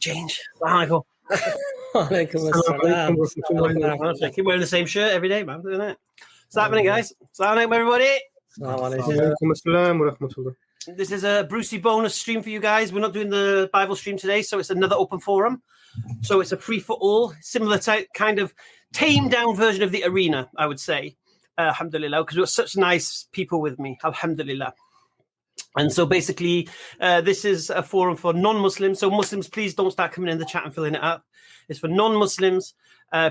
change. Assalamu Alaikum assalam. Keep wearing the same shirt every day, man, isn't it? What's happening, guys? Assalamu alaikum, everybody. This is a Brucey bonus stream for you guys. We're not doing the Bible stream today, so it's another open forum. So it's a free for all, similar to kind of tamed down version of the arena, I would say. Alhamdulillah, because we've got such nice people with me. Alhamdulillah. And so basically, this is a forum for non-Muslims. So Muslims, please don't start coming in the chat and filling it up. It's for non-Muslims.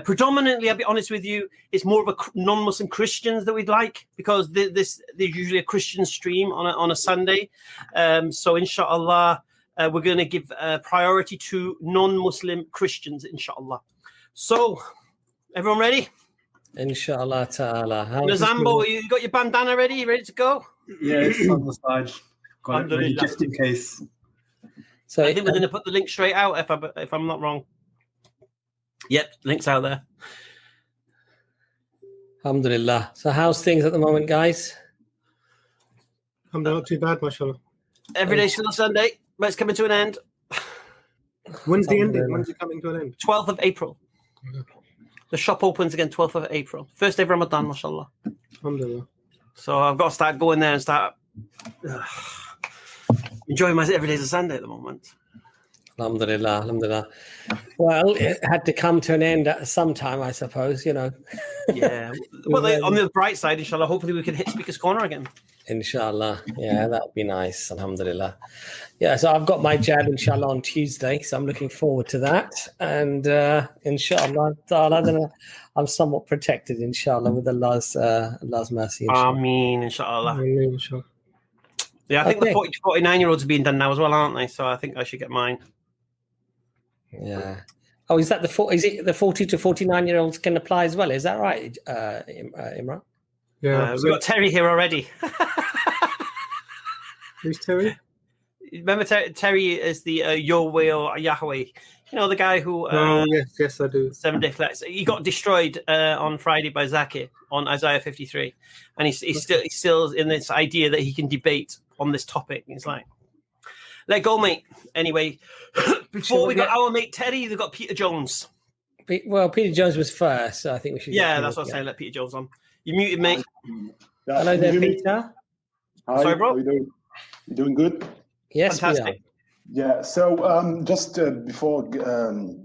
Predominantly, I'll be honest with you, it's more of a non-Muslim Christians that we'd like, because there's usually a Christian stream on a Sunday. So inshallah, we're going to give priority to non-Muslim Christians, inshallah. So, everyone ready? Inshallah ta'ala. Nazambo, you got your bandana ready? You ready to go? Yeah, it's on the side. Got it ready just in case. So I think we're going to put the link straight out if I'm not wrong. Yep, link's out there. Alhamdulillah. So how's things at the moment, guys? I'm not too bad, mashallah. Every day's still a Sunday, but it's coming to an end. When's the ending? When's it coming to an end? 12th of April. The shop opens again 12th of April. First day of Ramadan, mashallah. Alhamdulillah. So I've got to start going there and start enjoying my every day's a Sunday at the moment. Alhamdulillah, alhamdulillah. Well, it had to come to an end at some time, I suppose, you know. Yeah. Well, on the bright side, inshallah, hopefully we can hit Speaker's Corner again. Inshallah. Yeah, that would be nice. Alhamdulillah. Yeah, so I've got my jab, inshallah, on Tuesday, so I'm looking forward to that. And inshallah, I'm somewhat protected, inshallah, with Allah's mercy. Inshallah. Ameen, inshallah. Yeah, I think the 40 to 49-year-olds are being done now as well, aren't they? So I think I should get mine. Yeah. Oh, is it the 40 to 49-year-olds can apply as well? Is that right, Imran? Yeah. We've got Terry here already. Who's Terry? Remember Terry is the Your Way or Yahweh. You know, the guy who... yes, I do. 7-day flex. He got destroyed on Friday by Zakir on Isaiah 53. And he's still in this idea that he can debate on this topic. He's like, let go, mate. Anyway, before we got our mate Terry, they've got Peter Jones. Well, Peter Jones was first, so I think we should... Yeah, that's what I'm saying. Let Peter Jones on. You muted, mate. Hello there, Peter. Hi, sorry, bro. How you doing? You doing good? Yes, fantastic. Yeah, so just before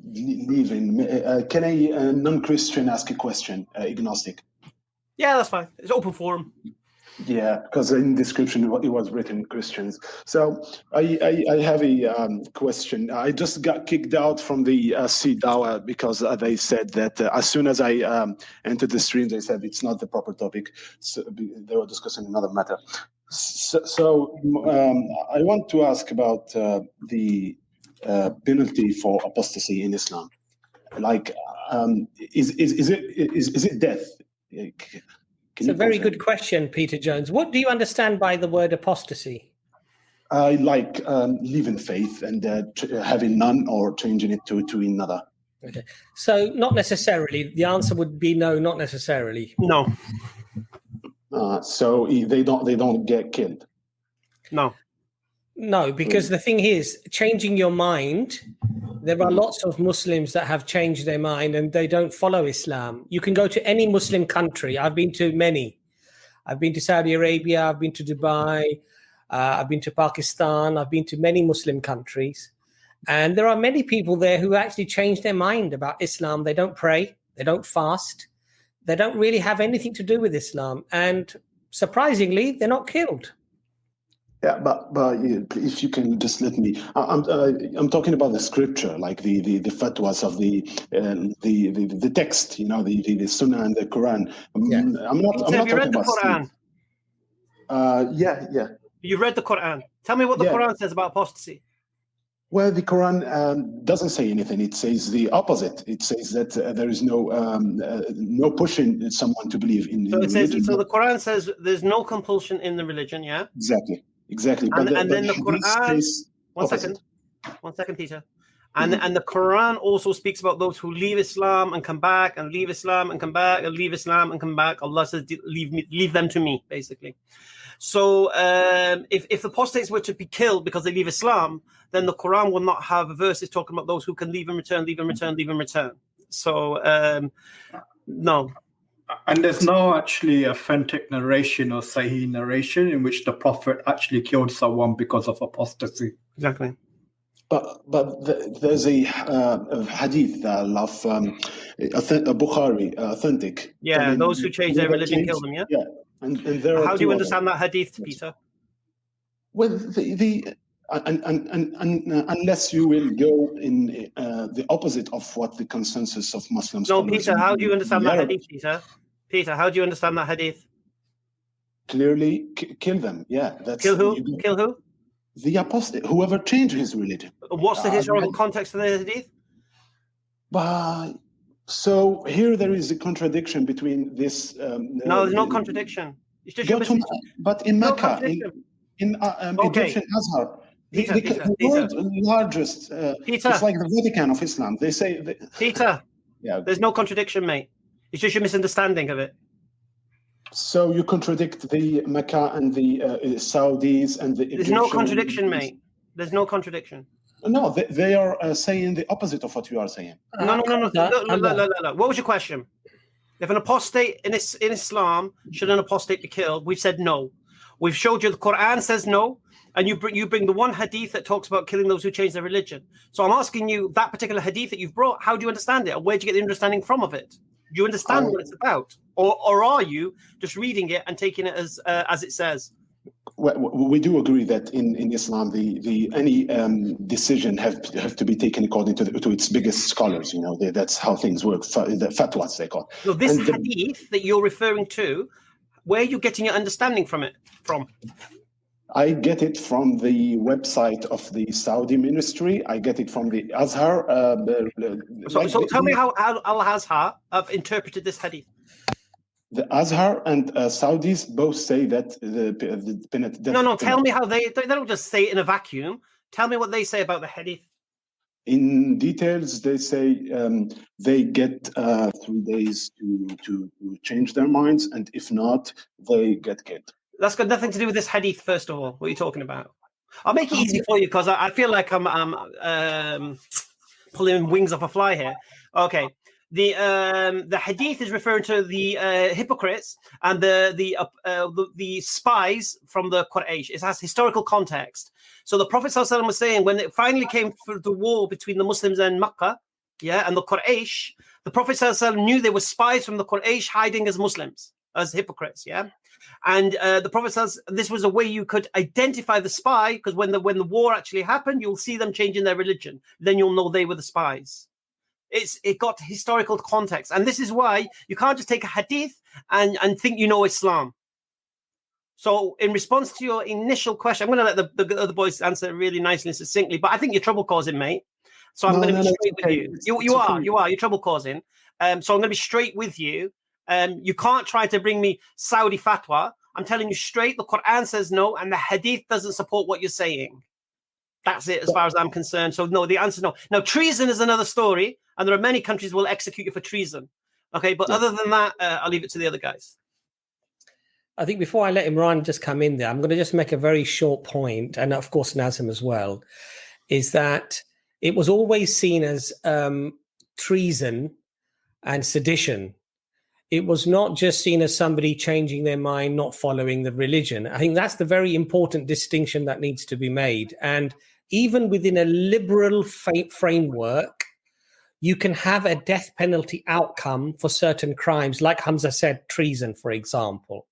leaving, can a non-Christian ask a question, agnostic? Yeah, that's fine. It's open forum. Yeah, because in the description it was written Christians. So I have a question. I just got kicked out from the EFDawah because they said that as soon as I entered the stream, they said it's not the proper topic. So they were discussing another matter. So I want to ask about the penalty for apostasy in Islam. Like, is it death? It's a very good question, Peter Jones. What do you understand by the word apostasy? I like leaving faith and having none or changing it to another. Okay, so not necessarily. The answer would be no, not necessarily. No. So they don't get killed. No, because the thing is, changing your mind. There are lots of Muslims that have changed their mind and they don't follow Islam. You can go to any Muslim country. I've been to many. I've been to Saudi Arabia. I've been to Dubai. I've been to Pakistan. I've been to many Muslim countries. And there are many people there who actually changed their mind about Islam. They don't pray. They don't fast. They don't really have anything to do with Islam. And surprisingly, they're not killed. Yeah, but if you can just let me, I'm talking about the scripture, like the fatwas of the text, you know, the Sunnah and the Quran. Yeah. I'm not talking read the about Quran? Yeah. You read the Quran. Tell me what the Quran says about apostasy. Well, the Quran doesn't say anything. It says the opposite. It says that there is no pushing someone to believe in. So the Quran says there's no compulsion in the religion. Yeah. Exactly. And then the Quran. One second, Peter. And the Quran also speaks about those who leave Islam and come back and leave Islam and come back and leave Islam and come back. Allah says, leave them to me, basically. So if the apostates were to be killed because they leave Islam, then the Quran will not have verses talking about those who can leave and return, leave and return, leave and return. So no. And there's no actually authentic narration or Sahih narration in which the Prophet actually killed someone because of apostasy. Exactly. But there's a hadith of Bukhari, authentic. Yeah, those who change their religion kill them, yeah? Yeah. And there how do you understand that hadith, Peter? Well, unless you will go in the opposite of what the consensus of Muslims. No, Peter, how do you understand that hadith, Peter? Peter, how do you understand that hadith? Clearly, kill them. Yeah, that's kill who? Kill who? The apostate, whoever changed his religion. What's the historical context of the hadith? So here there is a contradiction between this. No, there's no contradiction. It's just but in Mecca, in Egyptian Azhar, the world's largest. Peter, it's like the Vatican of Islam. They say. Peter, there's no contradiction, mate. It's just your misunderstanding of it. So you contradict the Mecca and the Saudis and the Egyptian. There's no contradiction, mate. There's no contradiction. No, they are saying the opposite of what you are saying. No. What was your question? If an apostate in Islam, should an apostate be killed? We've said no. We've showed you the Quran says no, and you bring the one hadith that talks about killing those who change their religion. So I'm asking you that particular hadith that you've brought. How do you understand it, or where do you get the understanding from of it? Do you understand what it's about, or are you just reading it and taking it as it says? Well, we do agree that in Islam, any decision have to be taken according to its biggest scholars. You know, that's how things work. The fatwas they call. So this hadith that you're referring to, where are you getting your understanding from? I get it from the website of the Saudi ministry. I get it from the Azhar. So tell me how Al-Azhar have interpreted this hadith. The Azhar and Saudis both say that No, tell me how they don't just say it in a vacuum. Tell me what they say about the hadith. In details, they say they get 3 days to change their minds, and if not, they get killed. That's got nothing to do with this hadith, first of all. What are you talking about? I'll make it easy for you because I feel like I'm pulling wings off a fly here. Okay. The hadith is referring to the hypocrites and the spies from the Quraysh. It has historical context. So the Prophet ﷺ was saying when it finally came for the war between the Muslims and Makkah, and the Quraysh, the Prophet ﷺ knew there were spies from the Quraysh hiding as Muslims, as hypocrites, And the Prophet says this was a way you could identify the spy, because when the war actually happened, you'll see them changing their religion. Then you'll know they were the spies. It got historical context, and this is why you can't just take a hadith and think you know Islam. So, in response to your initial question, I'm going to let the other boys answer really nicely and succinctly. But I think you're trouble causing, mate. So I'm going to be straight with you. You are you're trouble causing. So I'm going to be straight with you. You can't try to bring me Saudi fatwa. I'm telling you straight. The Quran says no, and the hadith doesn't support what you're saying. That's it as far as I'm concerned. So no, the answer is no. Now, treason is another story, and there are many countries will execute you for treason. Okay, but other than that, I'll leave it to the other guys. I think before I let Imran just come in there, I'm going to just make a very short point, and of course Nazam as well, is that it was always seen as treason and sedition. It was not just seen as somebody changing their mind, not following the religion. I think that's the very important distinction that needs to be made. And even within a liberal framework, you can have a death penalty outcome for certain crimes, like Hamza said, treason, for example.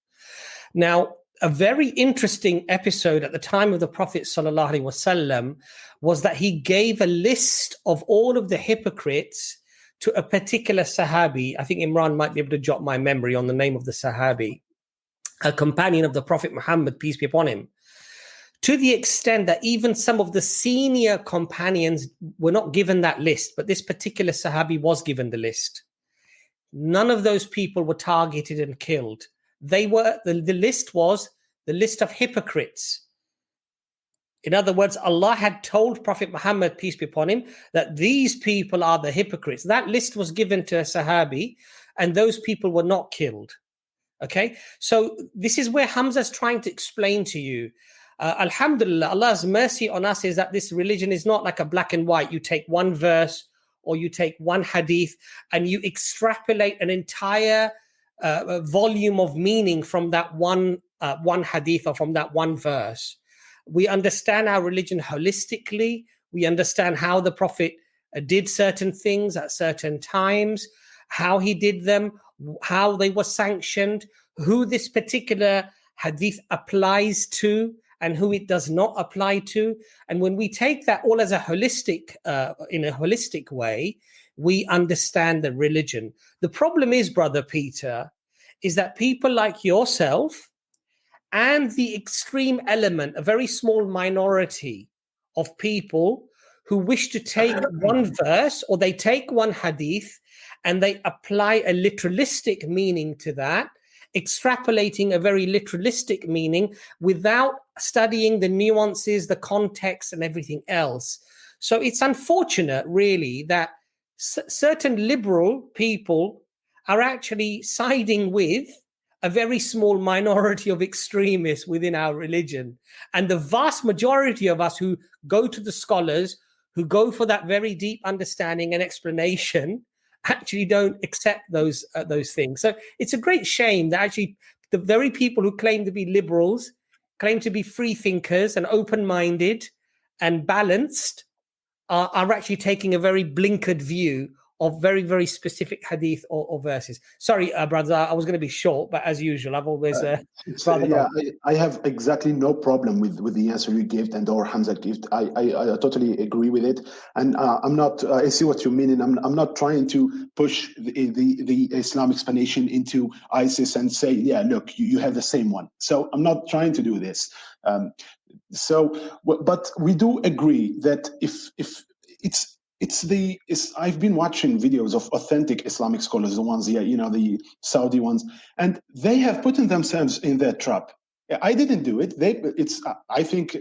Now, a very interesting episode at the time of the Prophet ﷺ was that he gave a list of all of the hypocrites to a particular Sahabi. I think Imran might be able to jot my memory on the name of the Sahabi, a companion of the Prophet Muhammad, peace be upon him, to the extent that even some of the senior companions were not given that list, but this particular Sahabi was given the list. None of those people were targeted and killed. They were the list was the list of hypocrites. In other words, Allah had told Prophet Muhammad, peace be upon him, that these people are the hypocrites. That list was given to a Sahabi, and those people were not killed. Okay, so this is where Hamza is trying to explain to you. Alhamdulillah, Allah's mercy on us is that this religion is not like a black and white. You take one verse or you take one hadith and you extrapolate an entire volume of meaning from that one hadith or from that one verse. We understand our religion holistically. We understand how the Prophet did certain things at certain times, how he did them, how they were sanctioned, who this particular hadith applies to and who it does not apply to. And when we take that all as a holistic, in a holistic way, we understand the religion. The problem is, Brother Peter, is that people like yourself and the extreme element, a very small minority of people who wish to take one verse or they take one hadith and they apply a literalistic meaning to that, extrapolating a very literalistic meaning without studying the nuances, the context, and everything else. So it's unfortunate, really, that certain liberal people are actually siding with a very small minority of extremists within our religion. And the vast majority of us who go to the scholars, who go for that very deep understanding and explanation, actually don't accept those things. So it's a great shame that actually the very people who claim to be liberals, claim to be free thinkers and open-minded and balanced are actually taking a very blinkered view of very, very specific hadith or verses. Sorry, brothers, I was going to be short, but as usual, I've always... I have exactly no problem with the answer you gave and or Hamza gave. I totally agree with it. And I'm not, I see what you mean, and I'm not trying to push the Islam explanation into ISIS and say, yeah, look, you have the same one. So I'm not trying to do this. But we do agree that if I've been watching videos of authentic Islamic scholars, the ones, the Saudi ones, and they have put themselves in that trap. I didn't do it. I think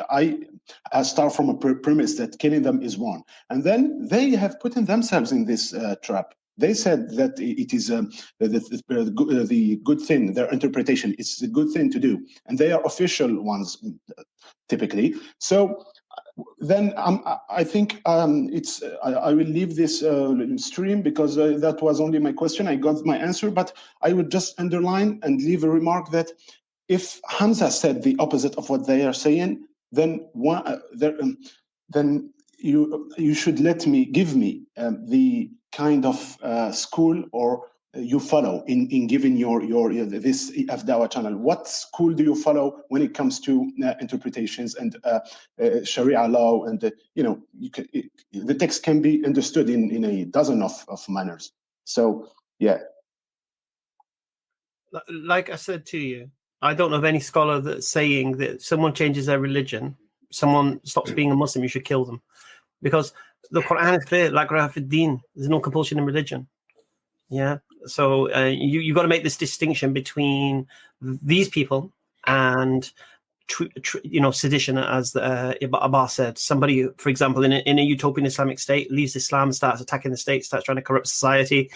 I start from a premise that killing them is wrong, and then they have put themselves in this trap. They said that it is the good thing. Their interpretation is a good thing to do, and they are official ones typically. So. Then I think I will leave this stream because that was only my question. I got my answer, but I would just underline and leave a remark that if Hamza said the opposite of what they are saying, then you should give me the kind of school or you follow in giving your this EFDawah channel. What school do you follow when it comes to interpretations and Sharia law? And the text can be understood in a dozen of manners. So yeah. Like I said to you, I don't know of any scholar that's saying that someone changes their religion, someone stops being a Muslim, you should kill them, because the Quran is clear. Like Rafiddin, there's no compulsion in religion. Yeah. So you got to make this distinction between these people and sedition, as Abbas said. Somebody, for example, in a utopian Islamic state, leaves Islam, starts attacking the state, starts trying to corrupt society.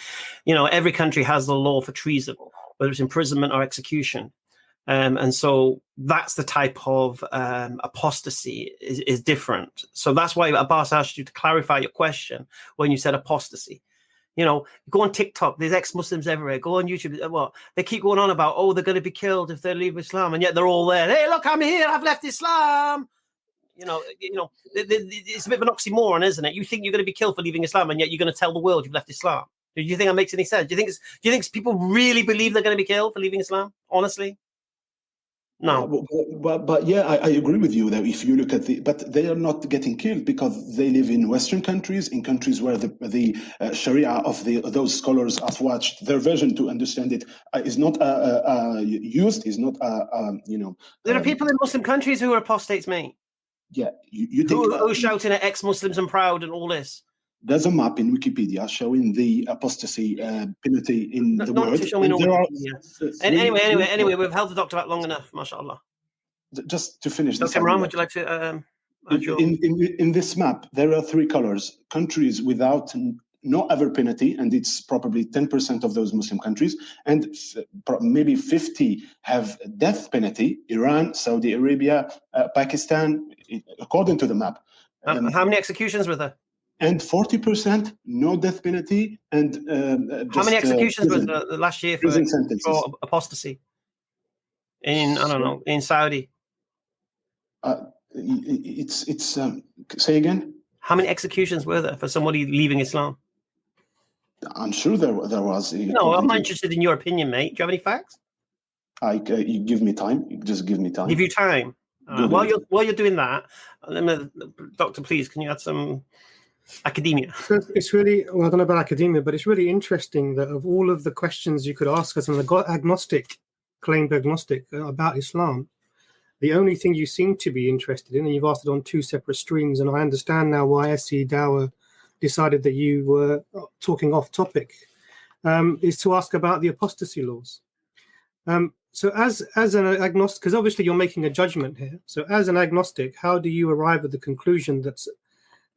Every country has the law for treason, whether it's imprisonment or execution. And so that's the type of apostasy is different. So that's why Abbas asked you to clarify your question when you said apostasy. Go on TikTok. There's ex-Muslims everywhere. Go on YouTube. They keep going on about, they're going to be killed if they leave Islam, and yet they're all there. Hey, look, I'm here. I've left Islam. It's a bit of an oxymoron, isn't it? You think you're going to be killed for leaving Islam, and yet you're going to tell the world you've left Islam. Do you think that makes any sense? Do you think people really believe they're going to be killed for leaving Islam? Honestly. No, but yeah, I agree with you that if you look at but they are not getting killed because they live in Western countries, in countries where the Sharia of those scholars have watched their version to understand it is not used, is not There are people in Muslim countries who are apostates, mate. Yeah, you think who are shouting at ex-Muslims and proud and all this. There's a map in Wikipedia showing the apostasy penalty in the world. Show me no Wikipedia. Anyway, we've held the doctor out long enough, mashallah. just to finish this. Dr. Imran, would you like to? In this map, there are three colors: countries without no ever penalty, and it's probably 10% of those Muslim countries, and maybe 50 have death penalty: Iran, Saudi Arabia, Pakistan, according to the map. How many executions were there? And 40% no death penalty, and how many executions were there last year for apostasy in in Saudi? It's say again. How many executions were there for somebody leaving Islam? I'm sure there was. No, I'm not interested in your opinion, mate. Do you have any facts? You give me time. You just give me time. Give you time. While you're doing that, Doctor, please, can you add some academia? So it's really, well, I don't know about academia, but it's really interesting that of all of the questions you could ask as an agnostic, claimed agnostic about Islam, the only thing you seem to be interested in, and you've asked it on two separate streams, and I understand now why EFDawah decided that you were talking off topic, is to ask about the apostasy laws. So as an agnostic, because obviously you're making a judgment here, so as an agnostic, how do you arrive at the conclusion that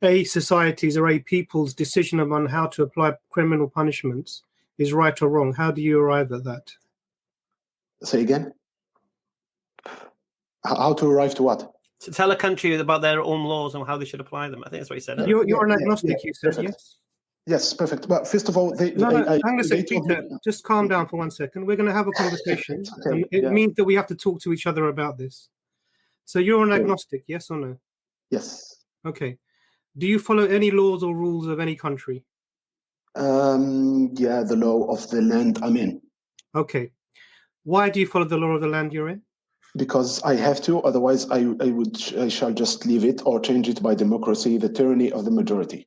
a society's or a people's decision on how to apply criminal punishments is right or wrong? How do you arrive at that? Say again? How to arrive to what? To tell a country about their own laws and how they should apply them. I think that's what he said. You're an agnostic, you said, perfect. yes? Yes, perfect. But first of all, hang on a second, Peter, just calm down for 1 second. We're going to have a conversation. Okay, and it means that we have to talk to each other about this. So you're an agnostic, yes or no? Yes. Okay. Do you follow any laws or rules of any country? Yeah, the law of the land I'm in. Okay. Why do you follow the law of the land you're in? Because I have to, otherwise I shall just leave it or change it by democracy, the tyranny of the majority.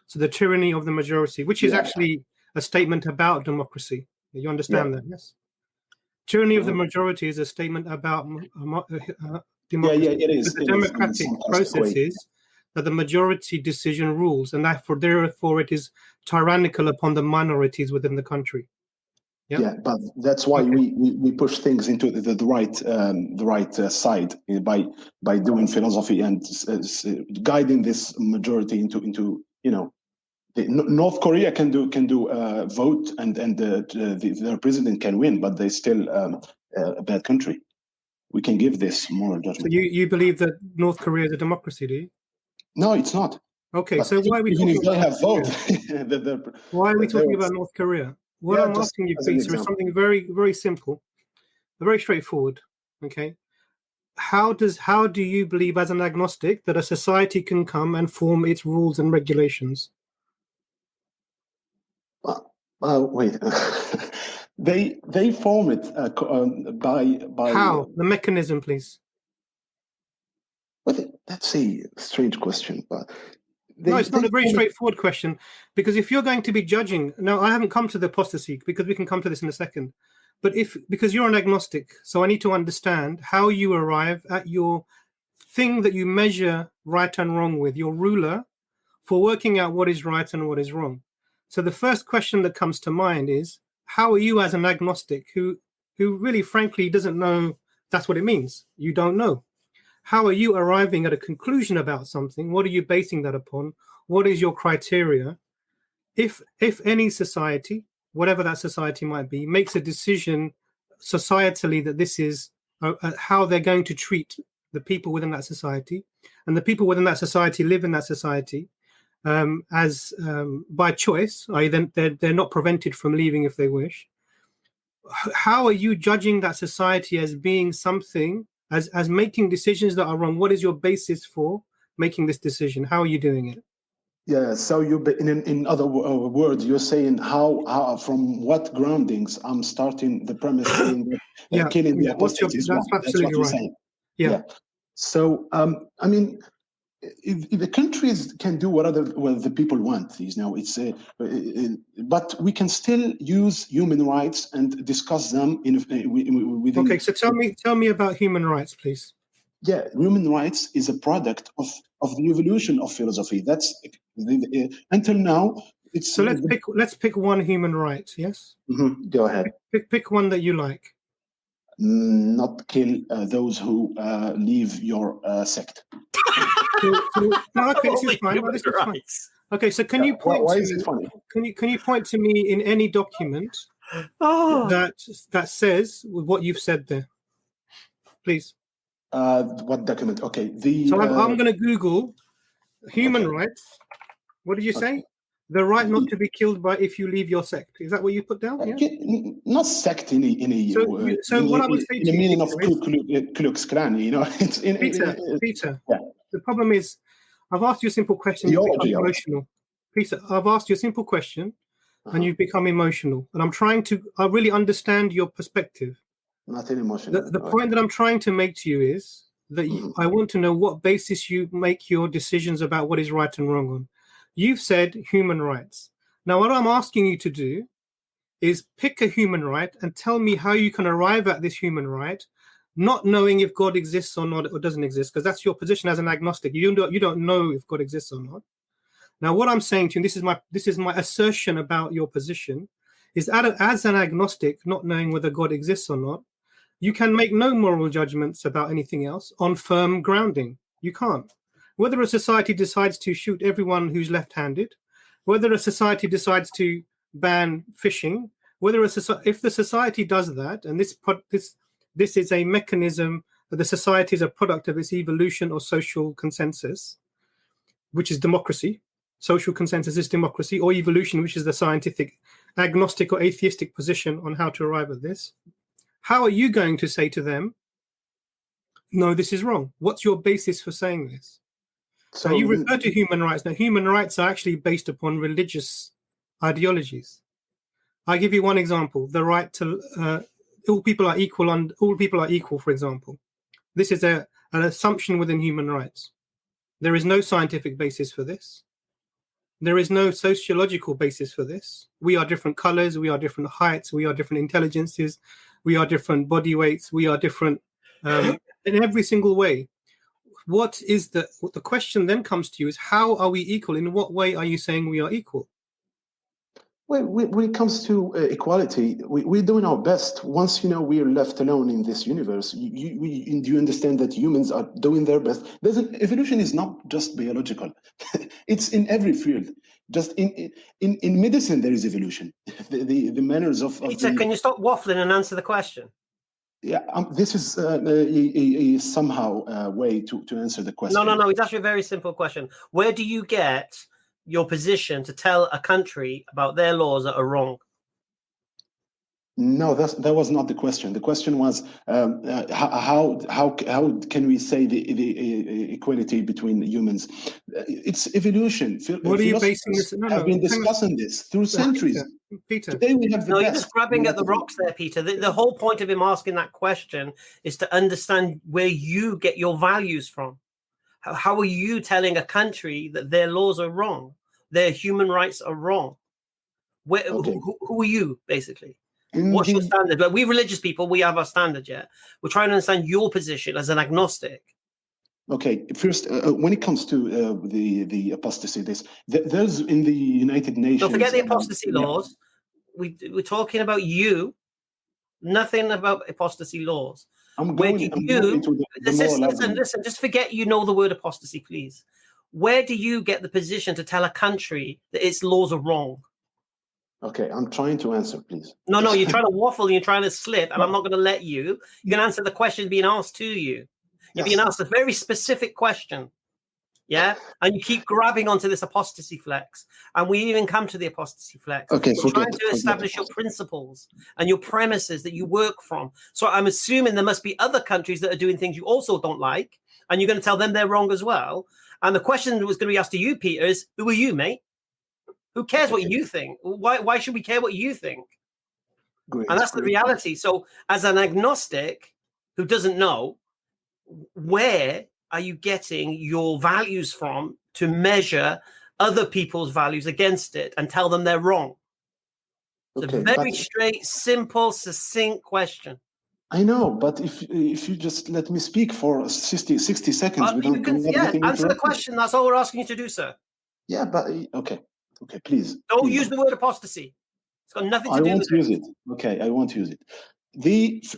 So the tyranny of the majority, which is actually a statement about democracy. You understand that, yes? Tyranny of the majority is a statement about democracy. Yeah, it is. The democratic process is that the majority decision rules, and therefore it is tyrannical upon the minorities within the country. Yeah, but that's why we push things into the right side by doing philosophy and guiding this majority into North Korea can do vote and their president can win, but they're still a bad country. We can give this moral judgment. So you believe that North Korea is a democracy, do you? No, it's not. Okay, but so why are we talking about have vote? Why are we talking about North Korea? What I'm asking you, Peter, is something very, very simple, very straightforward. Okay, how do you believe, as an agnostic, that a society can come and form its rules and regulations? Wait, they form it by how? The mechanism, please. Well, that's a strange question, but. No, it's not a very straightforward question, because if you're going to be judging, now I haven't come to the apostasy because we can come to this in a second, but because you're an agnostic, so I need to understand how you arrive at your thing that you measure right and wrong with, your ruler for working out what is right and what is wrong. So the first question that comes to mind is, how are you as an agnostic who really frankly doesn't know that's what it means? You don't know. How are you arriving at a conclusion about something? What are you basing that upon? What is your criteria? If any society, whatever that society might be, makes a decision societally that this is how they're going to treat the people within that society, and the people within that society live in that society as by choice, i.e. then they're not prevented from leaving if they wish. How are you judging that society as being something, as making decisions that are wrong? What is your basis for making this decision? How are you doing it? Yeah, so in other words, you're saying how from what groundings I'm starting the premise saying killing the apostate is wrong. That's what you're saying. Yeah. So I mean, if the countries can do what the people want, it's but we can still use human rights and discuss them within. Okay, so tell me about human rights, please. Yeah, human rights is a product of the evolution of philosophy. That's until now. It's so let's pick one human right. Yes. Mm-hmm. Go ahead. Pick one that you like. not kill those who leave your sect. Okay, this is fine. This is fine. Okay, so can you point Why to is it funny? Can you point to me in any document that says what you've said there, please? What document? Okay, So I'm going to Google human rights. What did you say? The right not to be killed by if you leave your sect. Is that what you put down? Yeah? Not sect in a So what I would say to you, meaning of Klux Klan, you know. Peter. Yeah. The problem is, I've asked you a simple question. You've become emotional. Peter, I've asked you a simple question, and you've become emotional. And I'm trying to. I really understand your perspective. Nothing emotional. The point that I'm trying to make to you is that I want to know what basis you make your decisions about what is right and wrong on. You've said human rights. Now, what I'm asking you to do is pick a human right and tell me how you can arrive at this human right, not knowing if God exists or not or doesn't exist, because that's your position as an agnostic. You don't know if God exists or not. Now, what I'm saying to you, this is my assertion about your position, is that as an agnostic, not knowing whether God exists or not, you can make no moral judgments about anything else on firm grounding. You can't. Whether a society decides to shoot everyone who's left-handed, whether a society decides to ban fishing, if the society does that, and this is a mechanism that the society is a product of its evolution or social consensus, which is democracy. Social consensus is democracy, or evolution, which is the scientific, agnostic or atheistic position on how to arrive at this. How are you going to say to them, no, this is wrong? What's your basis for saying this? So you refer to human rights. Now, human rights are actually based upon religious ideologies. I'll give you one example. The right to all people are equal, and all people are equal, for example. This is an assumption within human rights. There is no scientific basis for this. There is no sociological basis for this. We are different colors. We are different heights. We are different intelligences. We are different body weights. We are different in every single way. What the question then comes to you is, how are we equal? In what way are you saying we are equal? Well, when it comes to equality, we're doing our best. Once we are left alone in this universe, do you understand that humans are doing their best? Evolution is not just biological; it's in every field. Just in medicine, there is evolution. The manners of Peter, can you stop waffling and answer the question? Yeah, this is a somehow way to answer the question. No. It's actually a very simple question. Where do you get your position to tell a country about their laws that are wrong? No, that was not the question. The question was how can we say the equality between humans? It's evolution. What are you basing this? Have been discussing this through centuries. Peter. Today we have the best. You're just grabbing at the rocks there, Peter. The whole point of him asking that question is to understand where you get your values from. How are you telling a country that their laws are wrong, their human rights are wrong? Who are you, basically? What's your standard? But we religious people, we have our standard yet. We're trying to understand your position as an agnostic. Okay, first, when it comes to the apostasy, there's in the United Nations. Don't forget the apostasy laws. We're talking about you, nothing about apostasy laws. Listen, just forget you know the word apostasy, please. Where do you get the position to tell a country that its laws are wrong? Okay, I'm trying to answer, please. No, you're trying to waffle, you're trying to slip, and I'm not going to let you. You can answer the question being asked to you. You're being asked a very specific question. Yeah? And you keep grabbing onto this apostasy flex. And we even come to the apostasy flex. Okay, we're trying to establish your principles and your premises that you work from. So I'm assuming there must be other countries that are doing things you also don't like, and you're going to tell them they're wrong as well. And the question that was going to be asked to you, Peter, is, who are you, mate? Who cares what you think? Why should we care what you think? Great, and that's the reality. So as an agnostic who doesn't know, where are you getting your values from to measure other people's values against it and tell them they're wrong? It's a very straight, simple, succinct question. I know, but if you just let me speak for 60 seconds, answer the question. That's all we're asking you to do, sir. Yeah, but okay, please. Don't use the word apostasy. It's got nothing to do with it. I won't use it. Okay, I won't use it.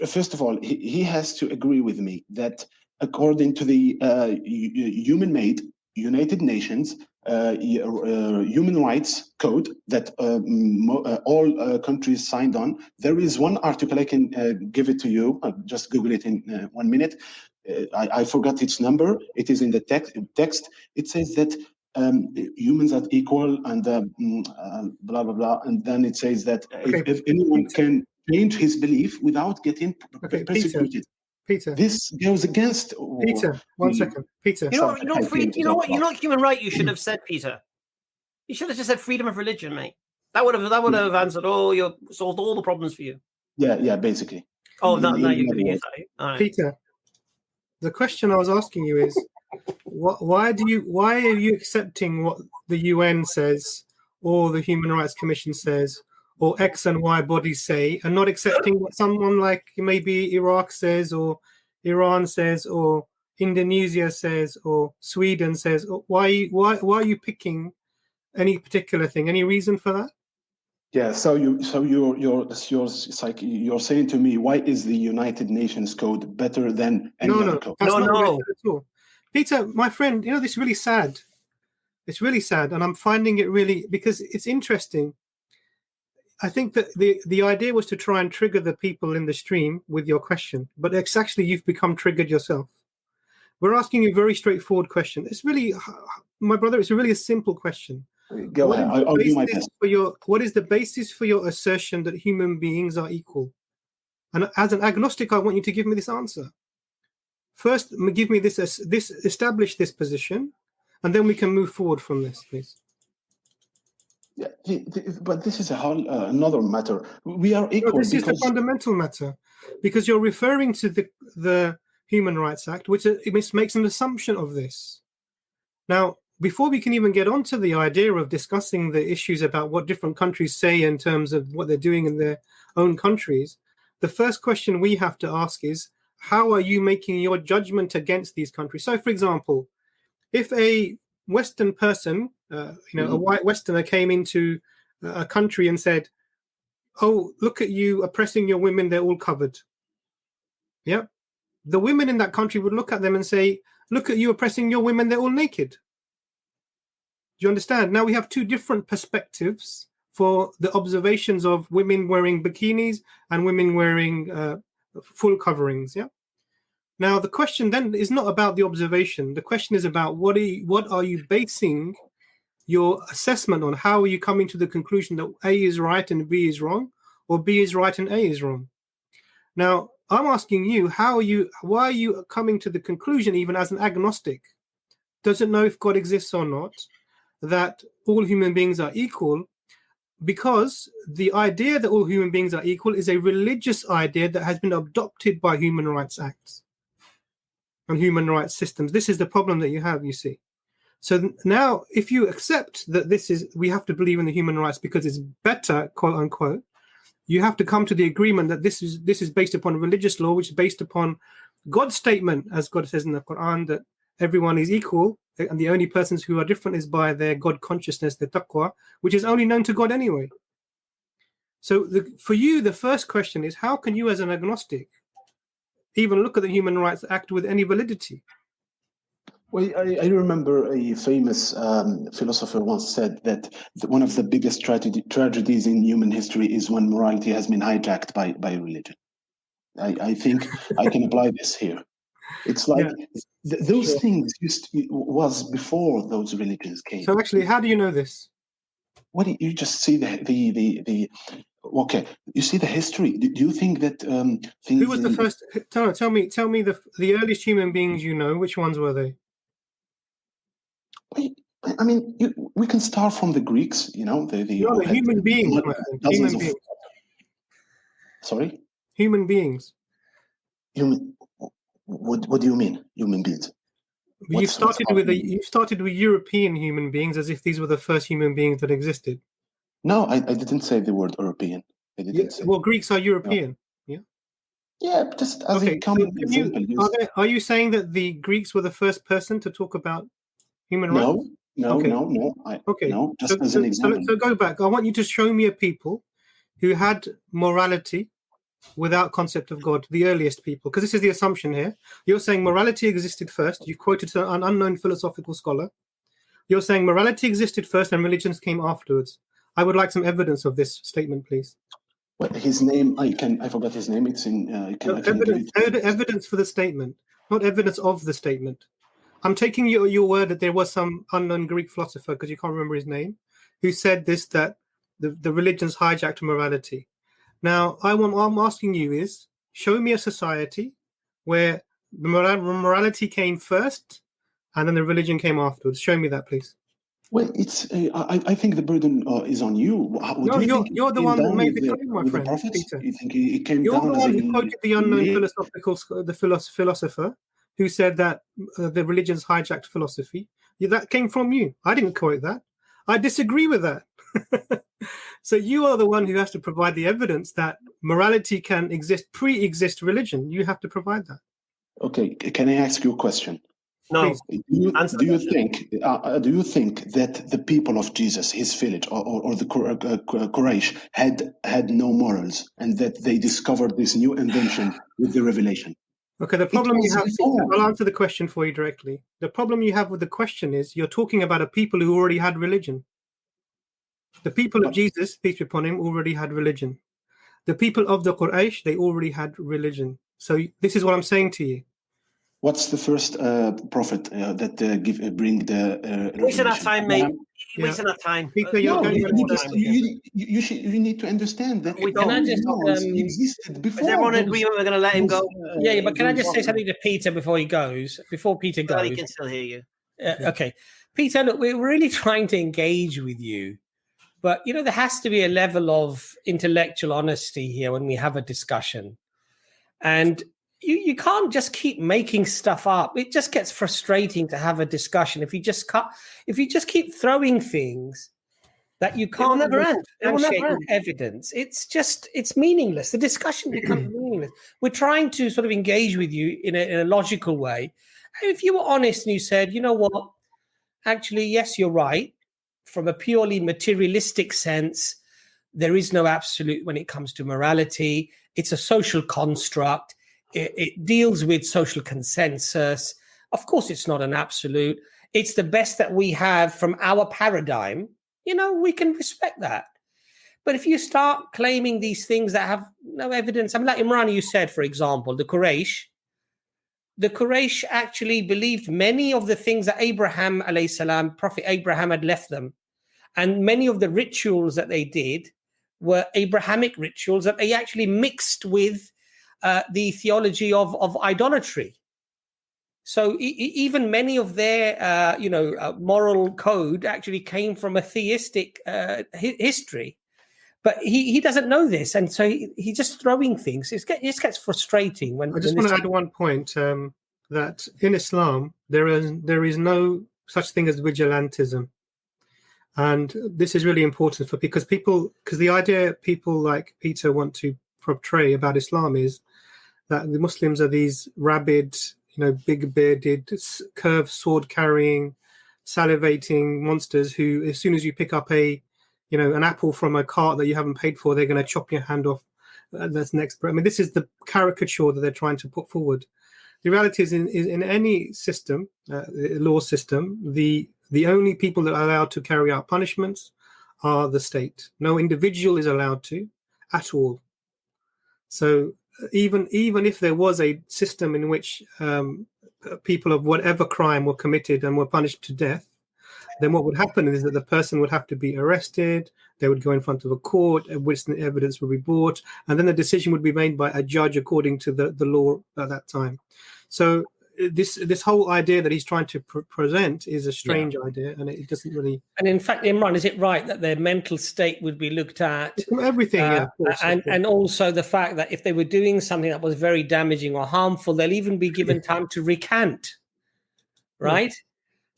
First of all, he has to agree with me that according to the human-made United Nations human rights code that all countries signed on, there is one article, I can give it to you. I'll just Google it in 1 minute. I forgot its number. It is in the text. It says that humans are equal and blah, blah, blah. And then it says that if anyone can change his belief without getting persecuted. Peter. This goes against. Peter, 1 second. Peter. You know what human right you should have said, Peter? You should have just said freedom of religion, mate. That would have answered solved all the problems for you. Yeah, basically. Oh, no, you're going to use that. All right. Peter, the question I was asking you is, why are you accepting what the UN says, or the Human Rights Commission says, or X and Y bodies say, and not accepting what someone like maybe Iraq says, or Iran says, or Indonesia says, or Sweden says? Why are you picking any particular thing? Any reason for that? Yeah. So you're saying to me, why is the United Nations code better than any other code? No. At all. Peter, my friend, this is really sad. It's really sad, and I'm finding it really, because it's interesting. I think that the idea was to try and trigger the people in the stream with your question, but it's actually you've become triggered yourself. We're asking you a very straightforward question. It's really, my brother, it's really a simple question. Go ahead. I'll do my best. What is the basis for your assertion that human beings are equal? And as an agnostic, I want you to give me this answer. First, give me establish this position, and then we can move forward from this, please. Yeah, but this is a whole another matter. We are equal. No, this is the fundamental matter, because you're referring to the Human Rights Act, which makes an assumption of this. Now, before we can even get onto the idea of discussing the issues about what different countries say in terms of what they're doing in their own countries, the first question we have to ask is, how are you making your judgment against these countries? So, for example, if a Western person, a white Westerner came into a country and said, "Oh, look at you oppressing your women, they're all covered." Yeah. The women in that country would look at them and say, "Look at you oppressing your women, they're all naked." Do you understand? Now we have two different perspectives for the observations of women wearing bikinis and women wearing full coverings. Yeah. Now, the question then is not about the observation. The question is about what are you basing your assessment on? How are you coming to the conclusion that A is right and B is wrong, or B is right and A is wrong? Now, I'm asking you, why are you coming to the conclusion, even as an agnostic, doesn't know if God exists or not, that all human beings are equal? Because the idea that all human beings are equal is a religious idea that has been adopted by human rights acts and human rights systems. This is the problem that you have, you see. So now, if you accept that we have to believe in the human rights because it's better, quote unquote, you have to come to the agreement that this is based upon religious law, which is based upon God's statement, as God says in the Quran, that everyone is equal, and the only persons who are different is by their God consciousness, their taqwa, which is only known to God anyway. So for you, the first question is, how can you as an agnostic even look at the Human Rights Act with any validity? Well, I remember a famous philosopher once said that one of the biggest tragedies in human history is when morality has been hijacked by religion. I think I can apply this here. It's like those things was before those religions came. So actually, how do you know this? What do you just see the okay? You see the history. Do you think that things? Who was the first? Tell me the earliest human beings you know. Which ones were they? I mean, we can start from the Greeks. The human beings. Human beings. Sorry. Human beings. What do you mean, human beings? You started with European human beings, as if these were the first human beings that existed. No, I didn't say the word European. I didn't say. Well, Greeks are European. No. Yeah, just as a common example. Are you saying that the Greeks were the first person to talk about human rights? No. No, just as an example. So go back. I want you to show me a people who had morality without concept of God, the earliest people, because this is the assumption here. You're saying morality existed first. You quoted an unknown philosophical scholar. You're saying morality existed first and religions came afterwards. I would like some evidence of this statement, please. Well, his name, I forgot his name. It's in. Evidence for the statement, not evidence of the statement. I'm taking your word that there was some unknown Greek philosopher, because you can't remember his name, who said this, that the religions hijacked morality. Now, what I'm asking you is, show me a society where morality came first and then the religion came afterwards. Show me that, please. Well, it's. I think the burden is on you. You're the one that made the claim, my friend, Peter. You think it came You're down the as one who quoted the unknown philosopher who said that the religions hijacked philosophy. That came from you. I didn't quote that. I disagree with that. So you are the one who has to provide the evidence that morality can pre-exist religion. You have to provide that. Okay, can I ask you a question? No. Do you think that the people of Jesus, his village, or the Quraysh had no morals, and that they discovered this new invention with the revelation? Okay, the problem you have, I'll answer the question for you directly. The problem you have with the question is you're talking about a people who already had religion. The people of Jesus, peace be upon him, already had religion. The people of the Quraysh, they already had religion. So this is what I'm saying to you. What's the first prophet that bring the revelation? Wasting our time, mate. Wasting our time. Peter, you need to understand that existed before. Is everyone in agreement we're going to let him go? Yeah, but can I just say something to Peter before he goes? Before Peter goes. He can still hear you. Okay. Peter, look, we're really trying to engage with you. But, there has to be a level of intellectual honesty here when we have a discussion. And you can't just keep making stuff up. It just gets frustrating to have a discussion if you just keep throwing things that you can't never end. It will never end. Evidence. It's meaningless. The discussion becomes meaningless. We're trying to sort of engage with you in a logical way. And if you were honest and you said, you know what, actually, yes, you're right. From a purely materialistic sense, there is no absolute when it comes to morality. It's a social construct. It deals with social consensus. Of course, it's not an absolute. It's the best that we have from our paradigm. We can respect that. But if you start claiming these things that have no evidence, like Imran, you said, for example, the Quraysh actually believed many of the things that Abraham, alayhi salam, Prophet Abraham had left them. And many of the rituals that they did were Abrahamic rituals that they actually mixed with the theology of idolatry. So even many of their, moral code actually came from a theistic history. But he doesn't know this. And so he's just throwing things. It just gets frustrating. I just want to add one point, that in Islam, there is no such thing as vigilantism. And this is really important because the idea people like Peter want to portray about Islam is that the Muslims are these rabid, big bearded, curved sword carrying, salivating monsters who, as soon as you pick up an apple from a cart that you haven't paid for, they're going to chop your hand off. That's next. I mean, this is the caricature that they're trying to put forward. The reality is in any system, law system, the only people that are allowed to carry out punishments are the state. No individual is allowed to at all. So even if there was a system in which people of whatever crime were committed and were punished to death, then what would happen is that the person would have to be arrested, they would go in front of a court, witness evidence would be brought, and then the decision would be made by a judge according to the law at that time. So this whole idea that he's trying to present is a strange idea, and it doesn't really. And in fact, Imran, is it right that their mental state would be looked at? Everything, of course, and also the fact that if they were doing something that was very damaging or harmful, they'll even be given time to recant, right? Yeah.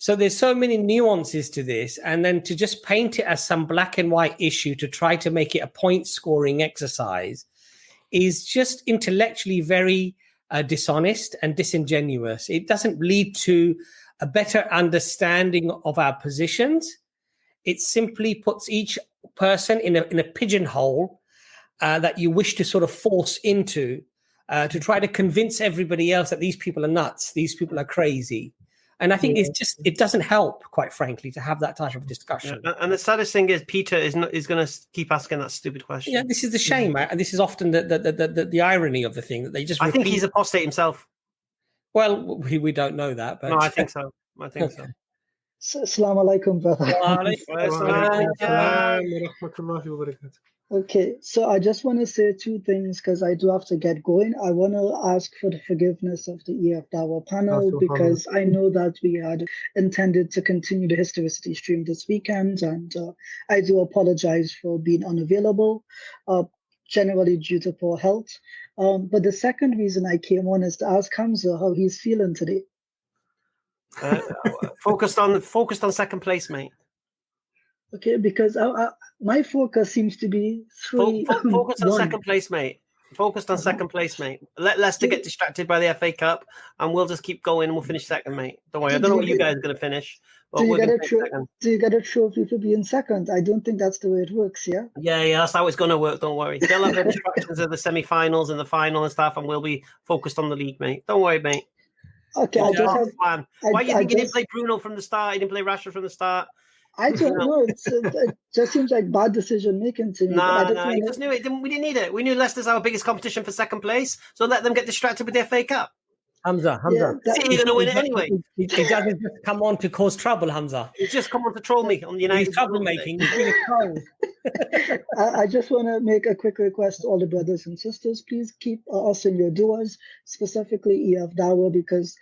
So there's so many nuances to this, and then to just paint it as some black and white issue to try to make it a point scoring exercise is just intellectually very dishonest and disingenuous. It doesn't lead to a better understanding of our positions. It simply puts each person in a pigeonhole that you wish to sort of force into to try to convince everybody else that these people are nuts, these people are crazy. And I think it doesn't help, quite frankly, to have that type of discussion. Yeah. And the saddest thing is Peter is going to keep asking that stupid question. Yeah, this is the shame, and this is often the irony of the thing that they just. I think he's apostate himself. Well, we don't know that, but no, I think so. I think so. Assalamu alaikum, brother. Okay, so I just want to say two things because I do have to get going. I want to ask for the forgiveness of the EFDawah panel because I know that we had intended to continue the historicity stream this weekend, and I do apologize for being unavailable, generally due to poor health. But the second reason I came on is to ask Hamza how he's feeling today. Focused on second place, mate. Okay, because my focus seems to be focused on second place, mate. Focused on second place, mate. Let Leicester get distracted by the FA Cup, and we'll just keep going, and we'll finish second, mate. Don't worry. I don't know what you guys are going to finish. But do you get a trophy for being second? I don't think that's the way it works, yeah? Yeah, that's how it's going to work. Don't worry. They'll have the distractions of the semi-finals and the final and stuff, and we'll be focused on the league, mate. Don't worry, mate. Okay, Why you think he didn't play Bruno from the start? He didn't play Rashford from the start? I don't know. It just seems like bad decision making to me. No, he just knew it. We didn't need it. We knew Leicester's our biggest competition for second place, so let them get distracted with the FA Cup. Hamza. Yeah, you're going to win it anyway. He doesn't just come on to cause trouble, Hamza. He's just come on to troll me on the United. He's troublemaking. He's being a troll. I just want to make a quick request to all the brothers and sisters. Please keep us in your duas, specifically EFDawah, because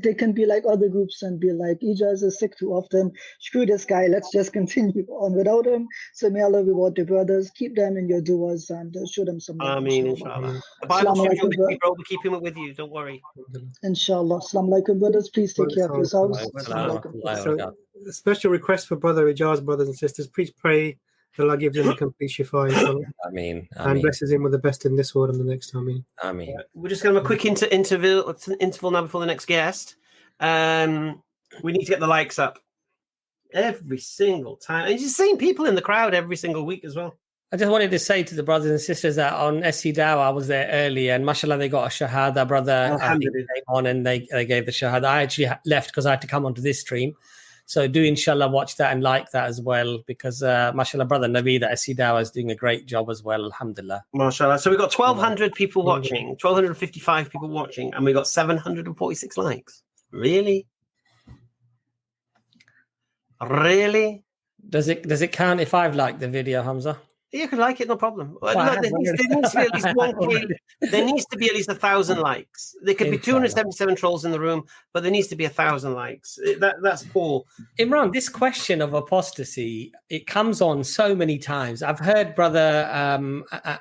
they can be like other groups and be like, Ijaz is sick too often. Screw this guy. Let's just continue on without him. So may Allah reward the brothers. Keep them in your duas and show them some love. Ameen, inshallah. The Bible shows you with you, bro. We're keeping it with you. Don't worry. Inshallah. Assalamu alaikum, brothers. Please take care of yourselves. So, a special request for Brother Ijaz, brothers and sisters. Please pray that Allah gives him a complete shifa. And blesses him with the best in this world and the next. Ameen. We're just going to have a quick interval now before the next guest. We need to get the likes up every single time. And you're seeing people in the crowd every single week as well. I just wanted to say to the brothers and sisters that on EFDawah, I was there earlier, and mashallah, they got a shahada. Brother came on and they gave the shahada. I actually left because I had to come onto this stream. So do inshallah watch that and like that as well, because mashallah, brother Naveed at EFDawah is doing a great job as well, alhamdulillah. Mashallah. So we've got 1,200 people watching, 1,255 people watching, and we got 746 likes. Really? Really? Does it count if I've liked the video, Hamza? You can like it, no problem. There needs to be at least 1K. There needs to be at least 1,000 likes. There could be 277 trolls in the room, but there needs to be 1,000 likes. That's poor. Imran, this question of apostasy, it comes on so many times. I've heard Brother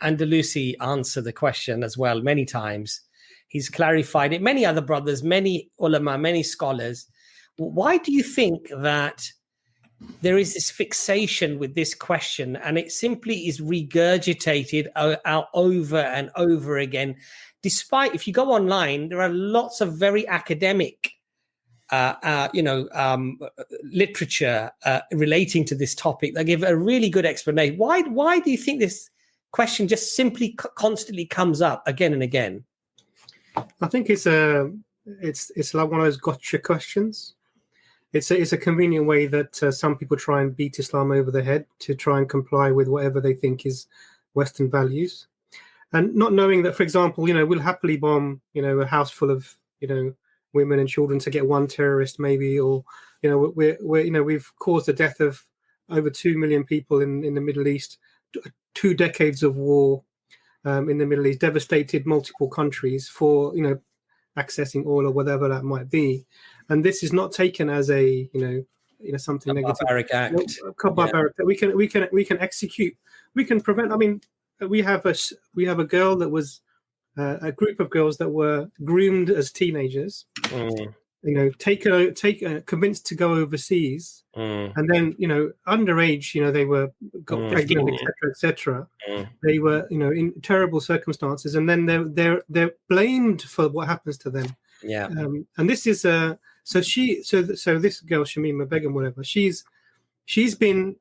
Andalusi answer the question as well many times. He's clarified it. Many other brothers, many ulama, many scholars. Why do you think that there is this fixation with this question, and it simply is regurgitated out over and over again? Despite, if you go online, there are lots of very academic, literature relating to this topic that give a really good explanation. Why do you think this question just simply constantly comes up again and again? I think it's like one of those gotcha questions. It's a convenient way that some people try and beat Islam over the head to try and comply with whatever they think is Western values, and not knowing that, for example, we'll happily bomb, a house full of, women and children to get one terrorist maybe, or, we've caused the death of over 2 million people in the Middle East, 2 decades of war in the Middle East, devastated multiple countries for, accessing oil or whatever that might be. And this is not taken as a something negative. Barbaric act. Barbaric. We can execute. We can prevent. I mean, we have a girl that was a group of girls that were groomed as teenagers. Convinced to go overseas, and then underage. They were got pregnant, etc. They were in terrible circumstances, and then they're blamed for what happens to them. Yeah. And this is so this girl Shamima Begum, whatever, she's been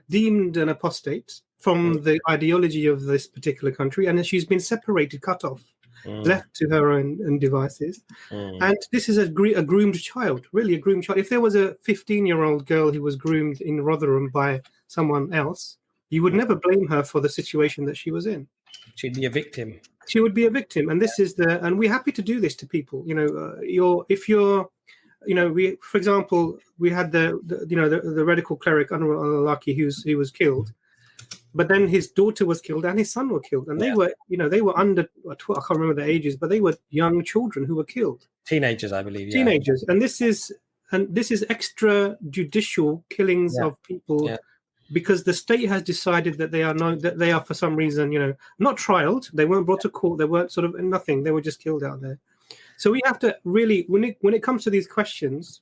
deemed an apostate from the ideology of this particular country, and she's been separated, cut off, left to her own devices. And this is a groomed child, really a groomed child. If there was a 15-year-old girl who was groomed in Rotherham by someone else, you would never blame her for the situation that she was in. She'd be a victim. She would be a victim, and this is and we're happy to do this to people. For example, we had the radical cleric Anwar al-Awlaki who was killed, but then his daughter was killed and his son were killed, and they were under, I can't remember the ages, but they were young children who were killed. Teenagers, I believe. Yeah. Teenagers, and this is extrajudicial killings of people. Yeah. Because the state has decided that they are for some reason, not trialed. They weren't brought to court. They weren't sort of nothing. They were just killed out there. So we have to really, when it comes to these questions,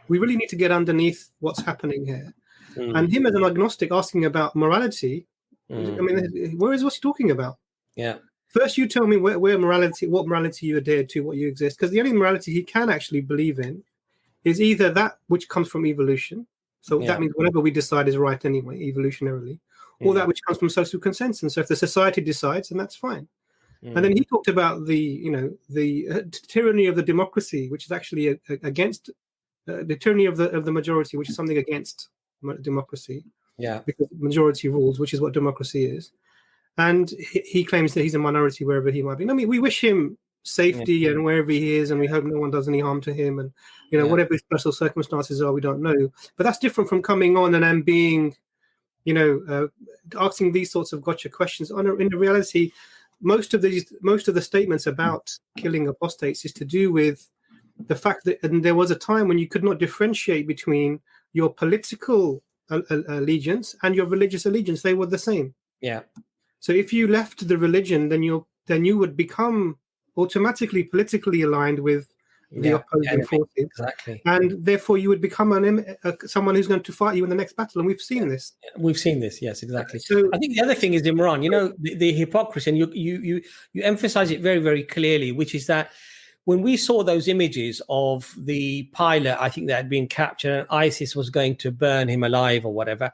we really need to get underneath what's happening here. And him as an agnostic asking about morality, I mean, what's he talking about? Yeah. First, you tell me what morality you adhere to, what you exist. Because the only morality he can actually believe in is either that which comes from evolution. So that means whatever we decide is right anyway, evolutionarily, or that which comes from social consensus. So if the society decides, then that's fine. And then he talked about the tyranny of the democracy, which is actually against the tyranny of the majority, which is something against democracy. Yeah, because majority rules, which is what democracy is. And he claims that he's a minority wherever he might be. I mean, we wish him safety and wherever he is, and we hope no one does any harm to him, and whatever his special circumstances are, we don't know. But that's different from coming on and then being asking these sorts of gotcha questions. In reality, most of the statements about killing apostates is to do with the fact that there was a time when you could not differentiate between your political allegiance and your religious allegiance. They were the same. Yeah. So if you left the religion, then you would become automatically politically aligned with the opposing forces. Exactly. And therefore you would become someone who's going to fight you in the next battle. And we've seen this. We've seen this, yes, exactly. So I think the other thing is, Imran, the hypocrisy, and you emphasize it very, very clearly, which is that when we saw those images of the pilot, I think that had been captured and ISIS was going to burn him alive or whatever,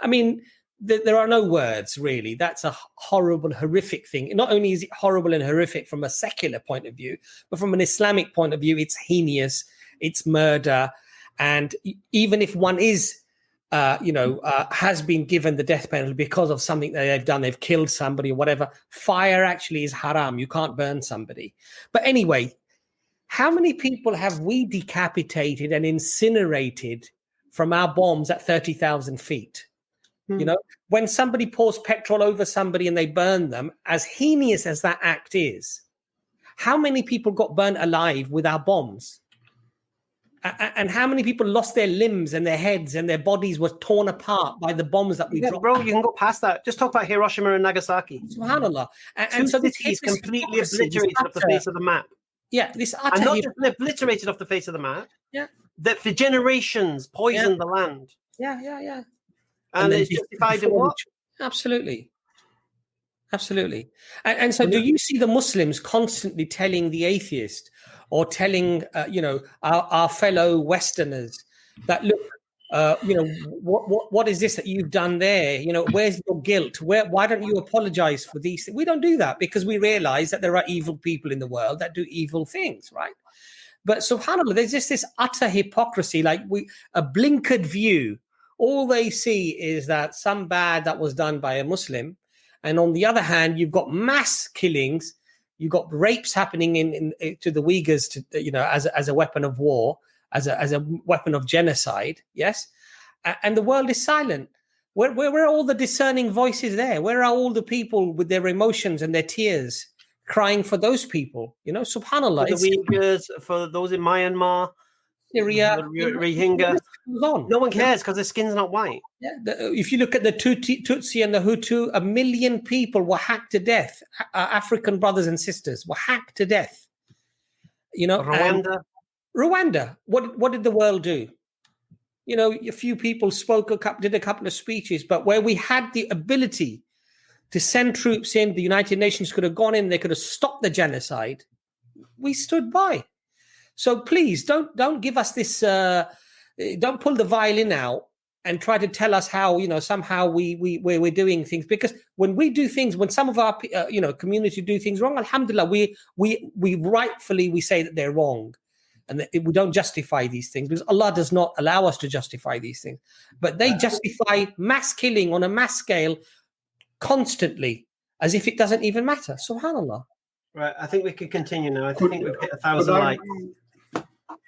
I mean, there are no words, really. That's a horrible, horrific thing. Not only is it horrible and horrific from a secular point of view, but from an Islamic point of view, it's heinous, it's murder. And even if one is, has been given the death penalty because of something that they've done, they've killed somebody or whatever, fire actually is haram. You can't burn somebody. But anyway, how many people have we decapitated and incinerated from our bombs at 30,000 feet? When somebody pours petrol over somebody and they burn them, as heinous as that act is, how many people got burnt alive with our bombs? And how many people lost their limbs and their heads and their bodies were torn apart by the bombs that we dropped? Bro, you can go past that. Just talk about Hiroshima and Nagasaki. SubhanAllah. And so this is completely obliterated off the face of the map. Yeah, this utter... And not just obliterated off the face of the map. Yeah. That for generations poisoned the land. Yeah. And it's justified in what? Absolutely. And so do you see the Muslims constantly telling the atheist or telling, our fellow Westerners that, look, what is this that you've done there? Where's your guilt? Why don't you apologize for these things? We don't do that because we realize that there are evil people in the world that do evil things, right? But subhanAllah, there's just this utter hypocrisy, like a blinkered view. All they see is that some bad that was done by a Muslim. And on the other hand, you've got mass killings. You've got rapes happening to the Uyghurs, as a weapon of war, as a weapon of genocide. Yes. And the world is silent. Where are all the discerning voices there? Where are all the people with their emotions and their tears crying for those people? SubhanAllah. For the Uyghurs, for those in Myanmar. Syria, Rohingya. No one cares because their skin's not white. Yeah, if you look at the Tutsi and the Hutu, 1 million people were hacked to death. African brothers and sisters were hacked to death. Rwanda. Rwanda. What did the world do? A few people did a couple of speeches, but where we had the ability to send troops in, the United Nations could have gone in, they could have stopped the genocide. We stood by. So please don't give us this. Don't pull the violin out and try to tell us how, you know, somehow we're doing things. Because when we do things, when some of our community do things wrong, alhamdulillah, we rightfully we say that they're wrong, and that we don't justify these things, because Allah does not allow us to justify these things. But they justify mass killing on a mass scale constantly, as if it doesn't even matter. Subhanallah. Right, I think we could continue now. I think we've hit 1,000 likes.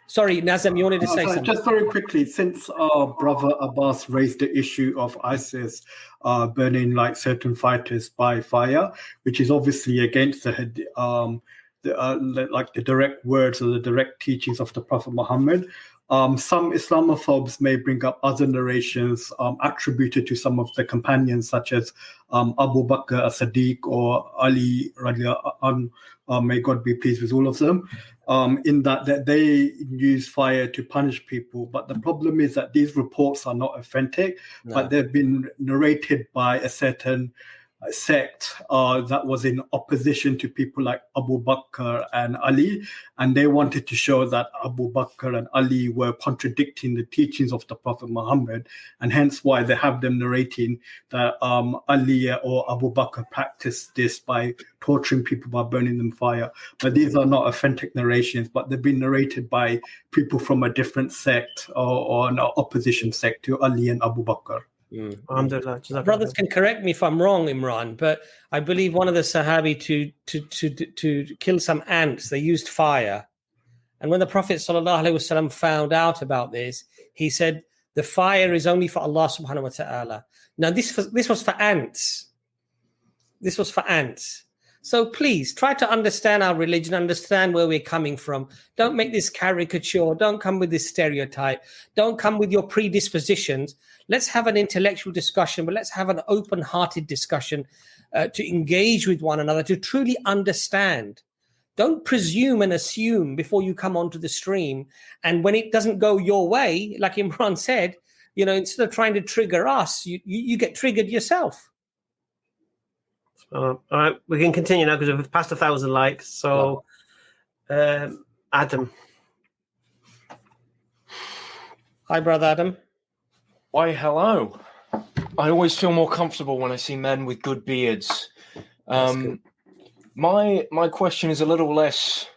Sorry, Nazam, you wanted to say something? Just very quickly, since our brother Abbas raised the issue of ISIS burning like certain fighters by fire, which is obviously against the direct words or the direct teachings of the Prophet Muhammad. Some Islamophobes may bring up other narrations attributed to some of the companions, such as Abu Bakr as-Siddiq or Ali, may God be pleased with all of them, in that they use fire to punish people. But the problem is that these reports are not authentic, but they've been narrated by a certain sect that was in opposition to people like Abu Bakr and Ali, and they wanted to show that Abu Bakr and Ali were contradicting the teachings of the Prophet Muhammad, and hence why they have them narrating that Ali or Abu Bakr practiced this by torturing people by burning them fire. But these are not authentic narrations, but they've been narrated by people from a different sect or an opposition sect to Ali and Abu Bakr. Brothers can correct me if I'm wrong, Imran, but I believe one of the Sahabi to kill some ants, they used fire. And when the Prophet ﷺ found out about this, he said, the fire is only for Allah subhanahu wa ta'ala. Now, this was for ants. This was for ants. So please try to understand our religion, understand where we're coming from. Don't make this caricature. Don't come with this stereotype. Don't come with your predispositions. Let's have an intellectual discussion, but let's have an open-hearted discussion to engage with one another, to truly understand. Don't presume and assume before you come onto the stream. And when it doesn't go your way, like Imran said, you know, instead of trying to trigger us, you get triggered yourself. All right, we can continue now because we've passed 1,000 likes. So, Adam. Hi, brother Adam. Why, hello. I always feel more comfortable when I see men with good beards. My question is a little less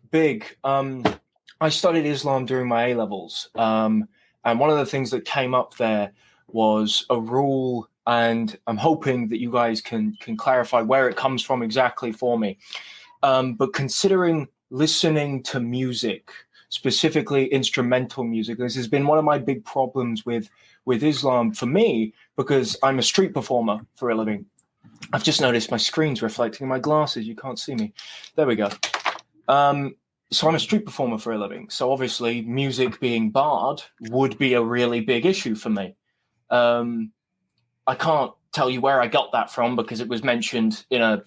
big. I studied Islam during my A-levels, and one of the things that came up there was a rule, and I'm hoping that you guys can clarify where it comes from exactly for me. But considering listening to music, specifically instrumental music, this has been one of my big problems with Islam for me, because I'm a street performer for a living. I've just noticed my screen's reflecting in my glasses. You can't see me. There we go. So I'm a street performer for a living. So obviously music being barred would be a really big issue for me. I can't tell you where I got that from because it was mentioned in a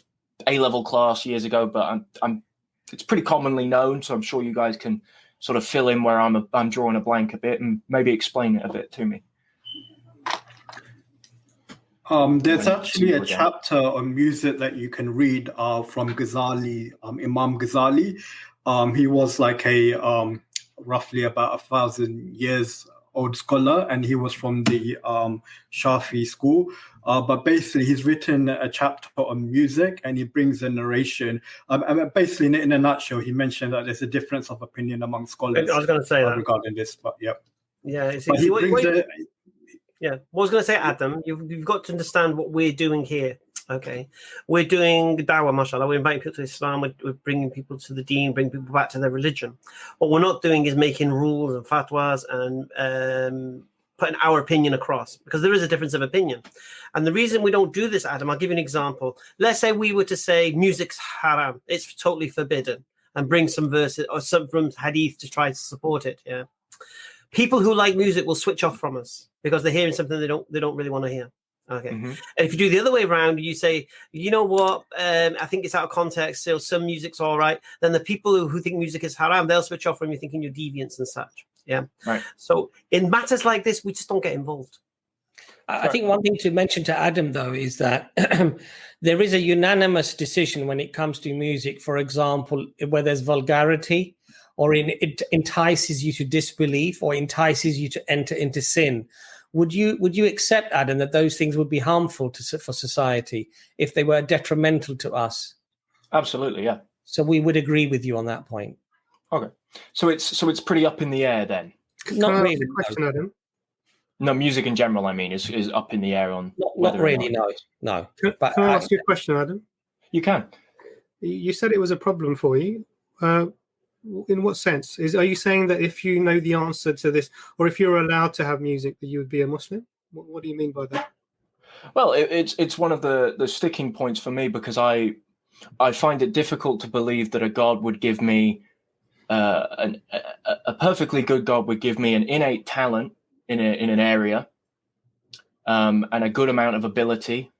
A-level class years ago, but it's pretty commonly known. So I'm sure you guys can sort of fill in where I'm drawing a blank a bit and maybe explain it a bit to me. There's actually a chapter on music that you can read from Ghazali, Imam Ghazali. He was like a roughly about 1,000 years old scholar, and he was from the Shafi school. But basically, he's written a chapter on music, and he brings a narration. Basically, in a nutshell, he mentioned that there's a difference of opinion among scholars. I was going to say that regarding this, but yeah. Yeah, what I was going to say, Adam, you've got to understand what we're doing here. Okay, we're doing dawah, mashallah. We're inviting people to Islam. We're bringing people to the deen, bringing people back to their religion. What we're not doing is making rules and fatwas and putting our opinion across, because there is a difference of opinion. And the reason we don't do this, Adam, I'll give you an example. Let's say we were to say music's haram, it's totally forbidden, and bring some verses or some from hadith to try to support it. Yeah, people who like music will switch off from us because they're hearing something they don't really want to hear. Okay. Mm-hmm. And if you do the other way around, you say, you know what, I think it's out of context, so some music's all right. Then the people who think music is haram, they'll switch off from you thinking you're deviants and such. Yeah. Right. So in matters like this, we just don't get involved. I think one thing to mention to Adam, though, is that there is a unanimous decision when it comes to music, for example, where there's vulgarity or it entices you to disbelief or entices you to enter into sin. would you accept, Adam, that those things would be harmful for society if they were detrimental to us? Absolutely, yeah. So we would agree with you on that point. Okay, so it's pretty up in the air then. Not Can I really. ask a question, Adam? No, music in general, I mean, is up in the air on. Not really. No. Can I ask you a question, Adam? You can. You said it was a problem for you. In what sense? Are you saying that if you know the answer to this, or if you're allowed to have music, that you would be a Muslim? What do you mean by that? Well, it's one of the sticking points for me, because I find it difficult to believe that a God would give me a perfectly good God would give me an innate talent in an area, and a good amount of ability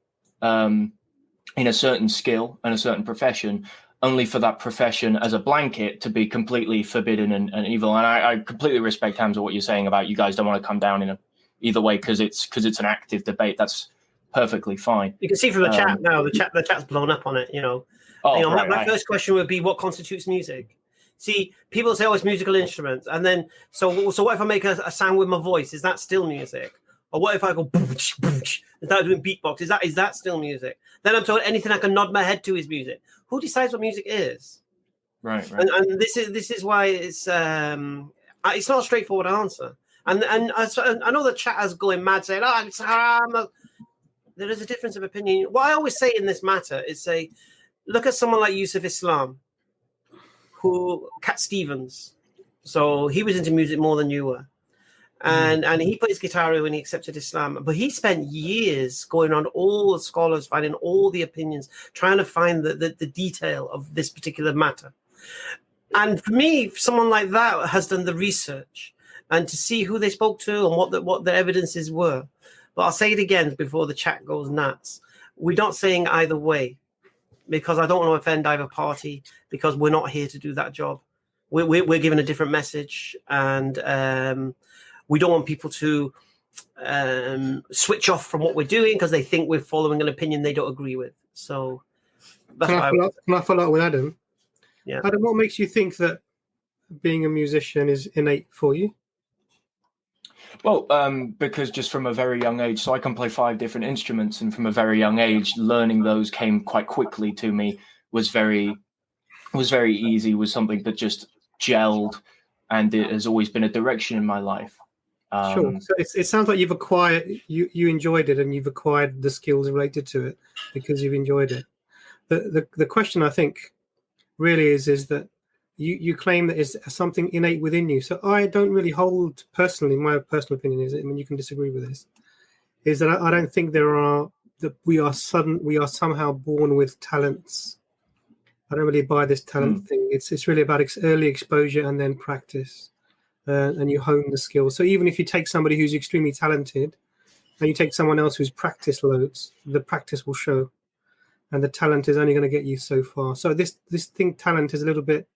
in a certain skill and a certain profession, only for that profession as a blanket to be completely forbidden and evil. And I completely respect, Hamza, what you're saying about you guys don't want to come down in either way because it's an active debate. That's perfectly fine. You can see from the chat now, the chat's blown up on it. My first question would be, what constitutes music? See, people say, it's musical instruments, and then so what if I make a sound with my voice? Is that still music? Or what if I go booch, booch, and start doing beatbox? Is that still music? Then I'm told anything I can nod my head to is music. Who decides what music is? Right. And this is why it's not a straightforward answer. And I know the chat is going mad saying, it's haram. There is a difference of opinion. What I always say in this matter is look at someone like Yusuf Islam, Cat Stevens. So he was into music more than you were. And he put his guitar away when he accepted Islam. But he spent years going around all the scholars, finding all the opinions, trying to find the detail of this particular matter. And for me, someone like that has done the research and to see who they spoke to and what the evidences were. But I'll say it again before the chat goes nuts. We're not saying either way, because I don't want to offend either party, because we're not here to do that job. We're given a different message, and we don't want people to switch off from what we're doing because they think we're following an opinion they don't agree with. So that's can I follow up with Adam? Yeah. Adam, what makes you think that being a musician is innate for you? Well, because just from a very young age, so I can play 5 different instruments, and from a very young age, learning those came quite quickly to me, was very easy, was something that just gelled, and it has always been a direction in my life. Sure. So it sounds like you've acquired, you enjoyed it, and you've acquired the skills related to it because you've enjoyed it. The question, I think, really is that you claim that it's something innate within you. So I don't really hold, personally, my personal opinion is, you can disagree with this, is that I don't think we are somehow born with talents. I don't really buy this talent thing. It's really about early exposure and then practice, and you hone the skills. So even if you take somebody who's extremely talented and you take someone else who's practiced loads, the practice will show, and the talent is only going to get you so far. So this thing, talent, is a little bit,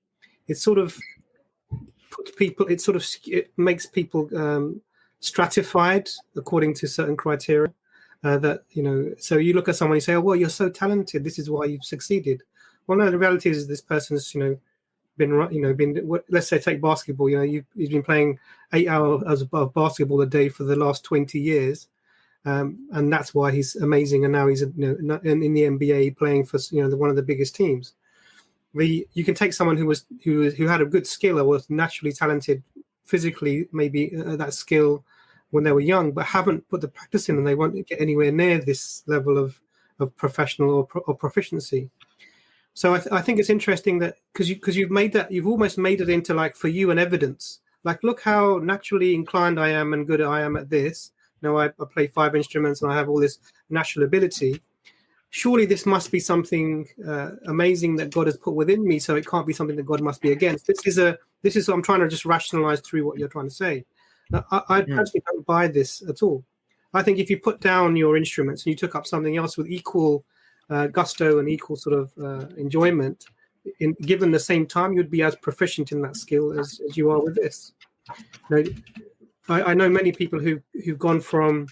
it sort of makes people stratified according to certain criteria. So you look at someone, you say, "Oh, well, you're so talented. This is why you've succeeded." Well, no, the reality is this person's, been. Let's say take basketball. He's been playing 8 hours of basketball a day for the last 20 years, and that's why he's amazing. And now he's in the NBA playing for one of the biggest teams. You can take someone who had a good skill or was naturally talented physically, maybe that skill when they were young, but haven't put the practice in, and they won't get anywhere near this level of professional or proficiency. So I think it's interesting that because you've almost made it into, like, for you, an evidence. Like, look how naturally inclined I am and good I am at this. I play 5 instruments and I have all this natural ability. Surely this must be something amazing that God has put within me. So it can't be something that God must be against. This is what I'm trying to just rationalize through what you're trying to say. Now, I personally don't buy this at all. I think if you put down your instruments and you took up something else with equal gusto and equal sort of enjoyment, given the same time, you'd be as proficient in that skill as you are with this. I know many people who've gone from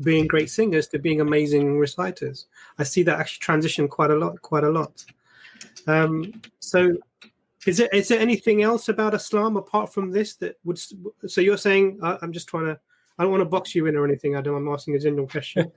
being great singers to being amazing reciters. I see that actually transition quite a lot. So is there anything else about Islam apart from this that would? So you're saying, I'm just trying to I don't want to box you in or anything, Adam. I'm asking a general question.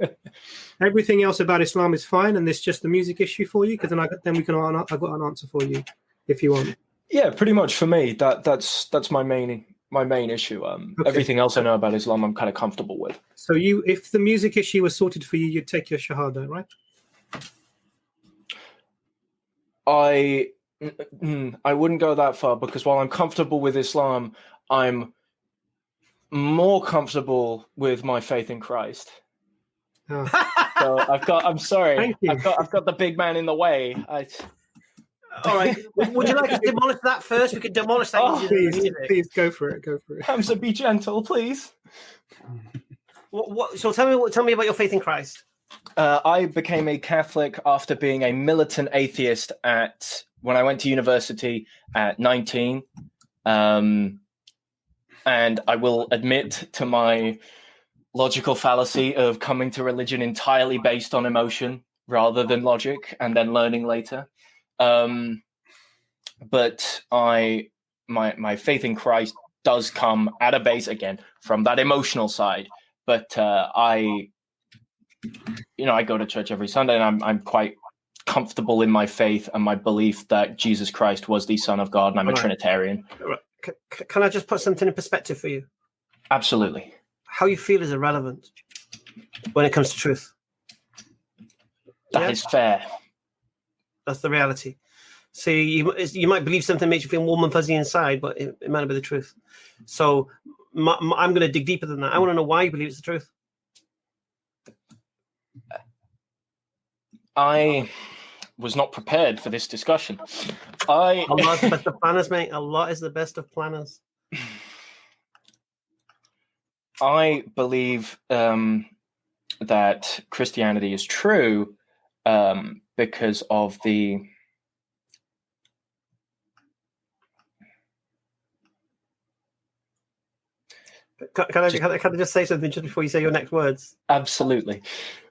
Everything else about Islam is fine, and it's just the music issue for you. Because then I've got an answer for you, if you want. Yeah, pretty much for me. That's my main issue. Okay. Everything else I know about Islam, I'm kind of comfortable with. So if the music issue was sorted for you, you'd take your shahada, right? I wouldn't go that far, because while I'm comfortable with Islam, I'm more comfortable with my faith in Christ. Oh. So I'm sorry. Thank you. I've got the big man in the way. All right. Would you like to demolish that first? We could demolish that. Oh, please go for it. Hamza, be gentle, please. So tell me about your faith in Christ. I became a Catholic after being a militant atheist when I went to university at 19. And I will admit to my logical fallacy of coming to religion entirely based on emotion rather than logic, and then learning later. But my faith in Christ does come at a base, again, from that emotional side. But I go to church every Sunday, and I'm quite comfortable in my faith and my belief that Jesus Christ was the Son of God, and I'm a Trinitarian. Can I just put something in perspective for you? Absolutely. How you feel is irrelevant when it comes to truth. That is fair. That's the reality. So you might believe something makes you feel warm and fuzzy inside, but it might not be the truth. So I'm going to dig deeper than that. I want to know why you believe it's the truth. I was not prepared for this discussion. A lot is the best of planners, mate. A lot is the best of planners. I believe that Christianity is true because of the... Can I just say something just before you say your next words? Absolutely.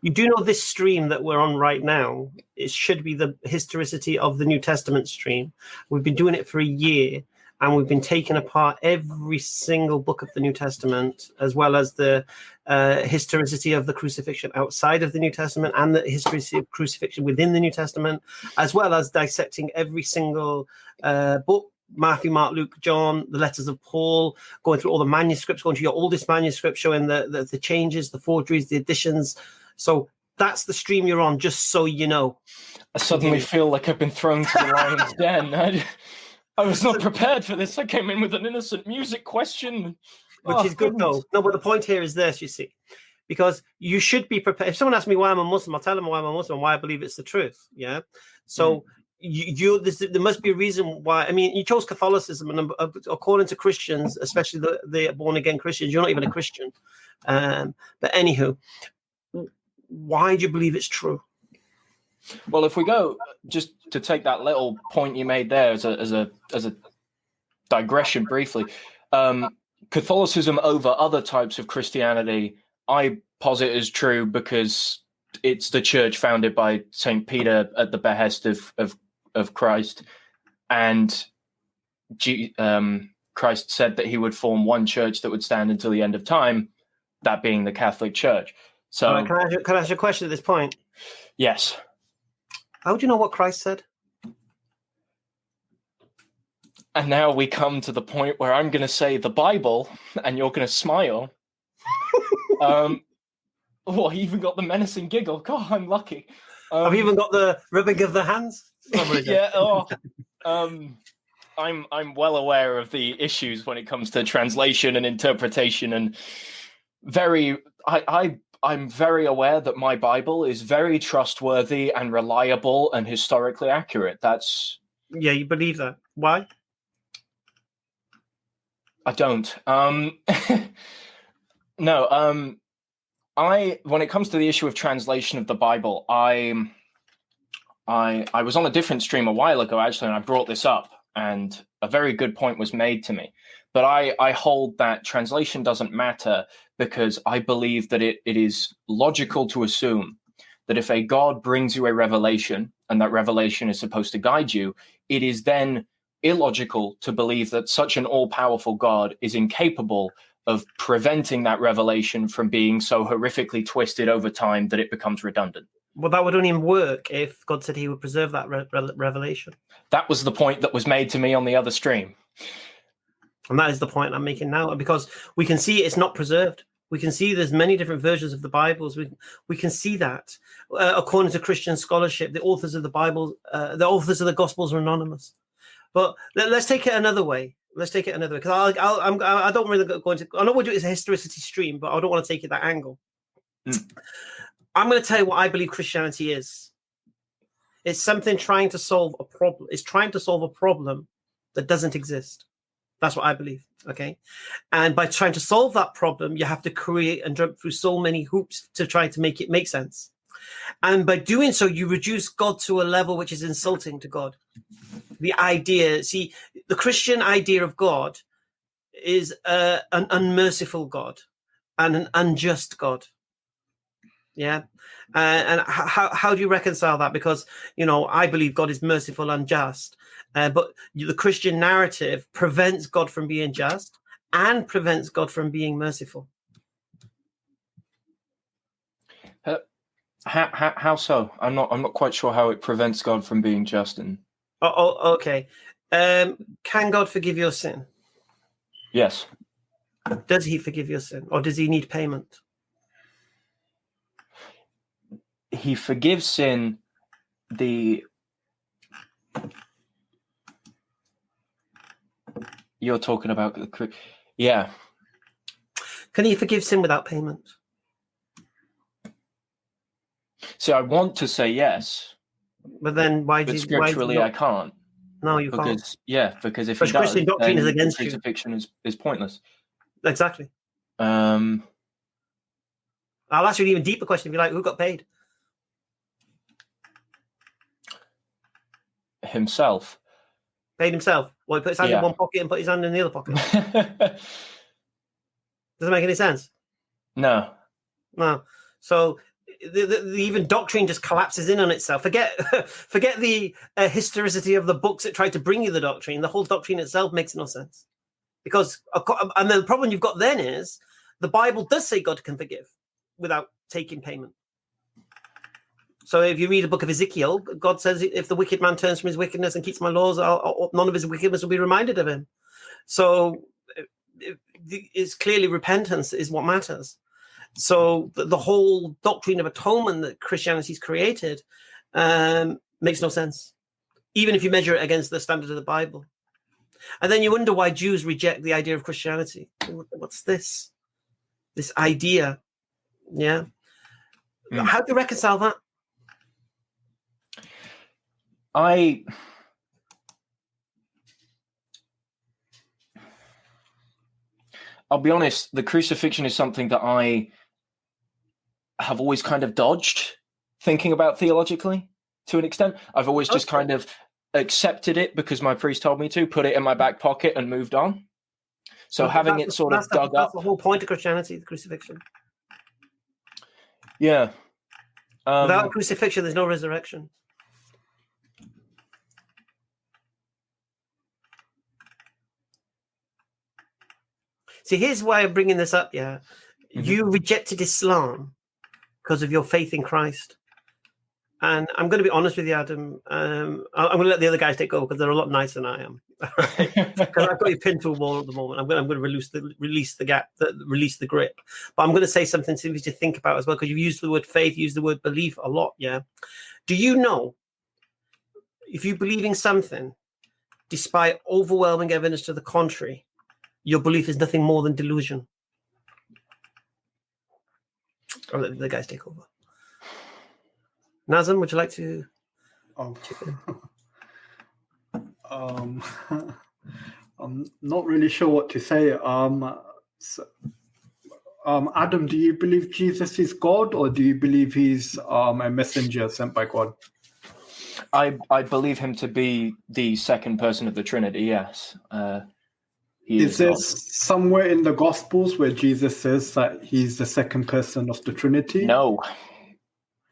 You do know this stream that we're on right now, it should be the historicity of the New Testament stream. We've been doing it for a year, and we've been taking apart every single book of the New Testament, as well as the historicity of the crucifixion outside of the New Testament, and the historicity of crucifixion within the New Testament, as well as dissecting every single book. Matthew, Mark, Luke, John, the letters of Paul, going through all the manuscripts, going to your oldest manuscript, showing the changes, the forgeries, the additions. So that's the stream you're on, just so you know. I suddenly feel like I've been thrown to the lion's den. I was not prepared for this. I came in with an innocent music question. Which is good, though. No, but the point here is this, you see. Because you should be prepared. If someone asks me why I'm a Muslim, I'll tell them why I'm a Muslim, why I believe it's the truth. Yeah. So... there must be a reason why. I mean, you chose Catholicism, and according to Christians, especially the born-again Christians, you're not even a Christian. But anywho, why do you believe it's true? Well, if we go just to take that little point you made there as a digression briefly, Catholicism over other types of Christianity, I posit is true because it's the church founded by St. Peter at the behest of Christ, and Christ said that he would form one church that would stand until the end of time, that being the Catholic Church. So, can I ask you a question at this point? Yes. How do you know what Christ said? And now we come to the point where I'm going to say the Bible, and you're going to smile. I even got the menacing giggle. God, I'm lucky. Have you even got the rubbing of the hands? Yeah. I'm well aware of the issues when it comes to translation and interpretation, and I'm very aware that my Bible is very trustworthy and reliable and historically accurate. Yeah, you believe that. Why? I don't. No. When it comes to the issue of translation of the Bible, I was on a different stream a while ago, actually, and I brought this up, and a very good point was made to me. But I hold that translation doesn't matter because I believe that it is logical to assume that if a God brings you a revelation, and that revelation is supposed to guide you, it is then illogical to believe that such an all-powerful God is incapable of preventing that revelation from being so horrifically twisted over time that it becomes redundant. Well, that would only work if God said he would preserve that revelation. That was the point that was made to me on the other stream. And that is the point I'm making now, because we can see it's not preserved. We can see there's many different versions of the Bibles. We can see that. According to Christian scholarship, the authors of the Bible, the authors of the Gospels are anonymous. But let's take it another way. Let's take it another way, because I don't really go into. I know we'll do it as a historicity stream, but I don't want to take it that angle. I'm going to tell you what I believe Christianity is. It's something trying to solve a problem. It's trying to solve a problem that doesn't exist. That's what I believe. Okay. And by trying to solve that problem, you have to create and jump through so many hoops to try to make it make sense. And by doing so, you reduce God to a level which is insulting to God. The idea, see, the Christian idea of God is an unmerciful God and an unjust God. Yeah. And how do you reconcile that? Because, you know, I believe God is merciful and just. But the Christian narrative prevents God from being just and prevents God from being merciful. How so? I'm not quite sure how it prevents God from being just. And okay. Can God forgive your sin? Yes. Does he forgive your sin, or does he need payment? He forgives sin. You're talking about yeah. Can he forgive sin without payment? See, I want to say yes, but then why? But scripturally, I can't. No, you can't. Yeah, because if he does, Christian doctrine is against you. Crucifixion is pointless. Exactly. I'll ask you an even deeper question. If you like, who got paid? Himself. Paid himself. Well, he put his hand in one pocket and put his hand in the other pocket. Doesn't make any sense. No. So the even doctrine just collapses in on itself. Forget the historicity of the books that tried to bring you the doctrine. The whole doctrine itself makes no sense. Because, and the problem you've got then is the Bible does say God can forgive without taking payment. So if you read the book of Ezekiel, God says, if the wicked man turns from his wickedness and keeps my laws, none of his wickedness will be reminded of him. So it's clearly repentance is what matters. So the whole doctrine of atonement that Christianity's created makes no sense, even if you measure it against the standard of the Bible. And then you wonder why Jews reject the idea of Christianity. What's this? This idea. Yeah. How do you reconcile that? I'll be honest, the crucifixion is something that I have always kind of dodged thinking about theologically to an extent. I've always just kind of accepted it because my priest told me to, put it in my back pocket and moved on. So having it sort of dug up. That's the whole point of Christianity, the crucifixion. Yeah. Without crucifixion, there's no resurrection. See, here's why I'm bringing this up, yeah. Mm-hmm. You rejected Islam because of your faith in Christ. And I'm going to be honest with you, Adam. I'm going to let the other guys take over because they're a lot nicer than I am. Because I've got you pinned to a wall at the moment. I'm going to release the grip. But I'm going to say something to think about as well, because you've used the word faith, used the word belief a lot, yeah. Do you know, if you believe in something, despite overwhelming evidence to the contrary, your belief is nothing more than delusion? I'll let the guys take over. Nazam, would you like to? I'm not really sure what to say. Adam, do you believe Jesus is God, or do you believe he's a messenger sent by God? I believe him to be the second person of the Trinity, yes. Is there somewhere in the Gospels where Jesus says that he's the second person of the Trinity? No,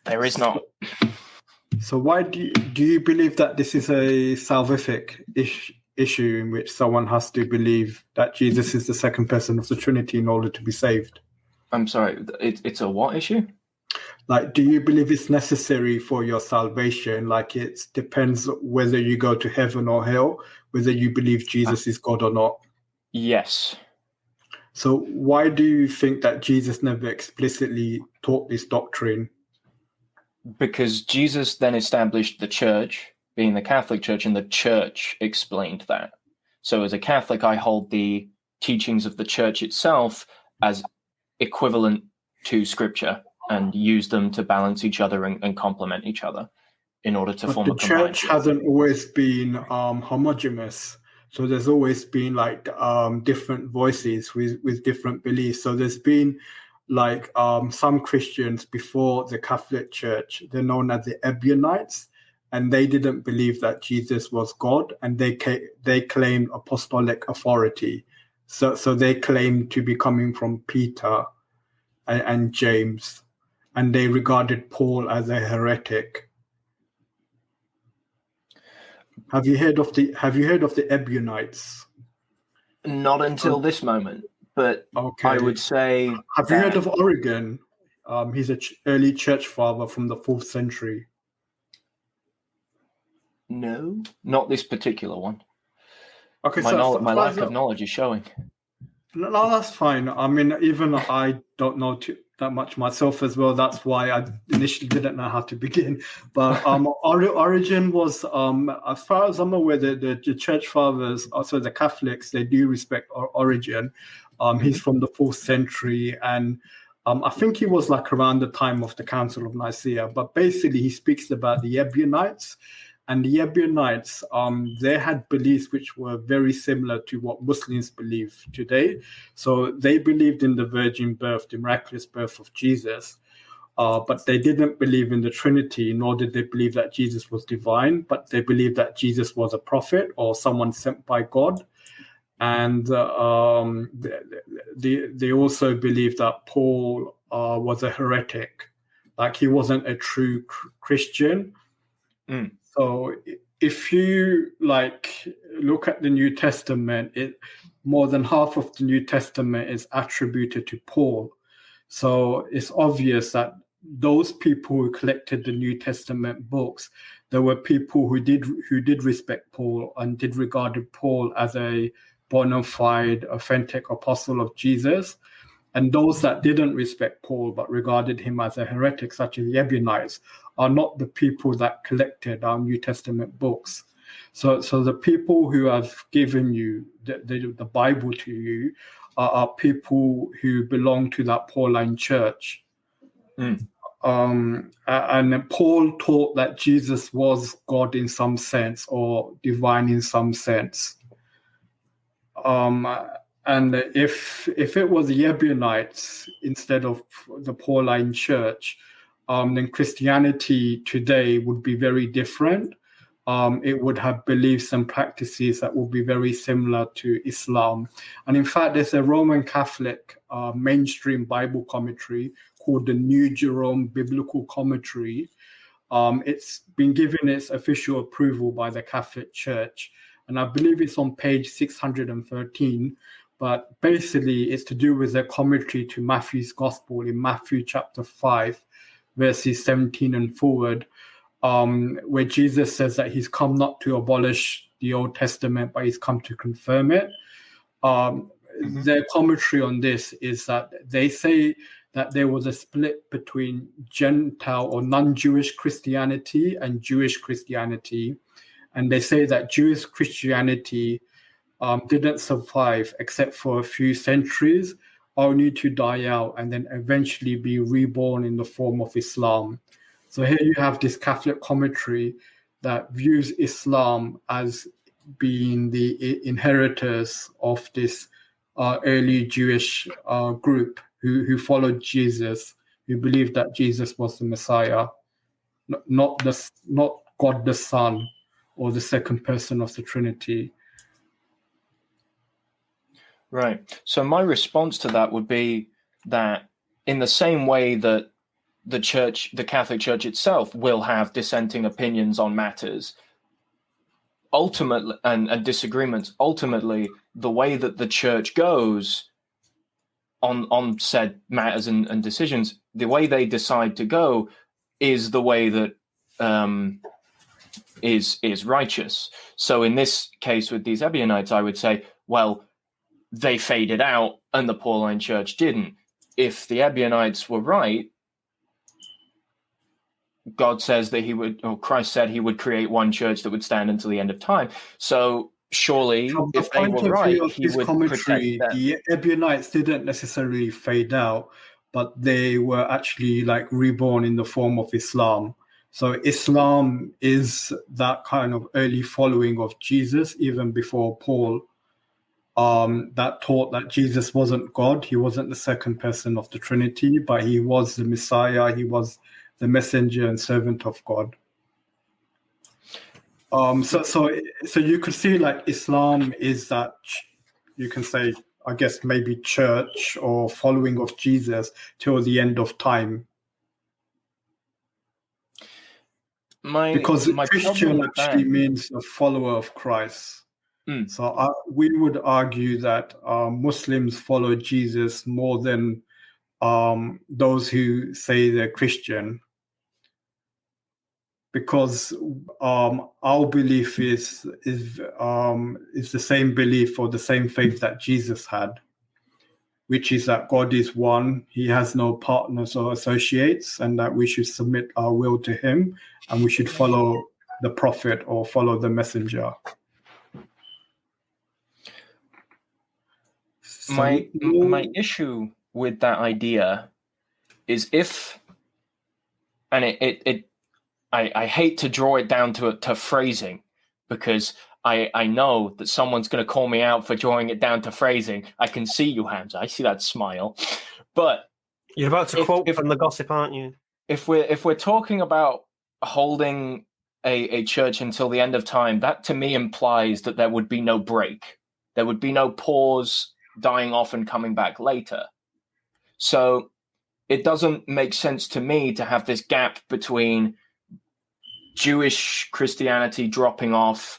there is not. So why do you believe that this is a salvific issue in which someone has to believe that Jesus is the second person of the Trinity in order to be saved. I'm sorry, it's a what issue? Like, do you believe it's necessary for your salvation? Like, it depends whether you go to heaven or hell, whether you believe Jesus is God or not. Yes. So why do you think that Jesus never explicitly taught this doctrine? Because Jesus then established the church, being the Catholic Church, and the church explained that. So as a Catholic, I hold the teachings of the church itself as equivalent to Scripture and use them to balance each other and complement each other in order to form a combined. The church hasn't always been homogeneous. So there's always been like different voices with different beliefs. So there's been like some Christians before the Catholic Church, they're known as the Ebionites, and they didn't believe that Jesus was God, and they claimed apostolic authority. So they claimed to be coming from Peter and James, and they regarded Paul as a heretic. Have you heard of the Ebionites? Not until this moment, but okay. I would say. Have you heard of Origen? He's an early church father from the 4th century. No, not this particular one. Okay, my lack of knowledge is showing. No, that's fine. I mean, even I don't know that much myself as well. That's why I initially didn't know how to begin. But Origen was, as far as I'm aware, the church fathers, also the Catholics, they do respect Origen. He's from the 4th century, and I think he was like around the time of the Council of Nicaea. But basically, he speaks about the Ebionites. And the Ebionites, they had beliefs which were very similar to what Muslims believe today. So they believed in the virgin birth, the miraculous birth of Jesus, but they didn't believe in the Trinity, nor did they believe that Jesus was divine, but they believed that Jesus was a prophet or someone sent by God. And they also believed that Paul was a heretic, like he wasn't a true Christian. Mm. So if you like look at the New Testament, more than half of the New Testament is attributed to Paul. So it's obvious that those people who collected the New Testament books, there were people who did respect Paul and did regarded Paul as a bona fide, authentic apostle of Jesus. And those that didn't respect Paul but regarded him as a heretic, such as the Ebionites, are not the people that collected our New Testament books. So the people who have given you the Bible to you are people who belong to that Pauline church. Mm. And Paul taught that Jesus was God in some sense or divine in some sense. And if it was the Ebionites instead of the Pauline church, then Christianity today would be very different. It would have beliefs and practices that would be very similar to Islam. And in fact, there's a Roman Catholic mainstream Bible commentary called the New Jerome Biblical Commentary. It's been given its official approval by the Catholic Church, and I believe it's on page 613. But basically, it's to do with a commentary to Matthew's Gospel in Matthew chapter 5, verses 17 and forward, where Jesus says that he's come not to abolish the Old Testament, but he's come to confirm it. Their commentary on this is that they say that there was a split between Gentile or non-Jewish Christianity and Jewish Christianity. And they say that Jewish Christianity didn't survive except for a few centuries, only to die out and then eventually be reborn in the form of Islam. So here you have this Catholic commentary that views Islam as being the inheritors of this early Jewish group who followed Jesus, who believed that Jesus was the Messiah, not God the Son or the second person of the Trinity. Right. So my response to that would be that in the same way that the Catholic Church itself will have dissenting opinions on matters, ultimately, and disagreements, ultimately, the way that the church goes on said matters and decisions, the way they decide to go is the way that is righteous. So in this case with these Ebionites, I would say, well, they faded out and the Pauline Church didn't. If the Ebionites were right, God says that he would, or Christ said he would create one church that would stand until the end of time. So surely, if they were right, he would protect them. The Ebionites didn't necessarily fade out, but they were actually like reborn in the form of Islam. So Islam is that kind of early following of Jesus, even before Paul, that taught that Jesus wasn't God. He wasn't the second person of the Trinity, but he was the Messiah. He was the messenger and servant of God. So you could see like Islam is that, you can say, I guess maybe church or following of Jesus till the end of time. Because Christian actually means a follower of Christ. So we would argue that Muslims follow Jesus more than those who say they're Christian, because our belief is the same belief or the same faith that Jesus had, which is that God is one, he has no partners or associates, and that we should submit our will to him, and we should follow the prophet or follow the messenger. So my issue with that idea is if, and I hate to draw it down to phrasing, because I know that someone's going to call me out for drawing it down to phrasing. I can see you, Hamza. I see that smile. But you're about to quote from the gossip, aren't you? If we're talking about holding a church until the end of time, that to me implies that there would be no break. There would be no pause, dying off and coming back later. So it doesn't make sense to me to have this gap between Jewish Christianity dropping off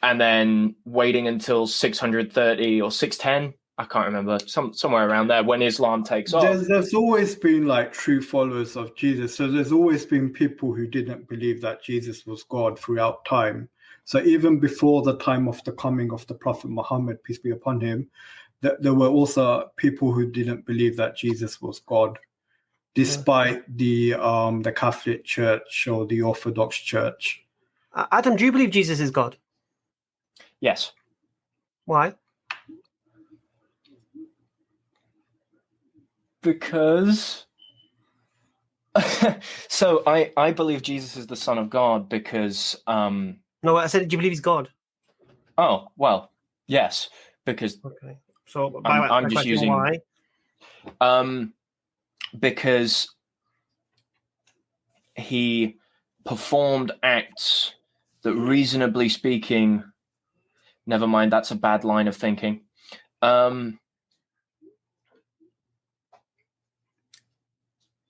and then waiting until 630 or 610. I can't remember, somewhere around there, when Islam takes off. There's always been like true followers of Jesus. So there's always been people who didn't believe that Jesus was God throughout time. So even before the time of the coming of the Prophet Muhammad, peace be upon him, there were also people who didn't believe that Jesus was God, despite the Catholic Church or the Orthodox Church. Adam, do you believe Jesus is God? Yes. Why? Because so I believe Jesus is the Son of God because no, I said, do you believe he's God? Oh, well, yes, because okay. So I'm just using why? Because he performed acts that, reasonably speaking, never mind, that's a bad line of thinking. Other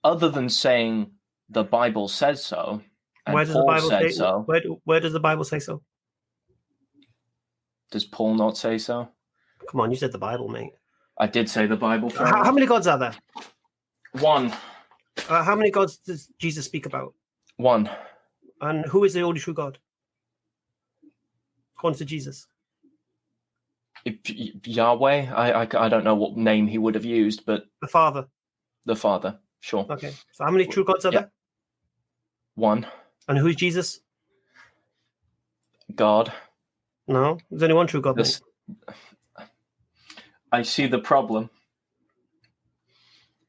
than saying the Bible says so, and where does Paul the Bible said say so. Where does the Bible say so? Does Paul not say so? Come on, you said the Bible, mate. I did say the Bible. How many gods are there? One. How many gods does Jesus speak about? One. And who is the only true God? According to Jesus. Yahweh. I don't know what name he would have used, but the Father. The Father. Sure. Okay. So how many true gods are there? One. And who is Jesus? God. No, there's only one true God. I see the problem.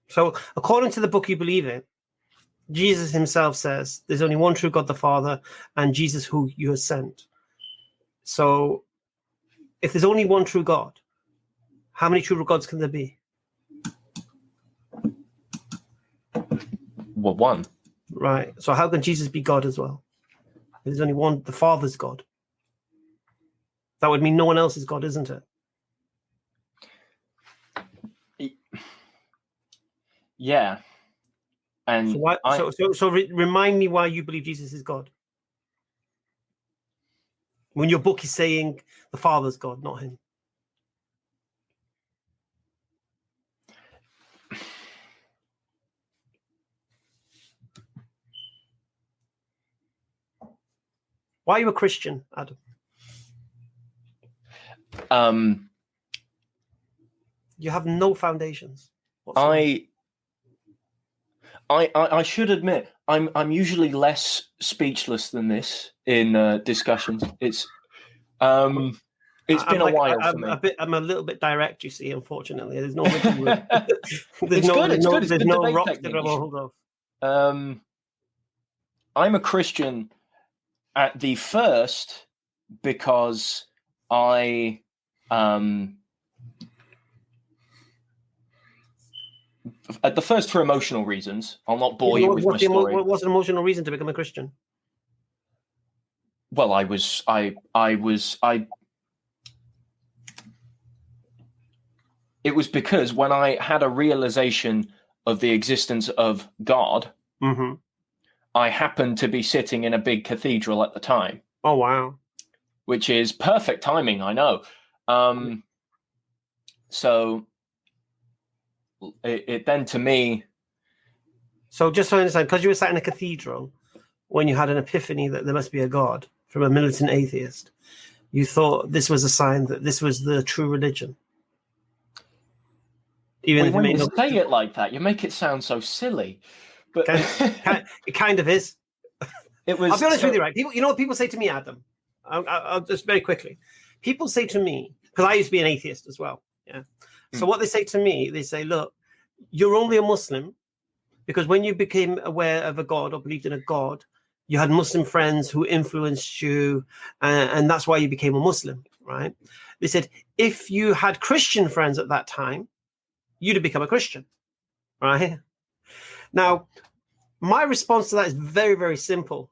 So, according to the book you believe in, Jesus himself says there's only one true God, the Father, and Jesus who you have sent. So, if there's only one true God, how many true gods can there be? Well, one. Right. So, how can Jesus be God as well? There's only one, the Father's God. That would mean no one else is God, isn't it? Yeah. And so remind me why you believe Jesus is God. when your book is saying the Father's God, not him? Why are you a Christian, Adam? You have no foundations. I should admit, I'm usually less speechless than this in discussions. It's been a while for me. I'm a little bit direct, you see. Unfortunately, there's no. There's it's no. good. There's It's no, good. It's there's good no debate rocks to technique. grab a hold of. I'm a Christian at the first because I at the first for emotional reasons. I'll not bore you with my story. What's an emotional reason to become a Christian? Well, it was because when I had a realization of the existence of God, I happened to be sitting in a big cathedral at the time. Oh, wow. Which is perfect timing, I know. So it then to me... So just so I understand, because you were sat in a cathedral when you had an epiphany that there must be a God from a militant atheist, you thought this was a sign that this was the true religion? Even if when you say it like that, you make it sound so silly. But it kind of is. It was. I'll be honest with you, right? People, you know what people say to me, Adam? I'll just very quickly. People say to me, because I used to be an atheist as well. Yeah. So what they say to me, they say, look, you're only a Muslim because when you became aware of a God or believed in a God, you had Muslim friends who influenced you, and that's why you became a Muslim, right? They said, if you had Christian friends at that time, you'd have become a Christian, right? Now, my response to that is very, very simple.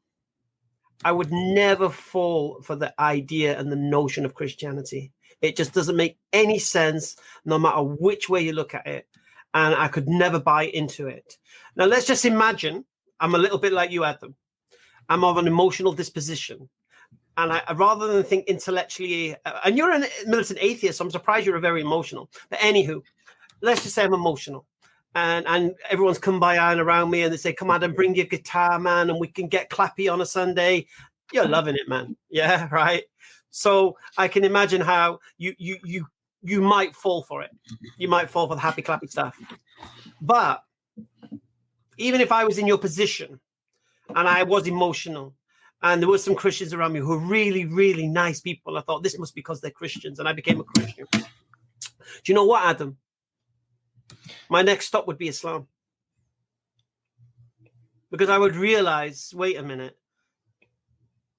I would never fall for the idea and the notion of Christianity. It just doesn't make any sense, no matter which way you look at it. And I could never buy into it. Now, let's just imagine I'm a little bit like you, Adam. I'm of an emotional disposition. And I rather than think intellectually, and you're a militant atheist, so I'm surprised you're very emotional. But anywho, let's just say I'm emotional. And everyone's kumbayaing around me and they say, come on, and bring your guitar, man, and we can get clappy on a Sunday. You're loving it, man. Yeah, right. So I can imagine how you might fall for it. You might fall for the happy clappy stuff. But even if I was in your position and I was emotional and there were some Christians around me who were really, really nice people, I thought this must be because they're Christians, and I became a Christian. Do you know what, Adam? My next stop would be Islam. Because I would realize, wait a minute,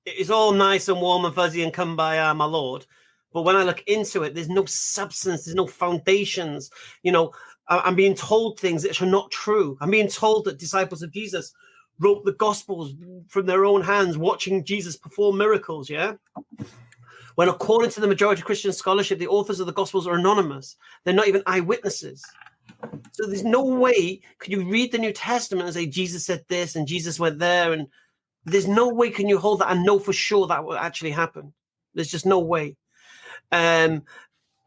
it's all nice and warm and fuzzy and kumbaya, my Lord. But when I look into it, there's no substance, there's no foundations. You know, I'm being told things that are not true. I'm being told that disciples of Jesus wrote the Gospels from their own hands, watching Jesus perform miracles, yeah? When according to the majority of Christian scholarship, the authors of the Gospels are anonymous. They're not even eyewitnesses. So there's no way could you read the New Testament and say Jesus said this and Jesus went there, and there's no way can you hold that and know for sure that will actually happen. There's just no way. And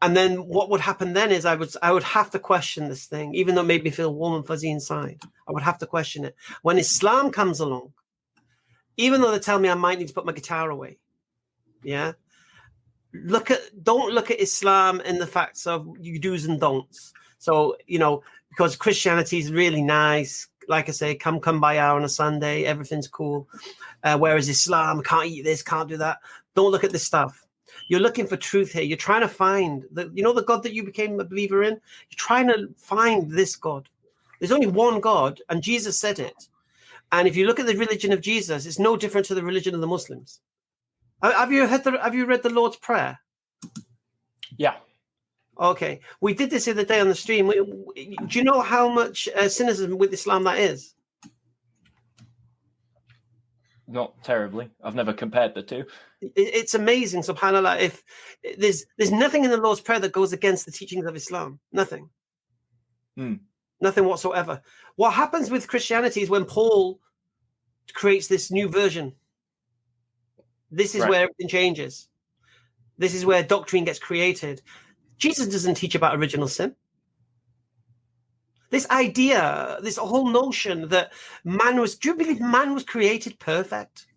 then what would happen then is I would have to question this thing, even though it made me feel warm and fuzzy inside. I would have to question it. When Islam comes along, even though they tell me I might need to put my guitar away, yeah, don't look at Islam in the facts of you do's and don'ts. So, you know, because Christianity is really nice. Like I say, come by hour on a Sunday, everything's cool. Whereas Islam, can't eat this, can't do that. Don't look at this stuff. You're looking for truth here. You're trying to find the God that you became a believer in. You're trying to find this God. There's only one God, and Jesus said it. And if you look at the religion of Jesus, it's no different to the religion of the Muslims. Have you read the Lord's Prayer? Yeah. Okay, we did this the other day on the stream. Do you know how much cynicism with Islam that is? Not terribly. I've never compared the two. It's amazing, subhanAllah. If there's nothing in the Lord's Prayer that goes against the teachings of Islam, nothing, nothing whatsoever. What happens with Christianity is when Paul creates this new version, This is where everything changes. This is where doctrine gets created. Jesus doesn't teach about original sin. This idea, this whole notion that do you believe man was created perfect?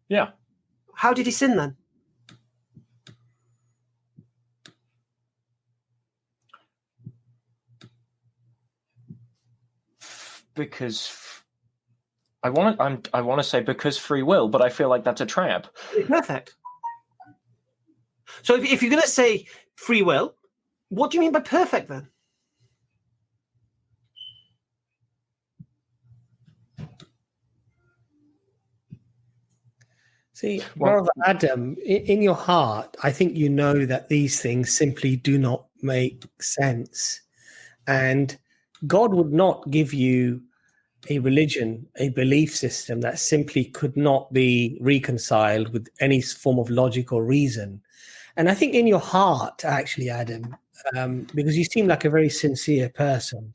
Yeah. How did he sin then? Because I want to say because free will, but I feel like that's a trap. Perfect. So if you're going to say free will, what do you mean by perfect then? See, Brother Adam, in your heart, I think you know that these things simply do not make sense. And God would not give you a religion, a belief system that simply could not be reconciled with any form of logic or reason. And I think in your heart, actually, Adam, because you seem like a very sincere person,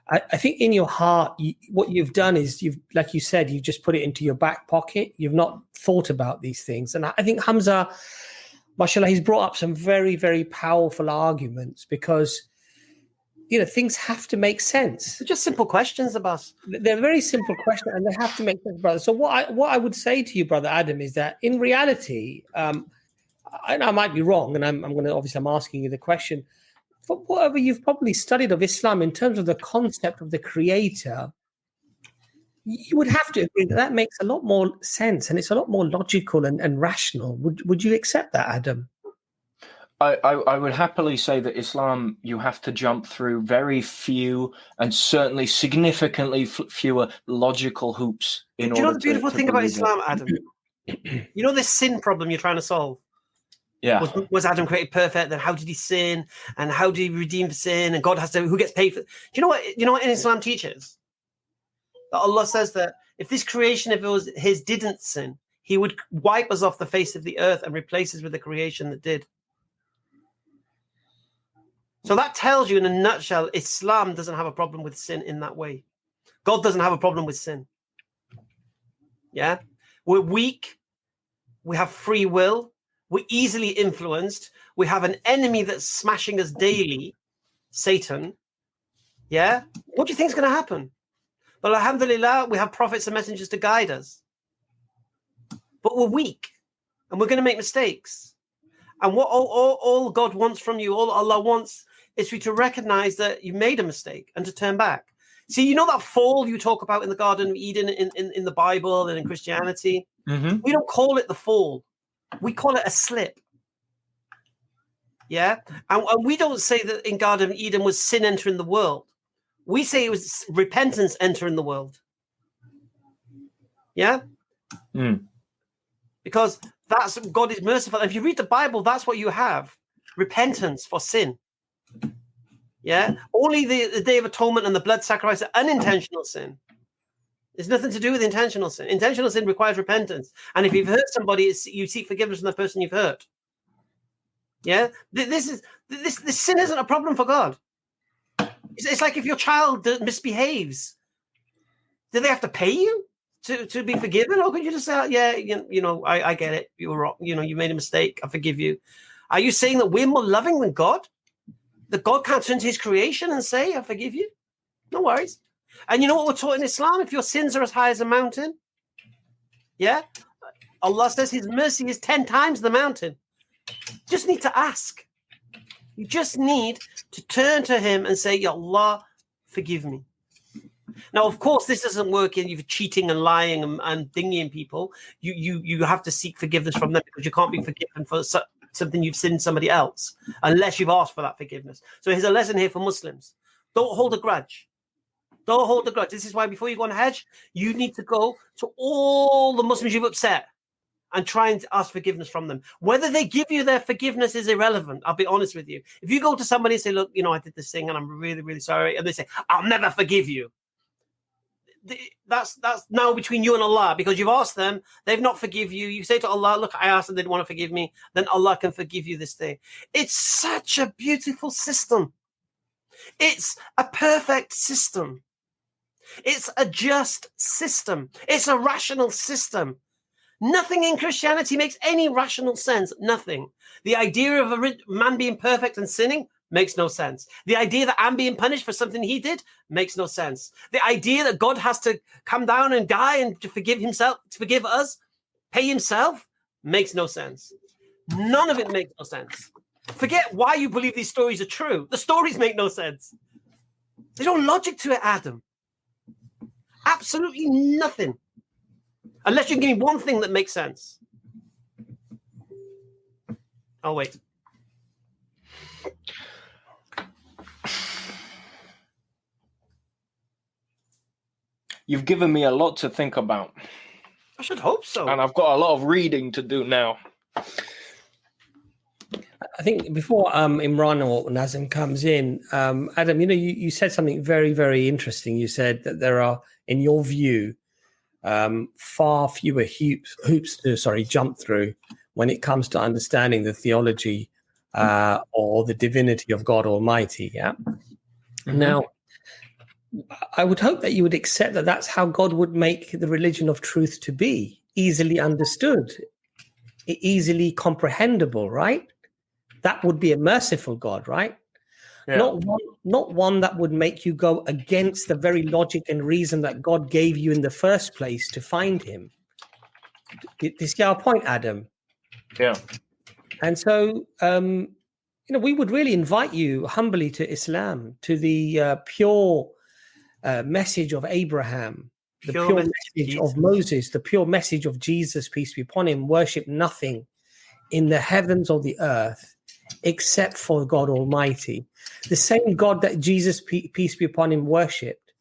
I think in your heart, what you've done is like you said, you've just put it into your back pocket. You've not thought about these things. And I think Hamza, mashallah, he's brought up some very, very powerful arguments because, things have to make sense. They're just simple questions, Abbas. They're very simple questions and they have to make sense, brother. So what I would say to you, Brother Adam, is that in reality, and I might be wrong, and I'm asking you the question, but whatever you've probably studied of Islam in terms of the concept of the creator, you would have to agree that makes a lot more sense and it's a lot more logical and rational. Would you accept that, Adam? I would happily say that Islam, you have to jump through very few and certainly significantly fewer logical hoops in order to. Do you know the beautiful thing about Islam, Adam? You know this sin problem you're trying to solve? Yeah. Was Adam created perfect? Then how did he sin? And how did he redeem sin? And God has to, who gets paid for? Do you know what? You know what in Islam teaches? That Allah says that if this creation, if it was His, didn't sin, He would wipe us off the face of the earth and replace us with the creation that did. So that tells you in a nutshell, Islam doesn't have a problem with sin in that way. God doesn't have a problem with sin. Yeah, we're weak. We have free will. We're easily influenced. We have an enemy that's smashing us daily, Satan. Yeah? What do you think is going to happen? But alhamdulillah, we have prophets and messengers to guide us. But we're weak and we're going to make mistakes. And what all God wants from you, all Allah wants, is for you to recognize that you made a mistake and to turn back. See, you know that fall you talk about in the Garden of Eden in the Bible and in Christianity? Mm-hmm. We don't call it the fall. We call it a slip. Yeah? And we don't say that in Garden of Eden was sin entering the world. We say it was repentance entering the world. Yeah? Because that's God is merciful. If you read the Bible, that's what you have. Repentance for sin. Yeah? Only the Day of Atonement and the blood sacrifice are unintentional sin. There's nothing to do with intentional sin. Intentional sin requires repentance. And if you've hurt somebody, you seek forgiveness from the person you've hurt. Yeah? This sin isn't a problem for God. It's like if your child misbehaves, do they have to pay you to be forgiven? Or could you just say, I get it. You were wrong. You made a mistake. I forgive you. Are you saying that we're more loving than God? That God can't turn to His creation and say, I forgive you? No worries. And you know what we're taught in Islam? If your sins are as high as a mountain, yeah, Allah says His mercy is 10 times the mountain. You just need to ask. You just need to turn to Him and say, Ya Allah, forgive me. Now, of course, this doesn't work in you cheating and lying and dinging people. You have to seek forgiveness from them because you can't be forgiven for something you've sinned somebody else unless you've asked for that forgiveness. So here's a lesson here for Muslims. Don't hold a grudge. Don't hold a grudge. This is why before you go on Hajj, you need to go to all the Muslims you've upset and try and ask forgiveness from them. Whether they give you their forgiveness is irrelevant. I'll be honest with you. If you go to somebody and say, look, I did this thing and I'm really, really sorry. And they say, I'll never forgive you. That's now between you and Allah because you've asked them, they've not forgive you. You say to Allah, look, I asked them, they didn't want to forgive me. Then Allah can forgive you this thing. It's such a beautiful system. It's a perfect system. It's a just system. It's a rational system. Nothing in Christianity makes any rational sense. Nothing. The idea of a man being perfect and sinning makes no sense. The idea that I'm being punished for something he did makes no sense. The idea that God has to come down and die and to forgive himself, to forgive us, pay himself, makes no sense. None of it makes no sense. Forget why you believe these stories are true. The stories make no sense. There's no logic to it, Adam. Absolutely nothing. Unless you can give me one thing that makes sense. I'll wait. You've given me a lot to think about. I should hope so. And I've got a lot of reading to do now. I think before Imran or Nazim comes in, Adam, you said something very, very interesting. You said that there are, in your view, far fewer hoops to jump through when it comes to understanding the theology or the divinity of God Almighty. Yeah. Mm-hmm. Now, I would hope that you would accept that that's how God would make the religion of truth to be, easily understood, easily comprehensible, right? That would be a merciful God, right? Yeah. Not one that would make you go against the very logic and reason that God gave you in the first place to find him. This is our point, Adam. Yeah. And so, we would really invite you humbly to Islam, to the pure message of Abraham, the pure message of Moses, the pure message of Jesus, peace be upon him. Worship nothing in the heavens or the earth except for God Almighty. The same God that Jesus, peace be upon him, worshipped,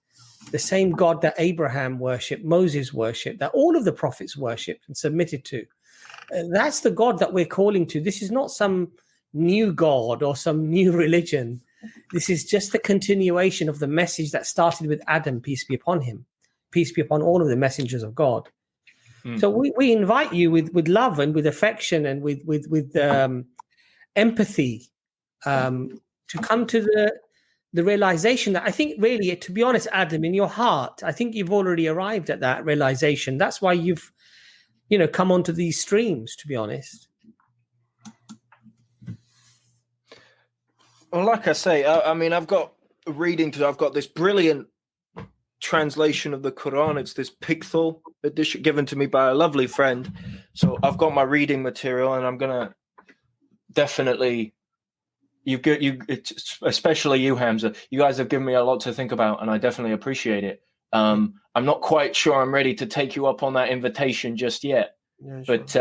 the same God that Abraham worshipped, Moses worshipped, that all of the prophets worshipped and submitted to. That's the God that we're calling to. This is not some new God or some new religion. This is just the continuation of the message that started with Adam, peace be upon him, peace be upon all of the messengers of God. So we invite you with love and with affection and with empathy to come to the realization that I think really, to be honest, Adam, in your heart, I think you've already arrived at that realization. That's why you've, come onto these streams, to be honest. Well, like I say, I've got reading to. I've got this brilliant translation of the Quran. It's this Picthal edition given to me by a lovely friend. So I've got my reading material, and I'm gonna definitely. Especially you, Hamza. You guys have given me a lot to think about, and I definitely appreciate it. I'm not quite sure I'm ready to take you up on that invitation just yet, but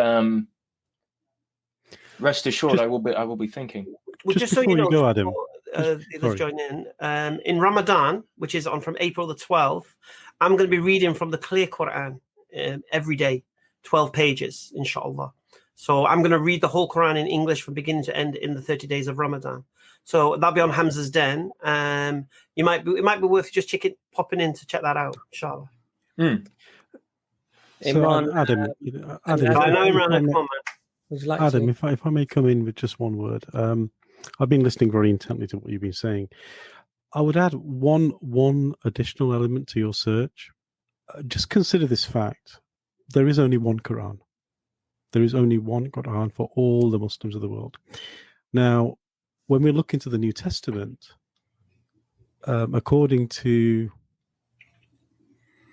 rest assured, I will be thinking. Well, just so you know, go, Adam. Let's join in Ramadan, which is on from April the 12th. I'm going to be reading from the Clear Quran every day, 12 pages, inshallah. So I'm going to read the whole Quran in English from beginning to end in the 30 days of Ramadan. So that'll be on Hamza's Den. It might be worth just popping in to check that out, inshallah. Imran, Adam, Imran, come on, man. Adam, if I may come in with just one word. I've been listening very intently to what you've been saying. I would add one additional element to your search. Just consider this fact. There is only one Quran. There is only one Quran for all the Muslims of the world. Now, when we look into the New Testament, according to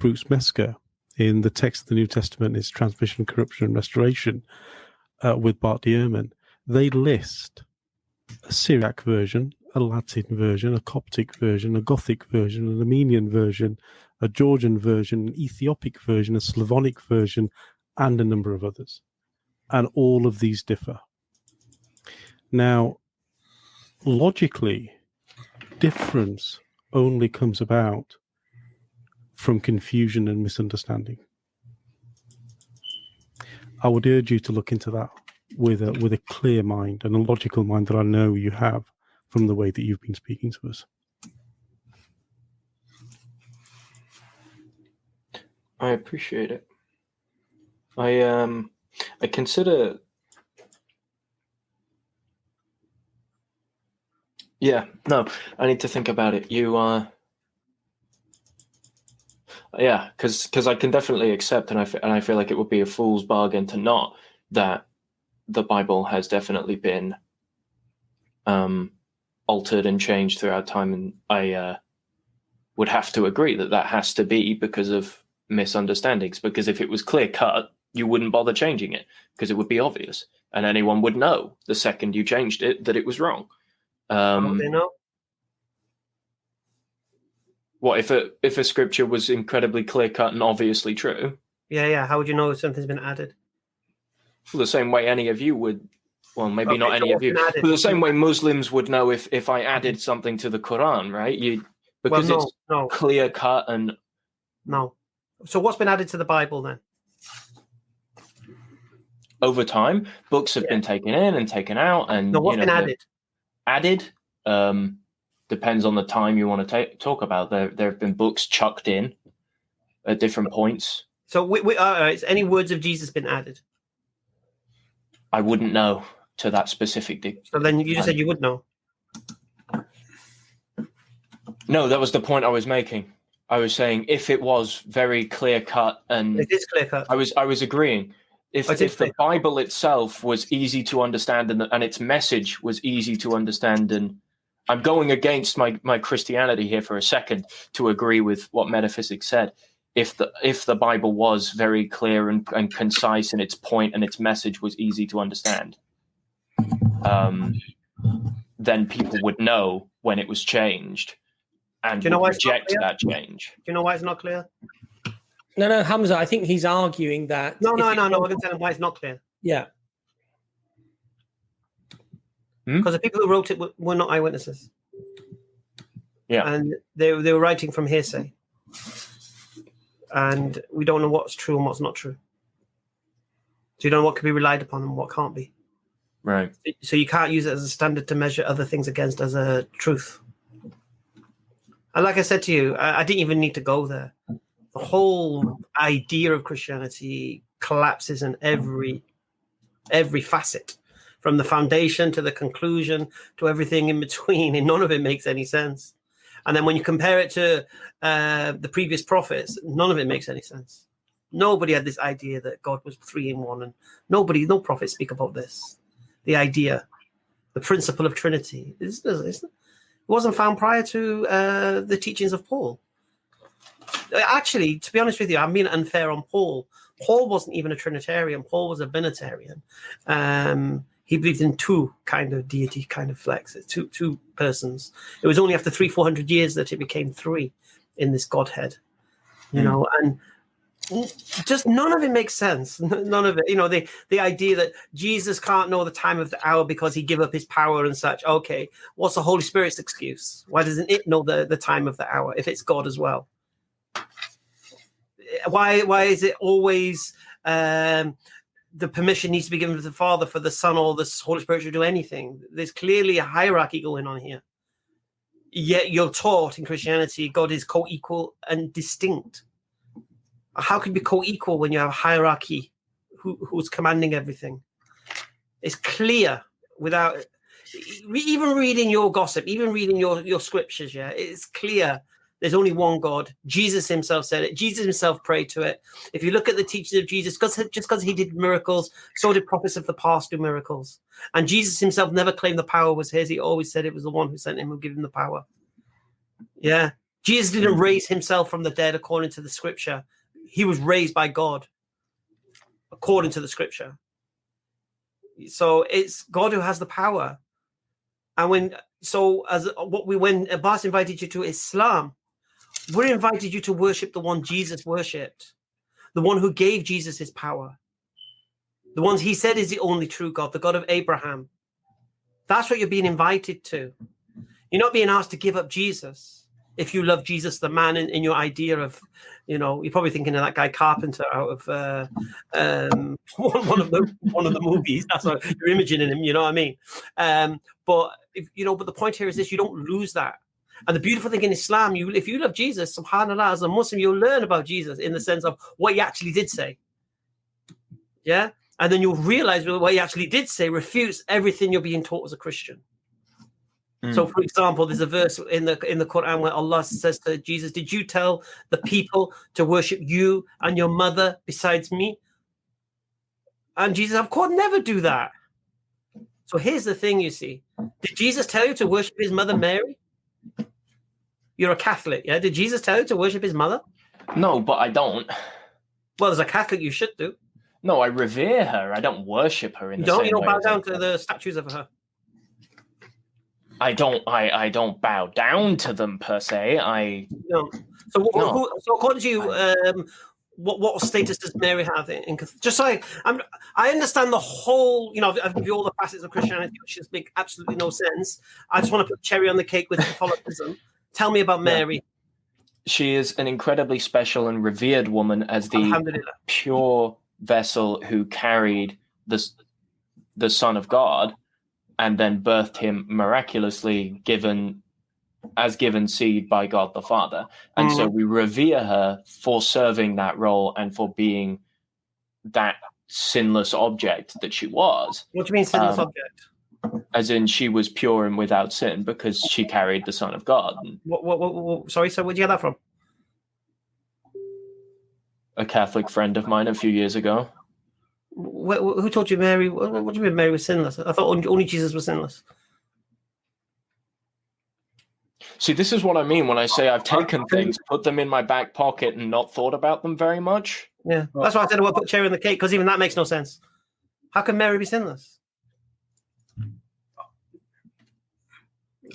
Bruce Mesker, in the text of the New Testament is Transmission, Corruption, and Restoration with Bart Ehrman, they list a Syriac version, a Latin version, a Coptic version, a Gothic version, an Armenian version, a Georgian version, an Ethiopic version, a Slavonic version, and a number of others. And all of these differ. Now, logically, difference only comes about from confusion and misunderstanding. I would urge you to look into that with a clear mind and a logical mind that I know you have from the way that you've been speaking to us. I appreciate it. I consider. Yeah, no, I need to think about it. Yeah, because I can definitely accept, and I feel like it would be a fool's bargain to not, that the Bible has definitely been altered and changed throughout time, and I would have to agree that has to be because of misunderstandings. Because if it was clear cut, you wouldn't bother changing it because it would be obvious, and anyone would know the second you changed it that it was wrong. They know. What if a scripture was incredibly clear cut and obviously true? Yeah. How would you know if something's been added? Well, the same way any of you would. Well, maybe not any of you, added? but the same way Muslims would know if I added something to the Quran, right? Because it's clear cut and no. So what's been added to the Bible then? Over time, books have been taken in and taken out, and what's been added? Added depends on the time you want to talk about. There have been books chucked in at different points. So has any words of Jesus been added? I wouldn't know to that specific. So then you just said you would know. No, that was the point I was making. I was saying if it was very clear cut, and it is clear cut. I was agreeing. If the Bible itself was easy to understand and its message was easy to understand, and I'm going against my Christianity here for a second to agree with what metaphysics said. If the Bible was very clear and concise in its point and its message was easy to understand, then people would know when it was changed and reject that change. Do you know why it's not clear? No, Hamza, I think he's arguing that... No, I can tell him why it's not clear. Yeah. Because the people who wrote it were not eyewitnesses. Yeah. And they were writing from hearsay. And we don't know what's true and what's not true. So you don't know what can be relied upon and what can't be. Right. So you can't use it as a standard to measure other things against as a truth. And like I said to you, I didn't even need to go there. The whole idea of Christianity collapses in every facet, from the foundation to the conclusion to everything in between, and none of it makes any sense. And then when you compare it to the previous prophets, none of it makes any sense. Nobody had this idea that God was 3 in 1, and no prophets speak about this. The idea, the principle of Trinity, it wasn't found prior to the teachings of Paul. Actually, to be honest with you, I'm being unfair on Paul. Paul wasn't even a Trinitarian. Paul was a Binitarian. He believed in 2 kind of deity, kind of flex, two persons. It was only after 300-400 years that it became 3 in this Godhead, you know, and just none of it makes sense. None of it, you know, the idea that Jesus can't know the time of the hour because he gave up his power and such. Okay, what's the Holy Spirit's excuse? Why doesn't it know the time of the hour if it's God as well? Why is it always the permission needs to be given to the Father for the Son or the Holy Spirit to do anything? There's clearly a hierarchy going on here. Yet you're taught in Christianity God is co-equal and distinct. How can you be co-equal when you have a hierarchy who's commanding everything? It's clear without even reading your gossip, even reading your scriptures. Yeah, it's clear. There's only one God. Jesus himself said it. Jesus himself prayed to it. If you look at the teachings of Jesus, just because he did miracles, so did prophets of the past do miracles. And Jesus himself never claimed the power was his. He always said it was the one who sent him who gave him the power. Yeah. Jesus didn't raise himself from the dead according to the scripture. He was raised by God according to the scripture. So it's God who has the power. And when Abbas invited you to Islam, we invited you to worship the one Jesus worshipped, the one who gave Jesus his power, the one he said is the only true God, the God of Abraham. That's what you're being invited to. You're not being asked to give up Jesus. If you love Jesus, the man, in your idea of, you know, you're probably thinking of that guy Carpenter out of one of the movies. That's what you're imagining him. You know what I mean? But the point here is this: you don't lose that. And the beautiful thing in Islam, if you love Jesus, subhanAllah, as a Muslim, you'll learn about Jesus in the sense of what he actually did say. Yeah, and then you'll realize what he actually did say refutes everything you're being taught as a Christian. So, for example, there's a verse in the Quran where Allah says to Jesus, "Did you tell the people to worship you and your mother besides me?" And Jesus, of course, never do that. So here's the thing, you see. Did Jesus tell you to worship his mother Mary? You're a Catholic, yeah? Did Jesus tell you to worship his mother? No, but I don't. Well, as a Catholic, you should do. No, I revere her. I don't worship her in You the same don't way. bow down to the statues of her. I don't bow down to them per se. No. So, so according to you, what status does Mary have in just so I understand the whole, I've given you all the facets of Christianity, which just make absolutely no sense. I just want to put cherry on the cake with Catholicism. Tell me about Mary. She is an incredibly special and revered woman as the pure vessel who carried the Son of God and then birthed him miraculously, given seed by God the Father. And so we revere her for serving that role and for being that sinless object that she was. What do you mean sinless object? As in she was pure and without sin because she carried the Son of God. Sorry, so where'd you get that from? A Catholic friend of mine a few years ago. Who told you Mary? What do you mean Mary was sinless? I thought only Jesus was sinless. See, this is what I mean when I say I've taken things, put them in my back pocket, and not thought about them very much. Yeah, that's why I said I want to put cherry on the cake, because even that makes no sense. How can Mary be sinless?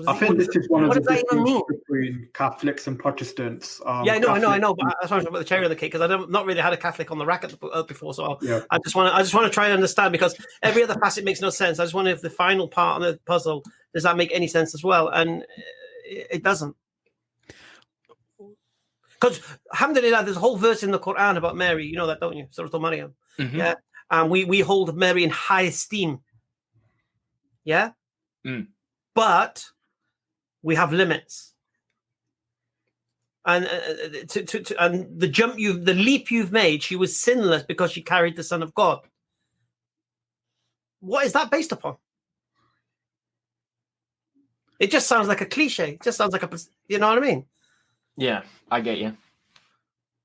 I think this is one of the differences between Catholics and Protestants. I know, but that's why I'm put the cherry on the cake, because I've not really had a Catholic on the rack before, so I just want to try and understand, because every other facet makes no sense. I just wonder if the final part of the puzzle, does that make any sense as well? And it doesn't. Because, alhamdulillah, there's a whole verse in the Quran about Mary. You know that, don't you? Surah Maryam. Mm-hmm. Yeah. And we hold Mary in high esteem. Yeah? But we have limits. And and the leap you've made, she was sinless because she carried the Son of God. What is that based upon? It just sounds like a cliche. It just sounds like you know what I mean? Yeah, I get you.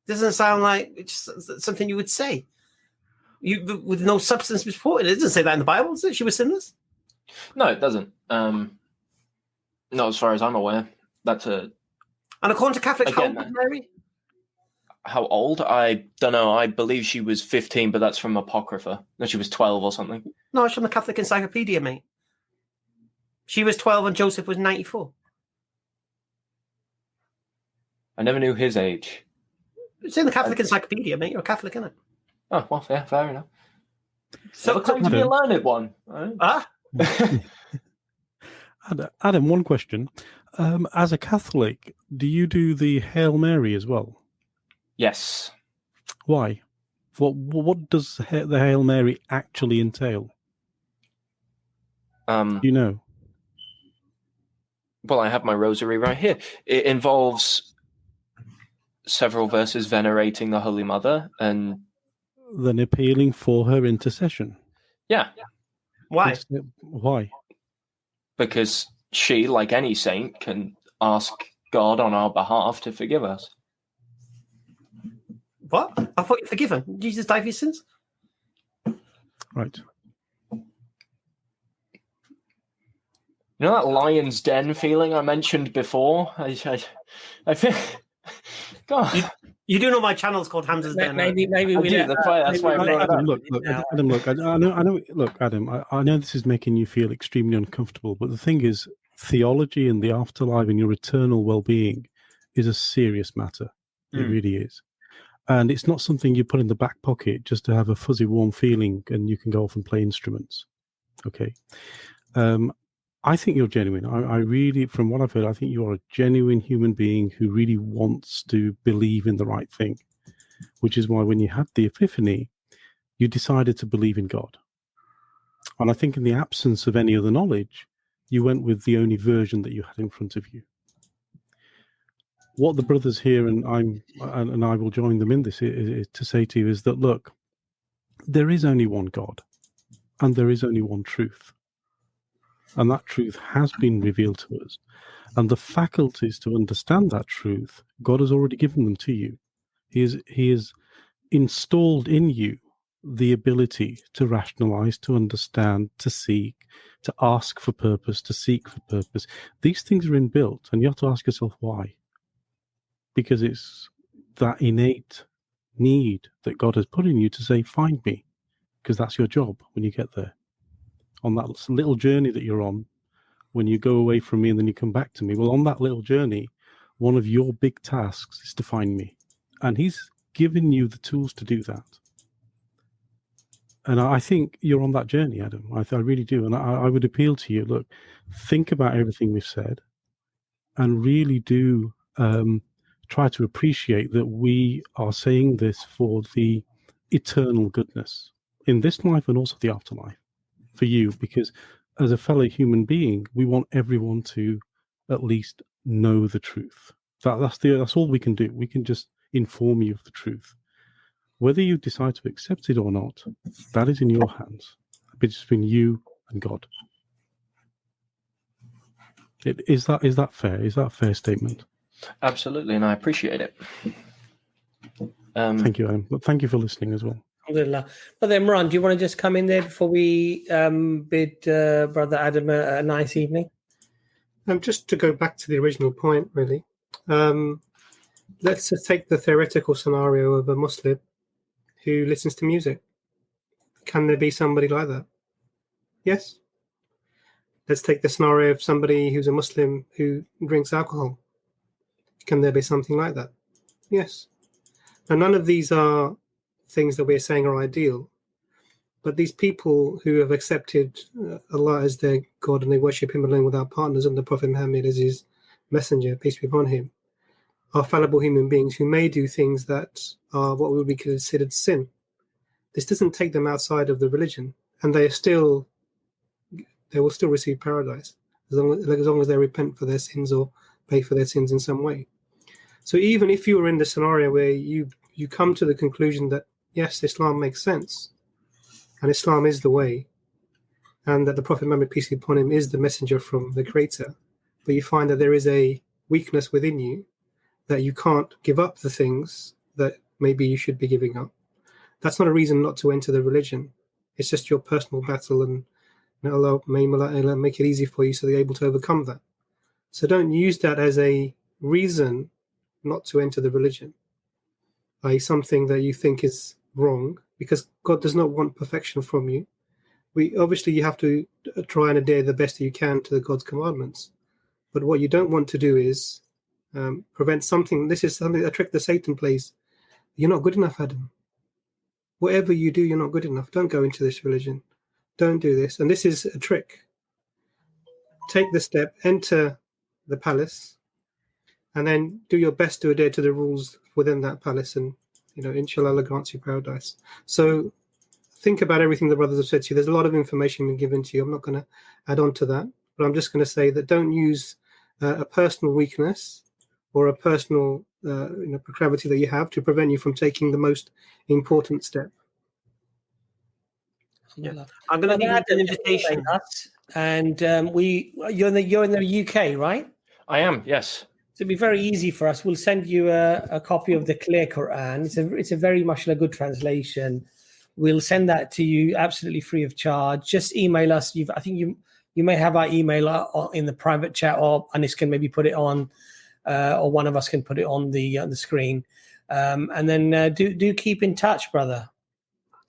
Doesn't sound like it's something you would say. With no substance supported. It doesn't say that in the Bible, does it? She was sinless? No, it doesn't. Not as far as I'm aware. And according to Catholics, how old was Mary? How old? I don't know. I believe she was 15, but that's from Apocrypha. No, she was 12 or something. No, it's from the Catholic Encyclopedia, mate. She was 12 and Joseph was 94. I never knew his age. It's in the Catholic Encyclopedia, mate. You're a Catholic, innit? Oh, well, yeah, fair enough. So claim to be a learned one. Right? Adam, one question. As a Catholic, do you do the Hail Mary as well? Yes. Why? What does the Hail Mary actually entail? You know? Well, I have my rosary right here. It involves several verses venerating the Holy Mother and then appealing for her intercession. Yeah. Why? Why? Because she, like any saint, can ask God on our behalf to forgive us. What? I thought you're forgiven. Jesus died for your sins? Right. You know that lion's den feeling I mentioned before? I think... God. You do know my channel's called Hamza's Den. Maybe we do. That's why I brought it up. Look, I know. Look, Adam, I know this is making you feel extremely uncomfortable, but the thing is, theology and the afterlife and your eternal well-being is a serious matter. It really is. And it's not something you put in the back pocket just to have a fuzzy, warm feeling and you can go off and play instruments. Okay. I think you're genuine. I really, from what I've heard, I think you are a genuine human being who really wants to believe in the right thing, which is why when you had the epiphany, you decided to believe in God. And I think in the absence of any other knowledge, you went with the only version that you had in front of you. What the brothers here, and I will join them in this, is to say to you is that, look, there is only one God, and there is only one truth. And that truth has been revealed to us. And the faculties to understand that truth, God has already given them to you. He has installed in you the ability to rationalize, to understand, to seek, to ask for purpose, to seek for purpose. These things are inbuilt, and you have to ask yourself why. Because it's that innate need that God has put in you to say, find me, because that's your job when you get there. On that little journey that you're on, when you go away from me and then you come back to me, well, on that little journey, one of your big tasks is to find me. And he's given you the tools to do that. And I think you're on that journey, Adam. I really do. And I would appeal to you, look, think about everything we've said and really do try to appreciate that we are saying this for the eternal goodness in this life and also the afterlife for you, because as a fellow human being, we want everyone to at least know the truth. That's all we can do. We can just inform you of the truth. Whether you decide to accept it or not, that is in your hands. It's between you and God. Is that fair? Is that a fair statement? Absolutely, and I appreciate it. Thank you, Adam. Thank you for listening as well. Alhamdulillah. Brother Imran, do you want to just come in there before we bid Brother Adam a nice evening? Just to go back to the original point, really. Let's just take the theoretical scenario of a Muslim who listens to music. Can there be somebody like that? Yes. Let's take the scenario of somebody who's a Muslim who drinks alcohol. Can there be something like that? Yes. Now, none of these are things that we're saying are ideal, but these people who have accepted Allah as their God and they worship him alone without partners and the Prophet Muhammad as his messenger, peace be upon him, are fallible human beings who may do things that are what would be considered sin. This doesn't take them outside of the religion, and they will still receive paradise as long as they repent for their sins or pay for their sins in some way. So even if you were in the scenario where you come to the conclusion that yes, Islam makes sense, and Islam is the way, and that the Prophet Muhammad, peace be upon him, is the messenger from the Creator, but you find that there is a weakness within you that you can't give up the things that maybe you should be giving up. That's not a reason not to enter the religion. It's just your personal battle, and Allah may make it easy for you so that you're able to overcome that. So don't use that as a reason not to enter the religion, i.e. something that you think is wrong, because God does not want perfection from you. Obviously you have to try and adhere the best you can to the God's commandments. But what you don't want to do is prevent something. This is something, a trick that Satan plays. You're not good enough, Adam. Whatever you do, you're not good enough. Don't go into this religion. Don't do this. And this is a trick. Take the step, enter the palace, and then do your best to adhere to the rules within that palace, and inshallah Allah grants you paradise. So think about everything the brothers have said to you. There's a lot of information been given to you. I'm not going to add on to that, but I'm just going to say that don't use a personal weakness or a personal proclivity that you have to prevent you from taking the most important step. Yeah. I'm going to give you an invitation. And you're in the UK, right? I am, yes. So it'll be very easy for us. We'll send you a copy of the Clear Quran. It's a very much a good translation. We'll send that to you absolutely free of charge. Just email us. I think you may have our email in the private chat, or Anis can maybe put it on, or one of us can put it on the screen. And then do keep in touch, brother.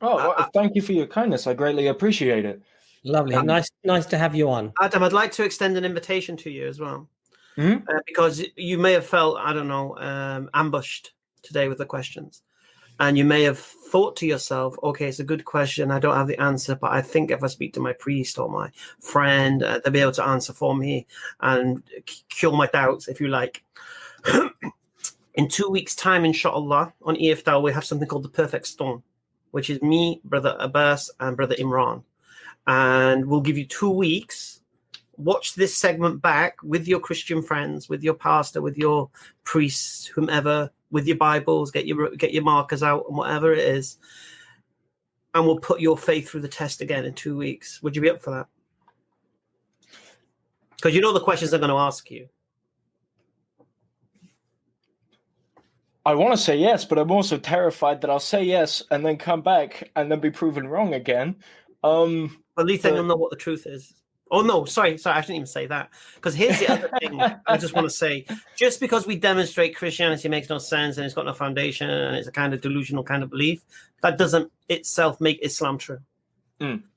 Oh, well, thank you for your kindness. I greatly appreciate it. Lovely. Nice to have you on. Adam, I'd like to extend an invitation to you as well. Mm-hmm. Because you may have felt, ambushed today with the questions. And you may have thought to yourself, okay, it's a good question. I don't have the answer, but I think if I speak to my priest or my friend, they'll be able to answer for me and cure my doubts, if you like. In 2 weeks' time, inshallah, on EFDawah, we have something called the Perfect Storm, which is me, Brother Abbas, and Brother Imran. And we'll give you 2 weeks. Watch this segment back with your Christian friends, with your pastor, with your priests, whomever, with your Bibles, get your markers out and whatever it is. And we'll put your faith through the test again in 2 weeks. Would you be up for that? Because you know the questions they're going to ask you. I want to say yes, but I'm also terrified that I'll say yes and then come back and then be proven wrong again. At least then you'll know what the truth is. Oh, no, sorry, I shouldn't even say that. Because here's the other thing I just want to say. Just because we demonstrate Christianity makes no sense and it's got no foundation and it's a kind of delusional kind of belief, that doesn't itself make Islam true.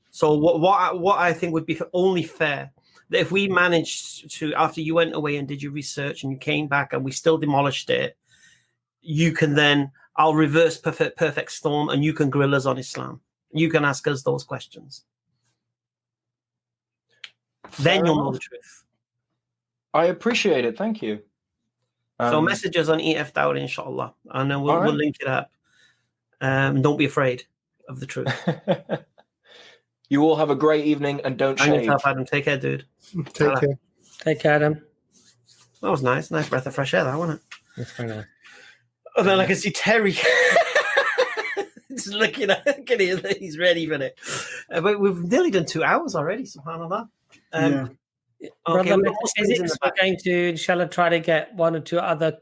So what I think would be only fair, that if we managed to, after you went away and did your research and you came back and we still demolished it, you can then, I'll reverse perfect storm and you can grill us on Islam. You can ask us those questions. Then you'll know the truth. I appreciate it. Thank you. So messages on EFDawah, inshallah, and then we'll link it up. Don't be afraid of the truth. You all have a great evening and don't shave. Yourself, Adam. Take care, dude. Take care. Take care, Adam. That was nice. Nice breath of fresh air, that wasn't it? That's very nice. And then I can see Terry just looking at it. He's ready for it. But we've nearly done 2 hours already, subhanAllah. Brother, we're we're going to, inshallah, try to get 1 or 2 other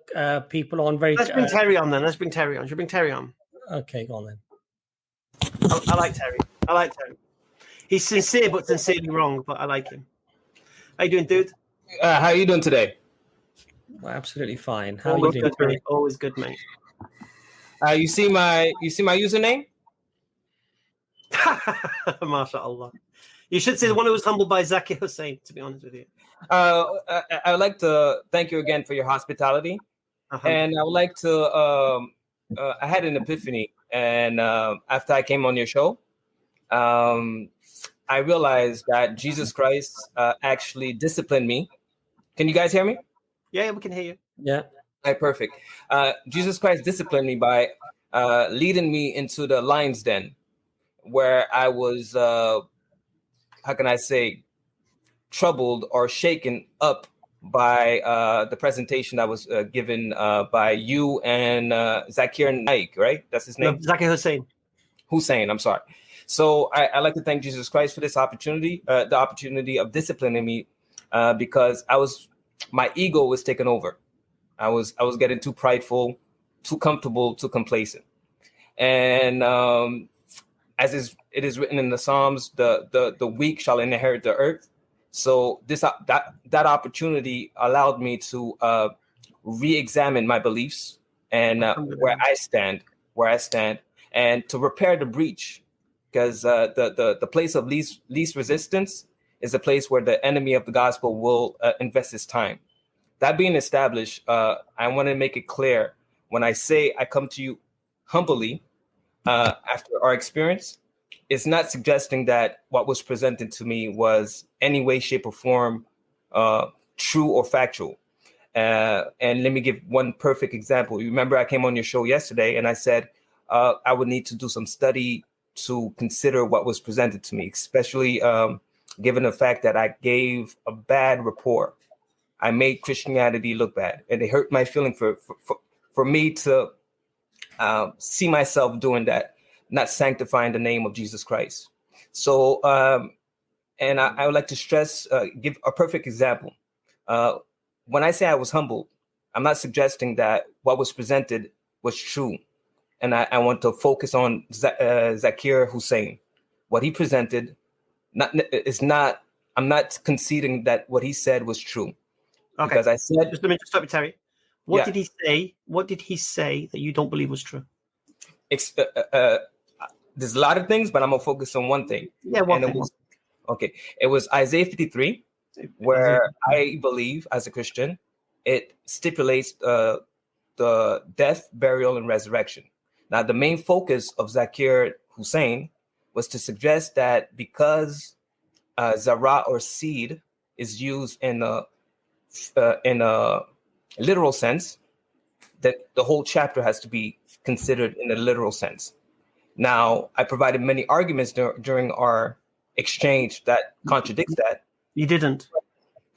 people on. Let's bring Terry on then. Let's bring Terry on. Should we bring Terry on? Okay, go on then. I like Terry. He's sincere, but sincerely wrong, but I like him. How you doing, dude? How are you doing today? Well, absolutely fine. How are you doing? Good, mate. Always good, mate. You see my username? MashaAllah. You should say the one who was humbled by Zakir Hussain, to be honest with you. I would like to thank you again for your hospitality. And I would like to, I had an epiphany. And after I came on your show, I realized that Jesus Christ actually disciplined me. Can you guys hear me? Yeah, we can hear you. Yeah. All right, perfect. Jesus Christ disciplined me by leading me into the lion's den, where I was, how can I say, troubled or shaken up by the presentation that was given by you and Zakir Naik, right? That's his name? No, Zakir Hussain. Hussein, I'm sorry. So I'd like to thank Jesus Christ for this opportunity, the opportunity of disciplining me, because my ego was taken over. I was getting too prideful, too comfortable, too complacent. And as it is written in the Psalms, the weak shall inherit the earth. So that opportunity allowed me to re-examine my beliefs and where I stand, and to repair the breach. Because the place of least resistance is a place where the enemy of the gospel will invest his time. That being established, I want to make it clear when I say I come to you humbly after our experience, it's not suggesting that what was presented to me was any way, shape, or form true or factual. And let me give one perfect example. You remember I came on your show yesterday and I said I would need to do some study to consider what was presented to me, especially given the fact that I gave a bad rapport. I made Christianity look bad, and it hurt my feeling for me to see myself doing that, not sanctifying the name of Jesus Christ. So, and I would like to stress, give a perfect example. When I say I was humbled, I'm not suggesting that what was presented was true. And I want to focus on Zakir Hussain. What he presented I'm not conceding that what he said was true. Okay. Because I said, just let me stop you, Terry. What did he say? What did he say that you don't believe was true? There's a lot of things, but I'm gonna focus on one thing. Yeah, It was Isaiah 53, where I believe, as a Christian, it stipulates the death, burial, and resurrection. Now, the main focus of Zakir Hussain was to suggest that because zara or seed is used in a literal sense, that the whole chapter has to be considered in a literal sense. Now, I provided many arguments during our exchange that contradicts that. You didn't.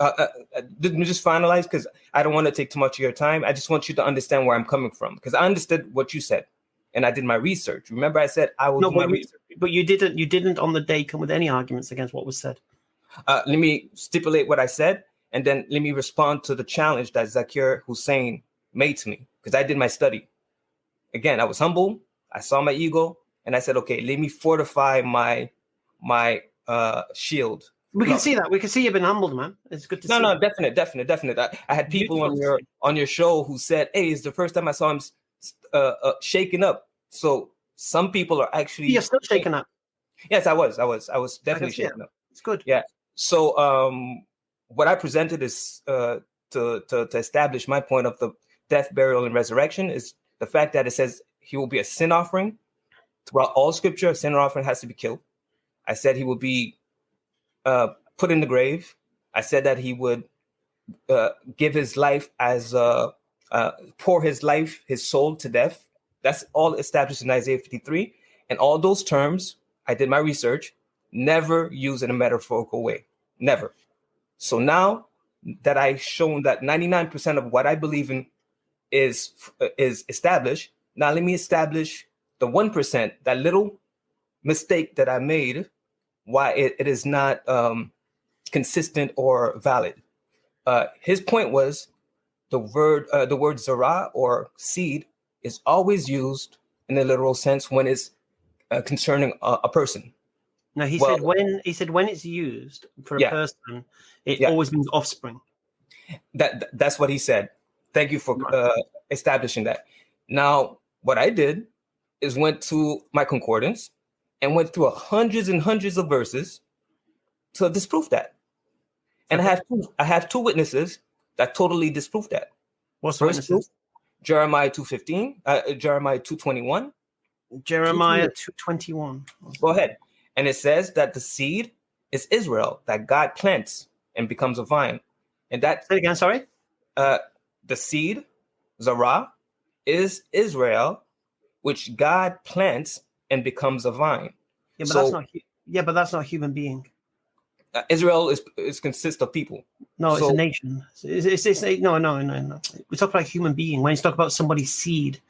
Let me just finalize, because I don't want to take too much of your time. I just want you to understand where I'm coming from, because I understood what you said, and I did my research. Remember, I said I will do my research. But you didn't. You didn't on the day come with any arguments against what was said. Let me stipulate what I said, and then let me respond to the challenge that Zakir Hussein made to me, because I did my study. Again, I was humble. I saw my ego, and I said, okay, let me fortify my shield. We can see that. We can see you've been humbled, man. It's good to see. No, definite. I had people on your show who said, hey, it's the first time I saw him shaking up. So some people are actually... You're still shaking up. Yes, I was definitely shaking up. It's good. Yeah. So what I presented is to establish my point of the death, burial, and resurrection is the fact that it says he will be a sin offering. Throughout all scripture, a sin offering has to be killed. I said he will be put in the grave. I said that he would give his life as pour his life, his soul to death. That's all established in Isaiah 53. And all those terms, I did my research, never used in a metaphorical way. Never. So now that I've shown that 99% of what I believe in is established, now let me establish the 1%, that little mistake that I made, why it is not consistent or valid. His point was the word zara or seed is always used in a literal sense when it's concerning a person. No, he said when it's used for a person, it always means offspring. That's what he said. Thank you for establishing that. Now, what I did is went to my concordance and went through hundreds and hundreds of verses to disprove that. And I have two witnesses that totally disprove that. What's first proof? Jeremiah 2:15, Jeremiah 2:21. Jeremiah 2:21. Go ahead. And it says that the seed is Israel, that God plants and becomes a vine. And that... Say it again, sorry? The seed, Zara, is Israel, which God plants and becomes a vine. Yeah, but that's not a human being. Israel is consists of people. No, it's a nation. No. We talk about a human being. When you talk about somebody's seed,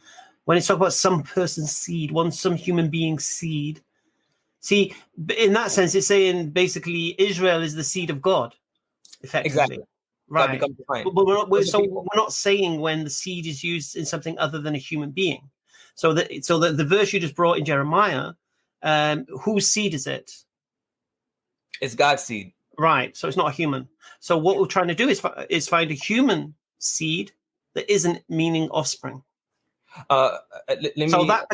when it's talk about some person's seed, some human being's seed. See, in that sense, it's saying basically Israel is the seed of God, effectively. Exactly. Right. But we're not saying when the seed is used in something other than a human being. So the verse you just brought in Jeremiah, whose seed is it? It's God's seed. Right. So it's not a human. So what we're trying to do is find a human seed that isn't meaning offspring. That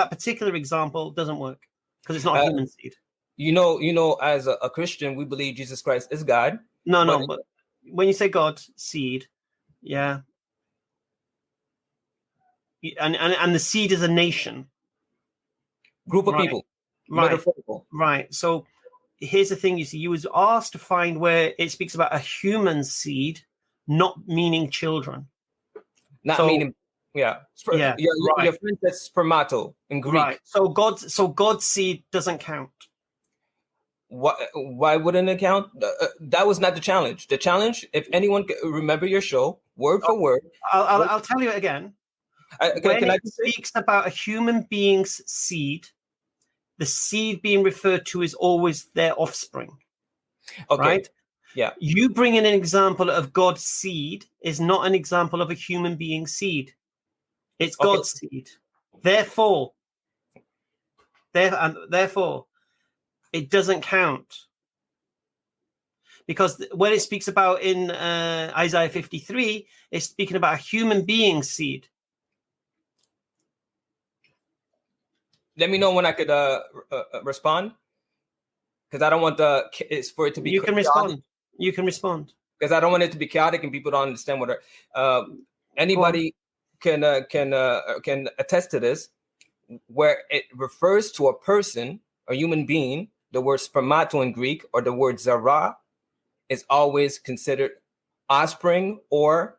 particular example doesn't work because it's not a human seed. You know, as a Christian, we believe Jesus Christ is God. No, but when you say God seed, yeah, and the seed is a nation, group of people, metaphorical. Right. So here's the thing: you was asked to find where it speaks about a human seed, not meaning children, meaning. Your friend says spermato in Greek. Right. So God's seed doesn't count. Why wouldn't it count? That was not the challenge. The challenge, if anyone remember your show word for word, I'll tell you it again. When it speaks about a human being's seed, the seed being referred to is always their offspring. Okay. Right? Yeah. You bring in an example of God's seed is not an example of a human being's seed. It's God's seed. Therefore, it doesn't count. Because when it speaks about in Isaiah 53, it's speaking about a human being's seed. Let me know when I could respond. Because I don't want it's for it to be... You can respond. You can respond. Because I don't want it to be chaotic and people don't understand what... anybody can attest to this, where it refers to a person, a human being, the word spermato in Greek or the word zara is always considered offspring or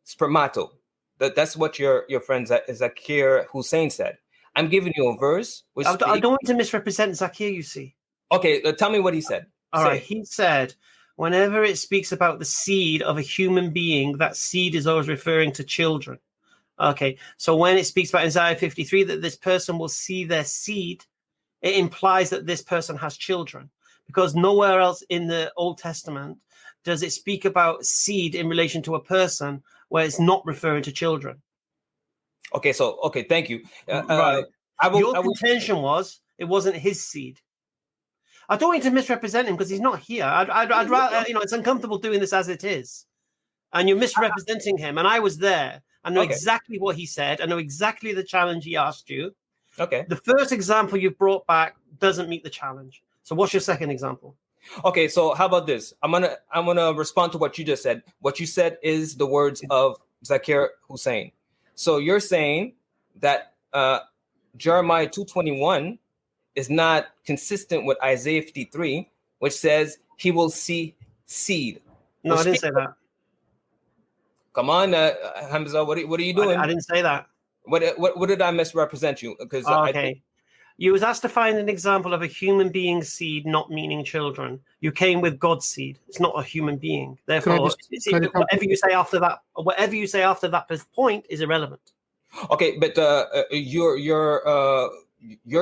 spermato. That's what your friend Zakir Hussein said. I'm giving you a verse. I don't want to misrepresent Zakir, you see. Okay, tell me what he said. All right, he said, whenever it speaks about the seed of a human being, that seed is always referring to children. Okay, so when it speaks about Isaiah 53 that this person will see their seed, it implies that this person has children, because nowhere else in the Old Testament does it speak about seed in relation to a person where it's not referring to children? Okay, thank you. Right. Your contention was it wasn't his seed. I don't want you to misrepresent him because he's not here. I'd rather, it's uncomfortable doing this as it is. And you're misrepresenting him. And I was there. I know exactly what he said. I know exactly the challenge he asked you. Okay. The first example you've brought back doesn't meet the challenge. So what's your second example? Okay, so how about this? I'm gonna respond to what you just said. What you said is the words of Zakir Hussain. So you're saying that Jeremiah 2:21 is not consistent with Isaiah 53, which says he will see seed. No, I didn't say that. Come on, Hamza, what are you doing? I didn't say that. What did I misrepresent you? Because you was asked to find an example of a human being's seed not meaning children. You came with God's seed. It's not a human being. Therefore, whatever you say after that point is irrelevant. Okay, but you're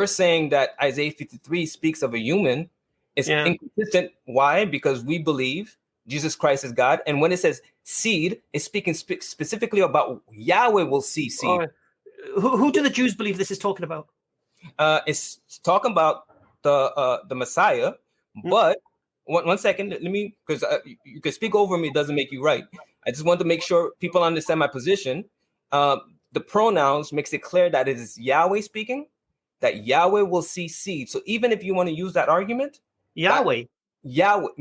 saying that Isaiah 53 speaks of a human. It's inconsistent. Why? Because we believe Jesus Christ is God, and when it says seed, it's speaking specifically about Yahweh will see seed. Right. Who do the Jews believe this is talking about? It's talking about the Messiah. But one second, let me, because you can speak over me, it doesn't make you right. I just want to make sure people understand my position. The pronouns makes it clear that it is Yahweh speaking, that Yahweh will see seed. So even if you want to use that argument, Yahweh,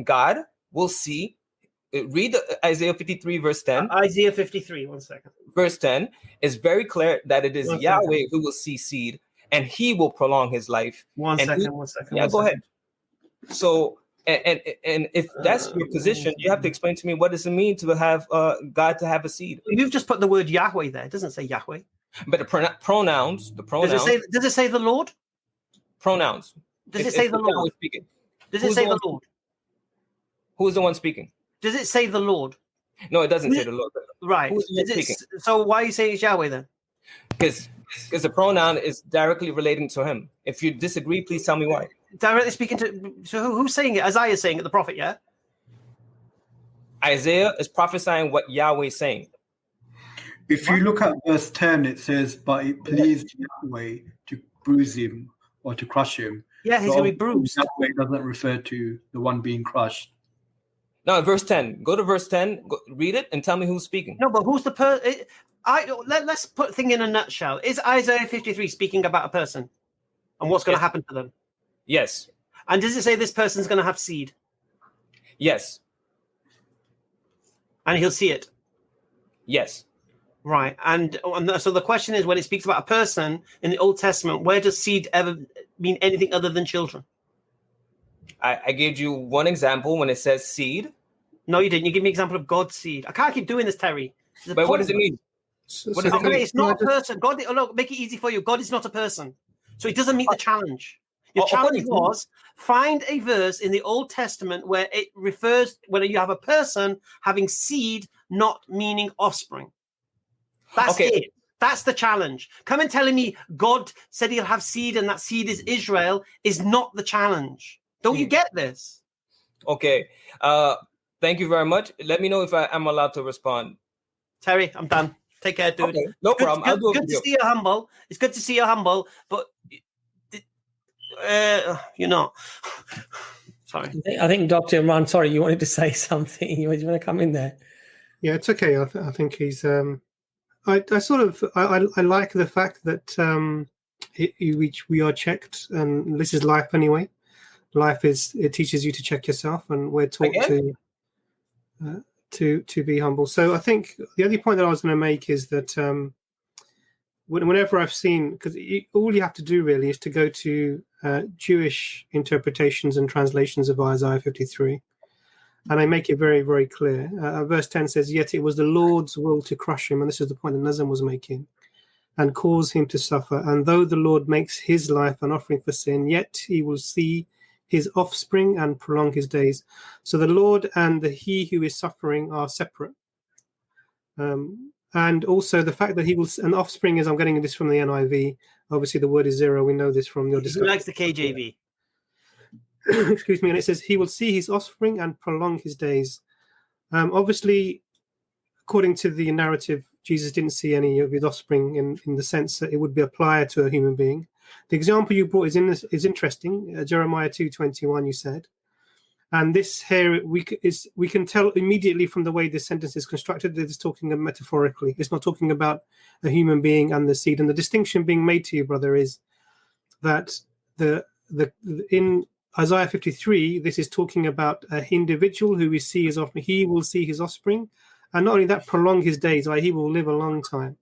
God will see. Read Isaiah 53 verse 10. Isaiah 53, 1 second. Verse 10 is very clear that it is Yahweh who will see seed, and he will prolong his life. One second. Yeah, go ahead. So, and if that's your position, you have to explain to me, what does it mean to have God to have a seed? You've just put the word Yahweh there. It doesn't say Yahweh. But the pronouns. Does it say the Lord? Pronouns. Does it say the Lord? Speaking. Does it say the Lord? Who is the one speaking? Does it say the Lord? No, it doesn't say the Lord. Right. So why are you saying it's Yahweh then? Because the pronoun is directly relating to him. If you disagree, please tell me why. Directly speaking to, so who's saying it? Isaiah is saying it, the prophet, yeah? Isaiah is prophesying what Yahweh is saying. If you look at verse 10, it says, but it pleased Yahweh to bruise him or to crush him. Yeah, he's going to be bruised. Yahweh doesn't refer to the one being crushed. No, verse 10. Go to verse 10, read it, and tell me who's speaking. No, but who's the person? Let's put the thing in a nutshell. Is Isaiah 53 speaking about a person and what's going to happen to them? Yes. And does it say this person's going to have seed? Yes. And he'll see it? Yes. Right. And so the question is, when it speaks about a person in the Old Testament, where does seed ever mean anything other than children? I gave you one example when it says seed. No, you didn't. You give me an example of God's seed. I can't keep doing this, Terry. But what does it mean? It's not a person. God, look, make it easy for you. God is not a person. So it doesn't meet the challenge. Your challenge was find a verse in the Old Testament where it refers, whether you have a person having seed, not meaning offspring. That's it. That's the challenge. Come and telling me God said he'll have seed and that seed is Israel is not the challenge. Don't you get this? Okay. Thank you very much. Let me know if I am allowed to respond. Terry, I'm done. Take care, dude. Okay, no problem. I'll do it. Good to see you humble. It's good to see you humble, but you're not. Sorry. I think Dr. Imran, sorry, you wanted to say something. You want to come in there? Yeah, it's okay. I think he's. I like the fact that we are checked, and this is life anyway. Life it teaches you to check yourself, and we're taught to be humble. So I think the only point that I was going to make is that whenever I've seen, because all you have to do really is to go to Jewish interpretations and translations of Isaiah 53, and I make it very, very clear. Verse 10 says, "Yet it was the Lord's will to crush him," and this is the point that Nazam was making, "and cause him to suffer. And though the Lord makes his life an offering for sin, yet he will see his offspring and prolong his days." So the Lord and he who is suffering are separate. And also the fact that he will, an offspring is, I'm getting this from the NIV. Obviously the word is zero. We know this from your discussion. Who likes the KJV? Excuse me. And it says he will see his offspring and prolong his days. Obviously, according to the narrative, Jesus didn't see any of his offspring in the sense that it would be applied to a human being. The example you brought is interesting. Jeremiah 2:21, you said. And this here, we can tell immediately from the way this sentence is constructed that it's talking metaphorically. It's not talking about a human being and the seed. And the distinction being made to you, brother, is that in Isaiah 53, this is talking about an individual who he will see his offspring, and not only that, prolong his days, he will live a long time.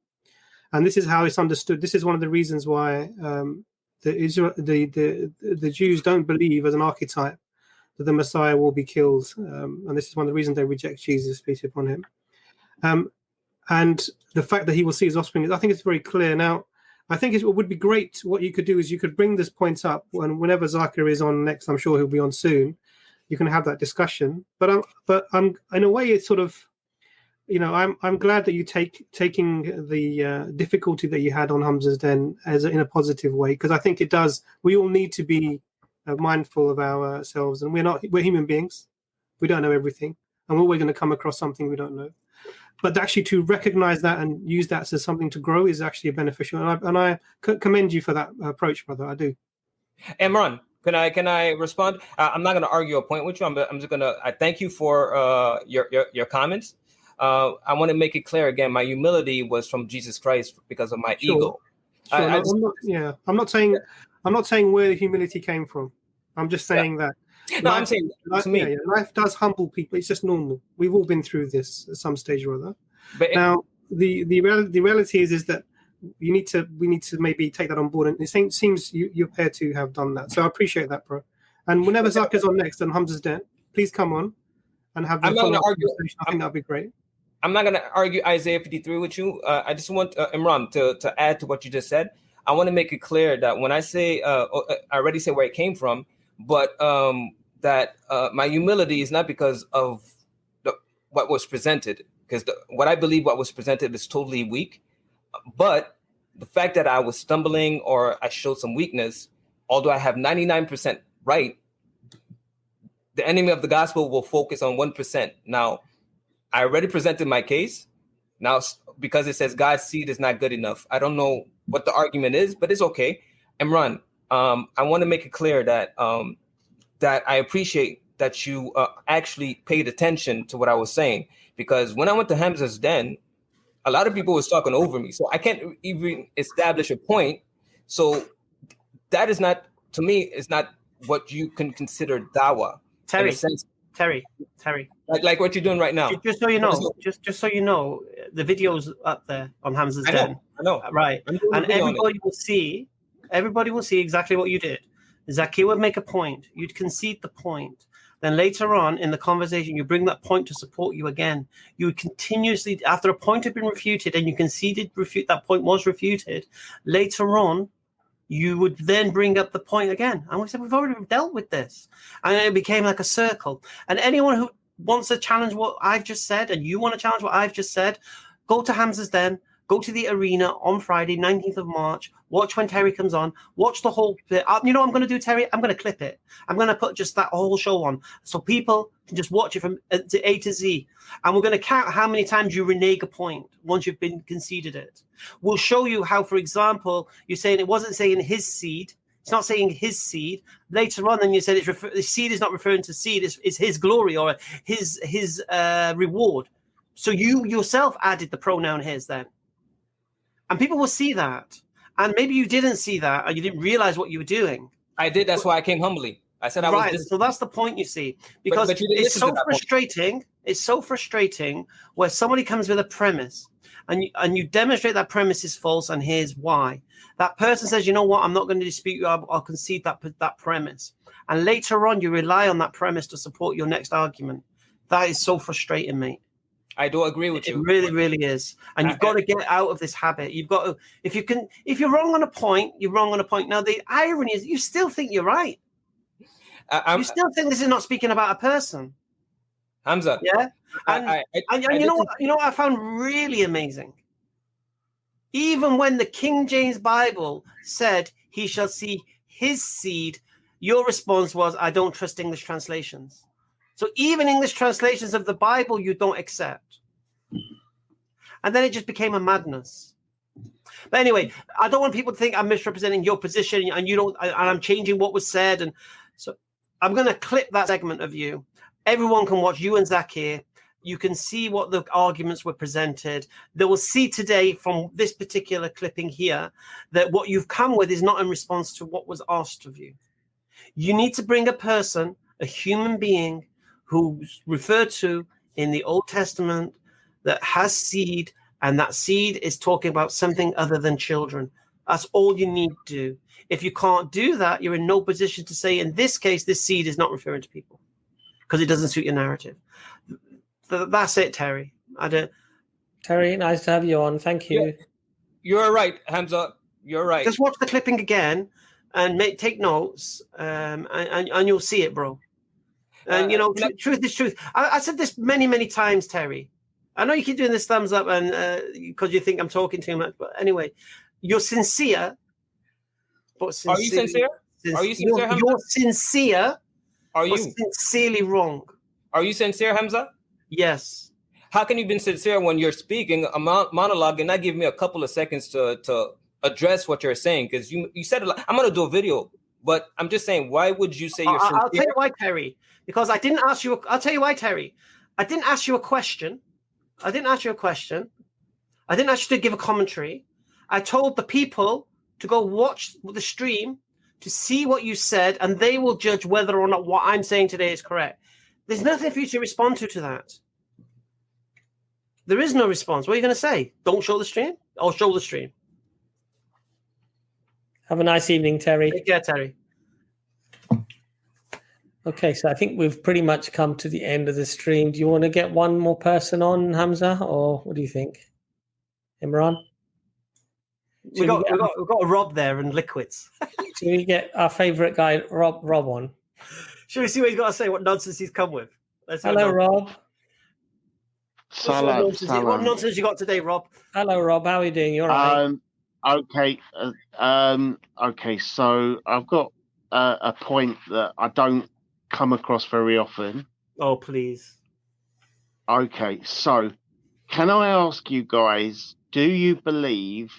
And this is how it's understood. This is one of the reasons why the Jews don't believe as an archetype that the Messiah will be killed, and this is one of the reasons they reject Jesus, peace be upon him. And the fact that he will see his offspring, I think it's very clear. Now, I think it would be great. What you could do is you could bring this point up whenever Zaka is on next. I'm sure he'll be on soon. You can have that discussion. But I'm in a way, it's sort of, I'm glad that you taking the difficulty that you had on Hamza's Den in a positive way, because I think it does. We all need to be mindful of ourselves, and we're human beings. We don't know everything, and we're always going to come across something we don't know. But actually, to recognize that and use that as something to grow is actually beneficial. And I commend you for that approach, brother. I do. Imran, can I respond? I'm not going to argue a point with you. I'm just going to. I thank you for your comments. I want to make it clear again. My humility was from Jesus Christ because of my ego. Sure. I'm not saying where the humility came from. I'm just saying that. No, I'm saying to me. Life does humble people. It's just normal. We've all been through this at some stage or other. But now, the reality is that we need to maybe take that on board. And it seems you appear to have done that. So I appreciate that, bro. And whenever Zaka's on next and Hamza's Den, please come on and have the follow-up conversation. I think that'd be great. I'm not going to argue Isaiah 53 with you. I just want Imran to add to what you just said. I want to make it clear that when I say, I already said where it came from, but that my humility is not because of what was presented, because what I believe what was presented is totally weak. But the fact that I was stumbling or I showed some weakness, although I have 99% right, the enemy of the gospel will focus on 1%. Now, I already presented my case. Now, because it says God's seed is not good enough, I don't know what the argument is, but it's okay. Imran, I want to make it clear that that I appreciate that you actually paid attention to what I was saying, because when I went to Hamza's Den, a lot of people was talking over me, so I can't even establish a point. So that is not, to me, is not what you can consider dawah. Terry, like what you're doing right now. Just so you know, just so you know, the video's up there on Hamza's Den. I know. Right, and everybody will see exactly what you did. Zaki would make a point. You'd concede the point. Then later on in the conversation, you bring that point to support you again. You would continuously, after a point had been refuted and you conceded that point was refuted, later on, you would then bring up the point again. And we said, we've already dealt with this. And it became like a circle. And anyone who wants to challenge what I've just said, and you want to challenge what I've just said, go to Hamza's Den, go to the arena on Friday, 19th of March, watch when Terry comes on, watch the whole bit. You know what I'm going to do, Terry? I'm going to clip it. I'm going to put just that whole show on so people can just watch it from A to Z. And we're going to count how many times you renege a point once you've been conceded it. We'll show you how, for example, you're saying it wasn't saying his seed. It's not saying his seed. Later on, then you said the seed is not referring to seed. It's his glory or his reward. So you yourself added the pronoun his then. And people will see that. And maybe you didn't see that or you didn't realize what you were doing. I did. That's why I came humbly. I said I was. Right. So that's the point, you see. Because but it's so frustrating. Point. It's so frustrating where somebody comes with a premise and you demonstrate that premise is false and here's why. That person says, you know what, I'm not going to dispute you. I'll concede that premise. And later on, you rely on that premise to support your next argument. That is so frustrating, mate. I do agree with you. It really, really is. And you've got to get out of this habit. You've got to, if you're wrong on a point, you're wrong on a point. Now, the irony is you still think you're right. You still think this is not speaking about a person. Hamza. Yeah. And you know what I found really amazing? Even when the King James Bible said he shall see his seed, your response was, I don't trust English translations. So even English translations of the Bible you don't accept. And then it just became a madness. But anyway, I don't want people to think I'm misrepresenting your position and I'm changing what was said. And so I'm going to clip that segment of you. Everyone can watch you and Zakir. You can see what the arguments were presented. They will see today from this particular clipping here that what you've come with is not in response to what was asked of you. You need to bring a person, a human being, who's referred to in the Old Testament that has seed, and that seed is talking about something other than children. That's all you need to do. If you can't do that, you're in no position to say, in this case, this seed is not referring to people because it doesn't suit your narrative. That's it, Terry. Terry, nice to have you on. Thank you. Yeah. You're right, Hamza. You're right. Just watch the clipping again and take notes, and you'll see it, bro. And, truth is truth. I said this many, many times, Terry. I know you keep doing this thumbs up and because you think I'm talking too much. But anyway, you're sincere. But Are you sincere? Are you sincere, Hamza? You're sincere. Are you sincerely wrong? Are you sincere, Hamza? Yes. How can you be sincere when you're speaking a monologue and not give me a couple of seconds to address what you're saying? Because you said a lot. I'm going to do a video, but I'm just saying, why would you say you're sincere? I'll tell you why, Terry. Because I didn't ask you. I'll tell you why, Terry. I didn't ask you a question. I didn't ask you to give a commentary. I told the people to go watch the stream to see what you said, and they will judge whether or not what I'm saying today is correct. There's nothing for you to respond to that. There is no response. What are you going to say? Don't show the stream? I'll show the stream. Have a nice evening, Terry. Take care, Terry. Okay, so I think we've pretty much come to the end of the stream. Do you want to get one more person on, Hamza, or what do you think? Imran? We've got a Rob there and liquids. Should we get our favourite guy, Rob on? Should we see what he's got to say, what nonsense he's come with? Hello, Rob. What nonsense you got today, Rob? Hello, Rob. How are you doing? You all right? Okay, so I've got a point that I don't come across very often. Oh, please. Okay, so can I ask you guys, do you believe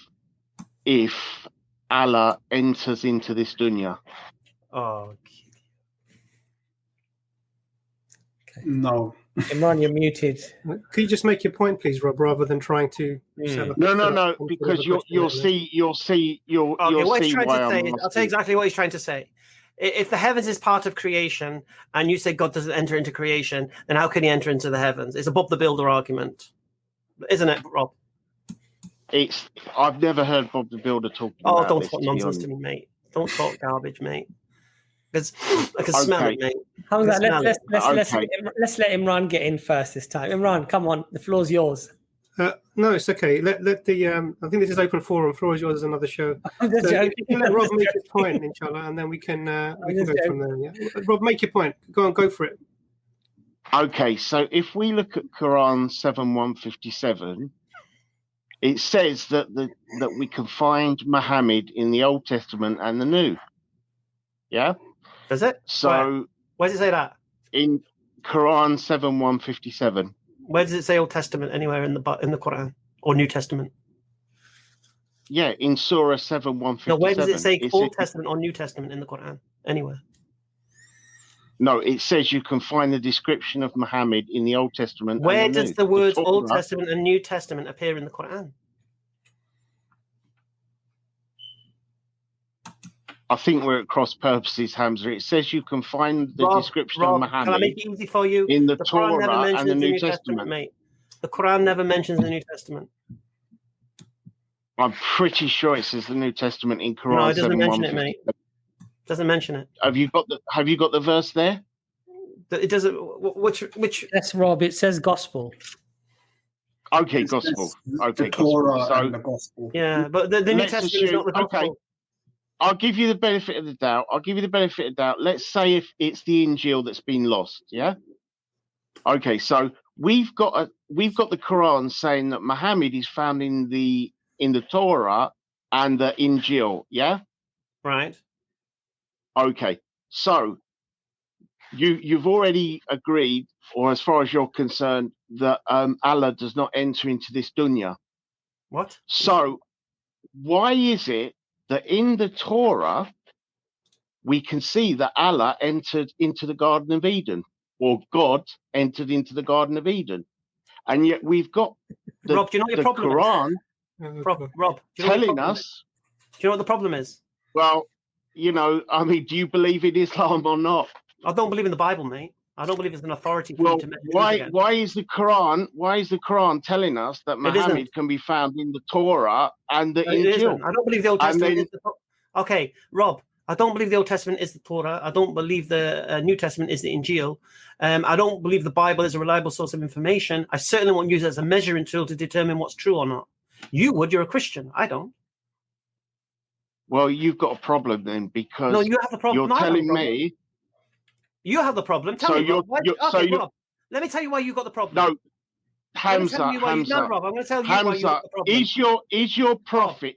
if Allah enters into this dunya? Oh, okay. No. Imran, you're muted. Could you just make your point, please, Rob, rather than trying to? No, because you'll see what he's trying why to say I'm is, I'll tell you exactly what he's trying to say. If the heavens is part of creation, and you say God doesn't enter into creation, then how can he enter into the heavens? It's a Bob the Builder argument, isn't it, Rob? I've never heard Bob the Builder talk about this. Oh, don't this, talk nonsense to me, mate. Don't talk garbage, mate. Because I can smell it, mate. Let's let Imran get in first this time. Imran, come on, the floor's yours. No, it's okay. Let the I think this is open forum. Floor is yours is another show. I'm just so joking. you can let Rob make his point, inshallah, and then we can go from there. Yeah? Rob, make your point. Go for it. Okay, so if we look at Quran 7:157, it says that we can find Muhammad in the Old Testament and the New. Yeah. Does it? So where does it say that? In Quran 7:157. Where does it say Old Testament anywhere in the Quran or New Testament? Yeah, in Surah 7:157. No, where does it say Old Testament or New Testament in the Quran? Anywhere? No, it says you can find the description of Muhammad in the Old Testament. Where and the does New. the words Old Testament and New Testament appear in the Quran? I think we're at cross purposes, Hamza. It says you can find the description of Muhammad. Can I make it easy for you? In the Quran Torah never mentions and the New Testament, Testament, mate. The Quran never mentions the New Testament. I'm pretty sure it says the New Testament in Quran. No, it doesn't mention it, mate. Doesn't mention it. Have you got the verse there? It doesn't. Which? Yes, Rob. It says gospel. Okay, gospel. Okay, the Torah gospel. and the gospel. Yeah, but the New Testament is not the gospel. Okay. I'll give you the benefit of the doubt. Let's say if it's the Injil that's been lost, yeah? Okay, so we've got the Quran saying that Muhammad is found in the Torah and the Injil, yeah? Right. Okay. So you've already agreed, or as far as you're concerned, that Allah does not enter into this dunya. What? So why is it that in the Torah we can see that Allah entered into the Garden of Eden, or God entered into the Garden of Eden, and yet we've got the, Rob, do you know what your problem Quran is? Rob, do you know telling us. Do you know what the problem is? Well, you know, I mean, do you believe in Islam or not? I don't believe in the Bible, mate. I don't believe it's an authority for Well, you to make why is the Quran telling us that Muhammad can be found in the Torah and the Injil? I don't believe the Old Testament is the Okay, Rob, I don't believe the Old Testament is the Torah. I don't believe the New Testament is the Injil. I don't believe the Bible is a reliable source of information. I certainly won't use it as a measuring tool to determine what's true or not. You would. You're a Christian. I don't. Well, you've got a problem then, because no, you have the problem. You're telling me. You have the problem. Tell me, Rob. Rob, let me tell you why you got the problem. No, Hamza. No, Rob, I'm going to tell you why you got the problem. Is your prophet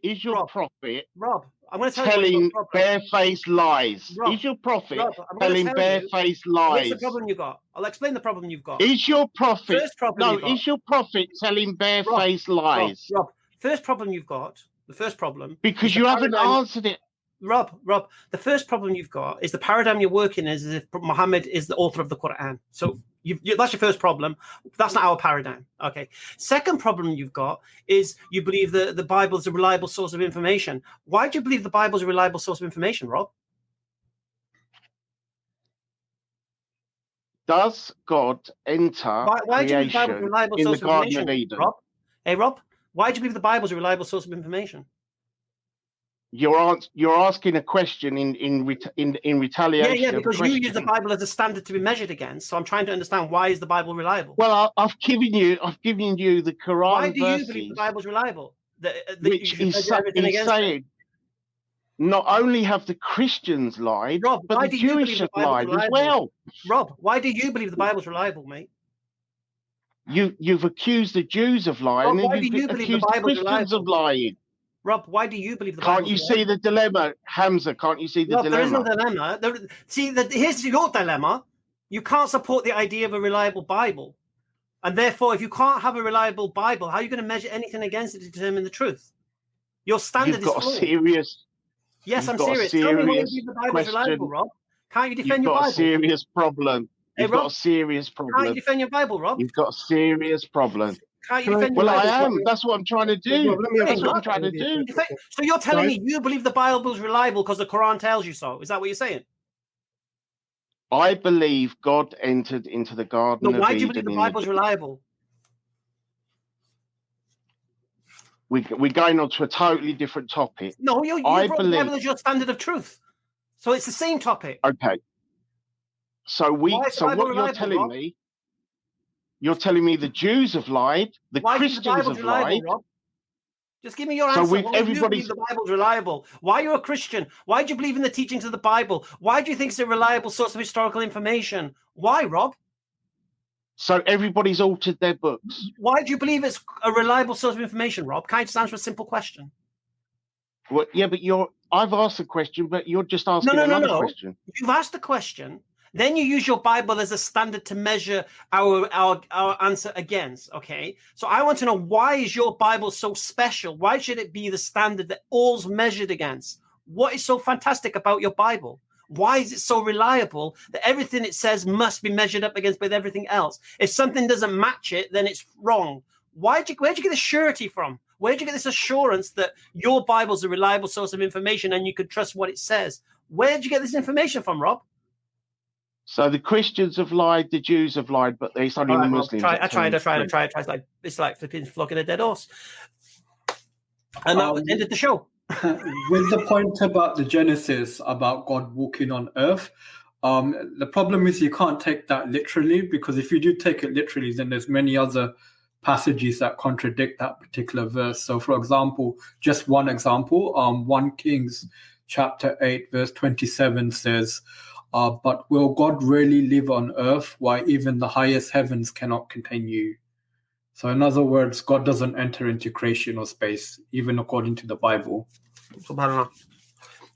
Rob, I'm going to tell telling barefaced lies? Rob, is your prophet telling barefaced lies? What's the problem you got? I'll explain the problem you've got. Is your prophet? Is your prophet telling barefaced lies? Rob, first problem you've got. The first problem, because you haven't answered it. Rob, the first problem you've got is the paradigm you're working is if Muhammad is the author of the Quran. So that's your first problem. That's not our paradigm. Okay. Second problem you've got is you believe that the Bible is a reliable source of information. Why do you believe the Bible is a reliable source of information, Rob? Does God enter creation in the Garden of Eden? Rob? Hey, Rob, why do you believe the Bible is a reliable source of information? You're asking a question in retaliation. Yeah, because you use the Bible as a standard to be measured against. So I'm trying to understand, why is the Bible reliable? Well, I've given you the Quran. Why do you believe the Bible's reliable? Which is saying not only have the Christians lied, Rob, but the Jewish have lied as well. Rob, why do you believe the Bible's reliable, mate? You've accused the Jews of lying, Rob, and you've accused the Christians of lying. Rob, why do you believe the Bible? Can't you see the dilemma, Hamza? Can't you see the dilemma? There is no dilemma. Here's your dilemma. You can't support the idea of a reliable Bible. And therefore, if you can't have a reliable Bible, how are you going to measure anything against it to determine the truth? Your standard is flawed. Yes, I'm serious. Tell me why you believe the Bible is reliable, Rob. Can't you defend your Bible? You've got a serious problem. You've got a serious problem. Can't you defend your Bible, Rob? You've got a serious problem. Can't you defend your Bible? I am. That's what I'm trying to do. That's what I'm trying to do. So you're telling me you believe the Bible is reliable because the Quran tells you so? Is that what you're saying? I believe God entered into the Garden of Eden. Why do you believe the Bible is reliable? We're going on to a totally different topic. No, you brought the Bible as your standard of truth. So it's the same topic. Okay. So what you're telling me, you're telling me the Jews have lied, the Christians have lied. Rob? Just give me your answer. Why do you believe the Bible's reliable? Why are you a Christian? Why do you believe in the teachings of the Bible? Why do you think it's a reliable source of historical information? Why, Rob? So everybody's altered their books. Why do you believe it's a reliable source of information, Rob? Can I just answer a simple question? Well, yeah, but I've asked a question, but you're just asking another question. You've asked a question. Then you use your Bible as a standard to measure our answer against, okay? So I want to know, why is your Bible so special? Why should it be the standard that all's measured against? What is so fantastic about your Bible? Why is it so reliable that everything it says must be measured up against with everything else? If something doesn't match it, then it's wrong. Where'd you get the surety from? Where'd you get this assurance that your Bible's a reliable source of information and you could trust what it says? Where'd you get this information from, Rob? So the Christians have lied, the Jews have lied, but it's only the Muslims. I tried. It's like flipping flogging a dead horse. And that ended the show. With the point about the Genesis, about God walking on earth, the problem is you can't take that literally, because if you do take it literally, then there's many other passages that contradict that particular verse. So, for example, just one example, 1 Kings chapter 8, verse 27 says, but will God really live on earth while even the highest heavens cannot contain you? So in other words, God doesn't enter into creation or space, even according to the Bible.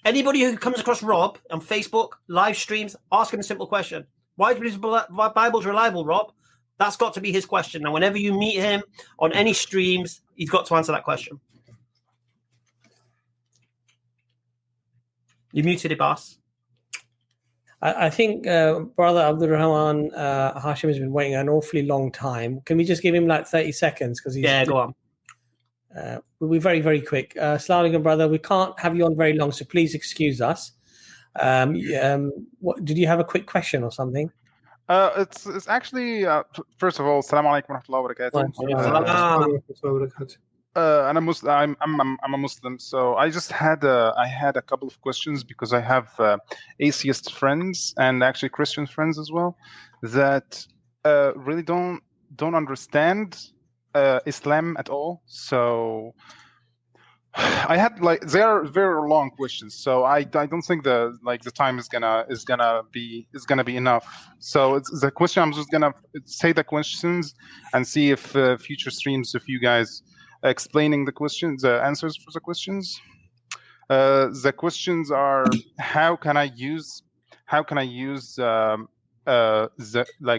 Anybody who comes across Rob on Facebook, live streams, ask him a simple question. Why do you believe the Bible's reliable, Rob? That's got to be his question. Now, whenever you meet him on any streams, he's got to answer that question. You muted it, boss. I think Brother Abdul Rahman Hashim has been waiting an awfully long time. Can we just give him like 30 seconds? Because go on. We'll be very, very quick. Assalamu alaikum, brother. We can't have you on very long, so please excuse us. What did you have a quick question or something? It's actually first of all, Assalamu alaikum wa rahmatullahi wa barakatuh. And I'm a Muslim, so I had a couple of questions because I have atheist friends and actually Christian friends as well that really don't understand Islam at all. So I had they are very long questions, so I don't think the time is gonna be enough. So it's the question. I'm just gonna say the questions and see if future streams, if you guys explaining the questions, answers for the questions. The questions are: how can I use the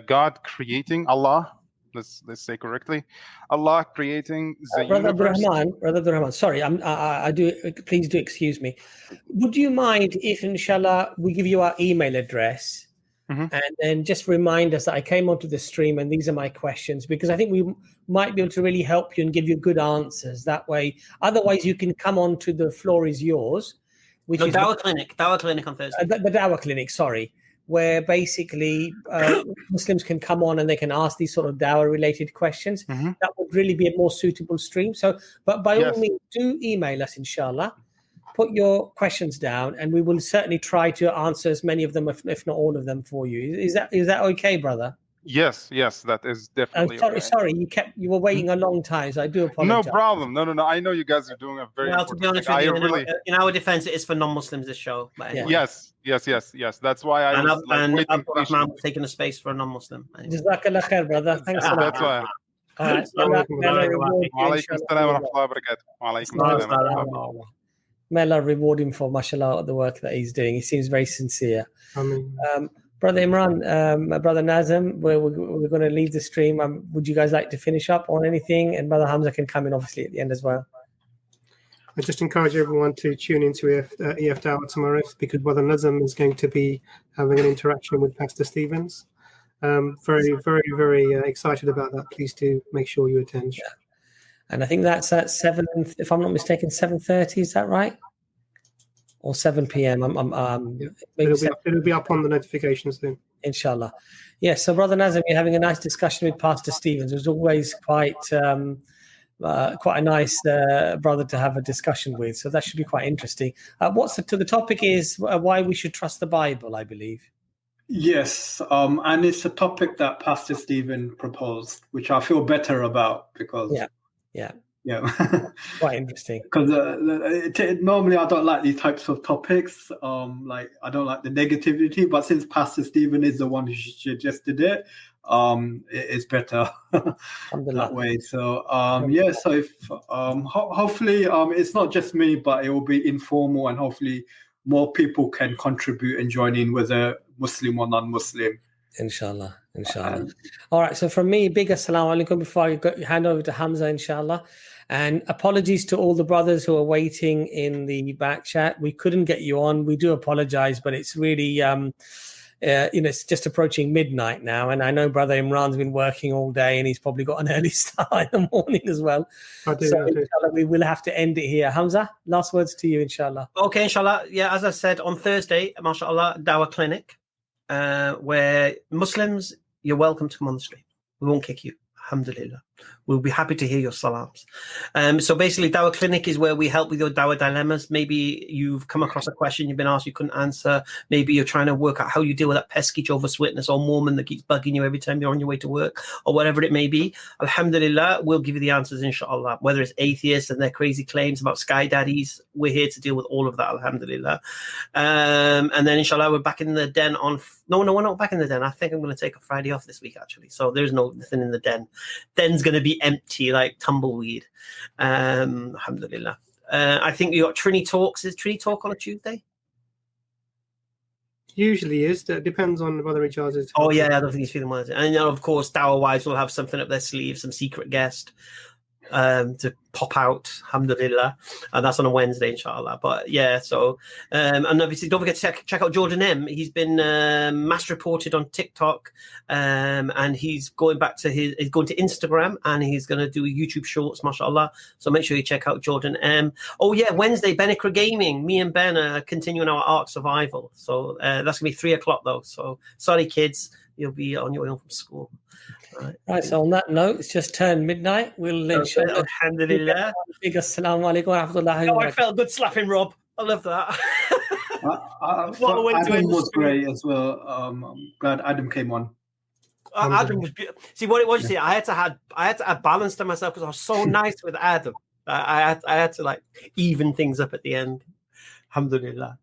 God creating Allah? Let's say correctly, Allah creating the universe. Brother Abdurrahman, sorry, I do. Please do excuse me. Would you mind if, inshallah, we give you our email address? And then just remind us that I came onto the stream and these are my questions, because I think we might be able to really help you and give you good answers that way. Otherwise, you can come on to the floor is yours, which is Dawah Clinic on Thursday. The Dawah Clinic, sorry, where basically Muslims can come on and they can ask these sort of Dawah related questions. That would really be a more suitable stream. So, but by all means, do email us, inshallah. Put your questions down, and we will certainly try to answer as many of them, if not all of them, for you. Is that okay, brother? Yes, that is definitely. Sorry, you were waiting a long time, so I do apologize. No problem. No. I know you guys are doing a very. Well, to be honest with you, in our defense, it is for non-Muslims. This show. But anyway. Yes. That's why I was waiting. Taking a space for a non-Muslim. Jazakallah khair, brother. Thanks a lot. That's why. May Allah reward him for, mashallah, the work that he's doing. He seems very sincere. Brother Imran, Brother Nazam, we're going to leave the stream. Would you guys like to finish up on anything? And Brother Hamza can come in, obviously, at the end as well. I just encourage everyone to tune into EFDawah tomorrow, because Brother Nazam is going to be having an interaction with Pastor Stevens. Very, very, very excited about that. Please do make sure you attend. Yeah. And I think that's at 7, if I'm not mistaken, 7:30. Is that right? Or 7 p.m. It'll be up on the notifications soon. Inshallah. Yes. So, Brother Nazam, you're having a nice discussion with Pastor Stevens. It was always quite a nice brother to have a discussion with. So that should be quite interesting. The topic is why we should trust the Bible, I believe. Yes, and it's a topic that Pastor Stephen proposed, which I feel better about because. Yeah. Quite interesting. Because normally I don't like these types of topics. I don't like the negativity, but since Pastor Stephen is the one who suggested it, it's better that way. So so if hopefully it's not just me, but it will be informal, and hopefully more people can contribute and join in, whether Muslim or non-Muslim. Inshallah. All right. So from me, big assalamu alaikum before I hand over to Hamza, inshallah. And apologies to all the brothers who are waiting in the back chat. We couldn't get you on. We do apologize, but it's really, it's just approaching midnight now. And I know Brother Imran's been working all day and he's probably got an early start in the morning as well. I do. Inshallah, we will have to end it here. Hamza, last words to you, inshallah. Okay, inshallah. Yeah, as I said, on Thursday, mashallah, Dawah Clinic, where Muslims, you're welcome to come on the stream. We won't kick you. Alhamdulillah. We'll be happy to hear your salams. So basically, Dawah Clinic is where we help with your Dawah dilemmas. Maybe you've come across a question you've been asked you couldn't answer. Maybe you're trying to work out how you deal with that pesky Jehovah's Witness or Mormon that keeps bugging you every time you're on your way to work, or whatever it may be. Alhamdulillah, we'll give you the answers, inshallah. Whether it's atheists and their crazy claims about sky daddies, we're here to deal with all of that, alhamdulillah. And then, inshallah, we're back in the den on... No, we're not back in the den. I think I'm going to take a Friday off this week, actually. So there's nothing in the den. Den's going to be empty like tumbleweed. Alhamdulillah. I think you got Trini Talks. Is Trini Talk on a Tuesday? Usually is. That depends on whether he charges. Oh yeah, I don't think he's feeling well. And of course, Dawah Wise will have something up their sleeve, some secret guest to pop out, alhamdulillah, and that's on a Wednesday, inshallah. But yeah, so and obviously don't forget to check out Jordan M. He's been mass reported on TikTok, and he's going back to he's going to Instagram, and he's going to do YouTube shorts, mashallah. So make sure you check out Jordan M. Oh yeah, Wednesday, Benekra Gaming. Me and Ben are continuing our Ark Survival. So that's gonna be 3:00 though. So sorry, kids, you'll be on your way home from school. Right, so on that note, it's just turned midnight. We'll alhamdulillah. Big assalamu alaikum wa rahmatullahi wa barakatuh. I felt good slapping Rob. I love that. Adam was great as well. I'm glad Adam came on. Adam was beautiful. See what you see. I had to have balance to myself because I was so nice with Adam. I had to like even things up at the end. Alhamdulillah.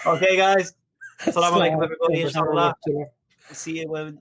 Okay, guys. Assalamu alaikum, everybody. Inshallah. See you when.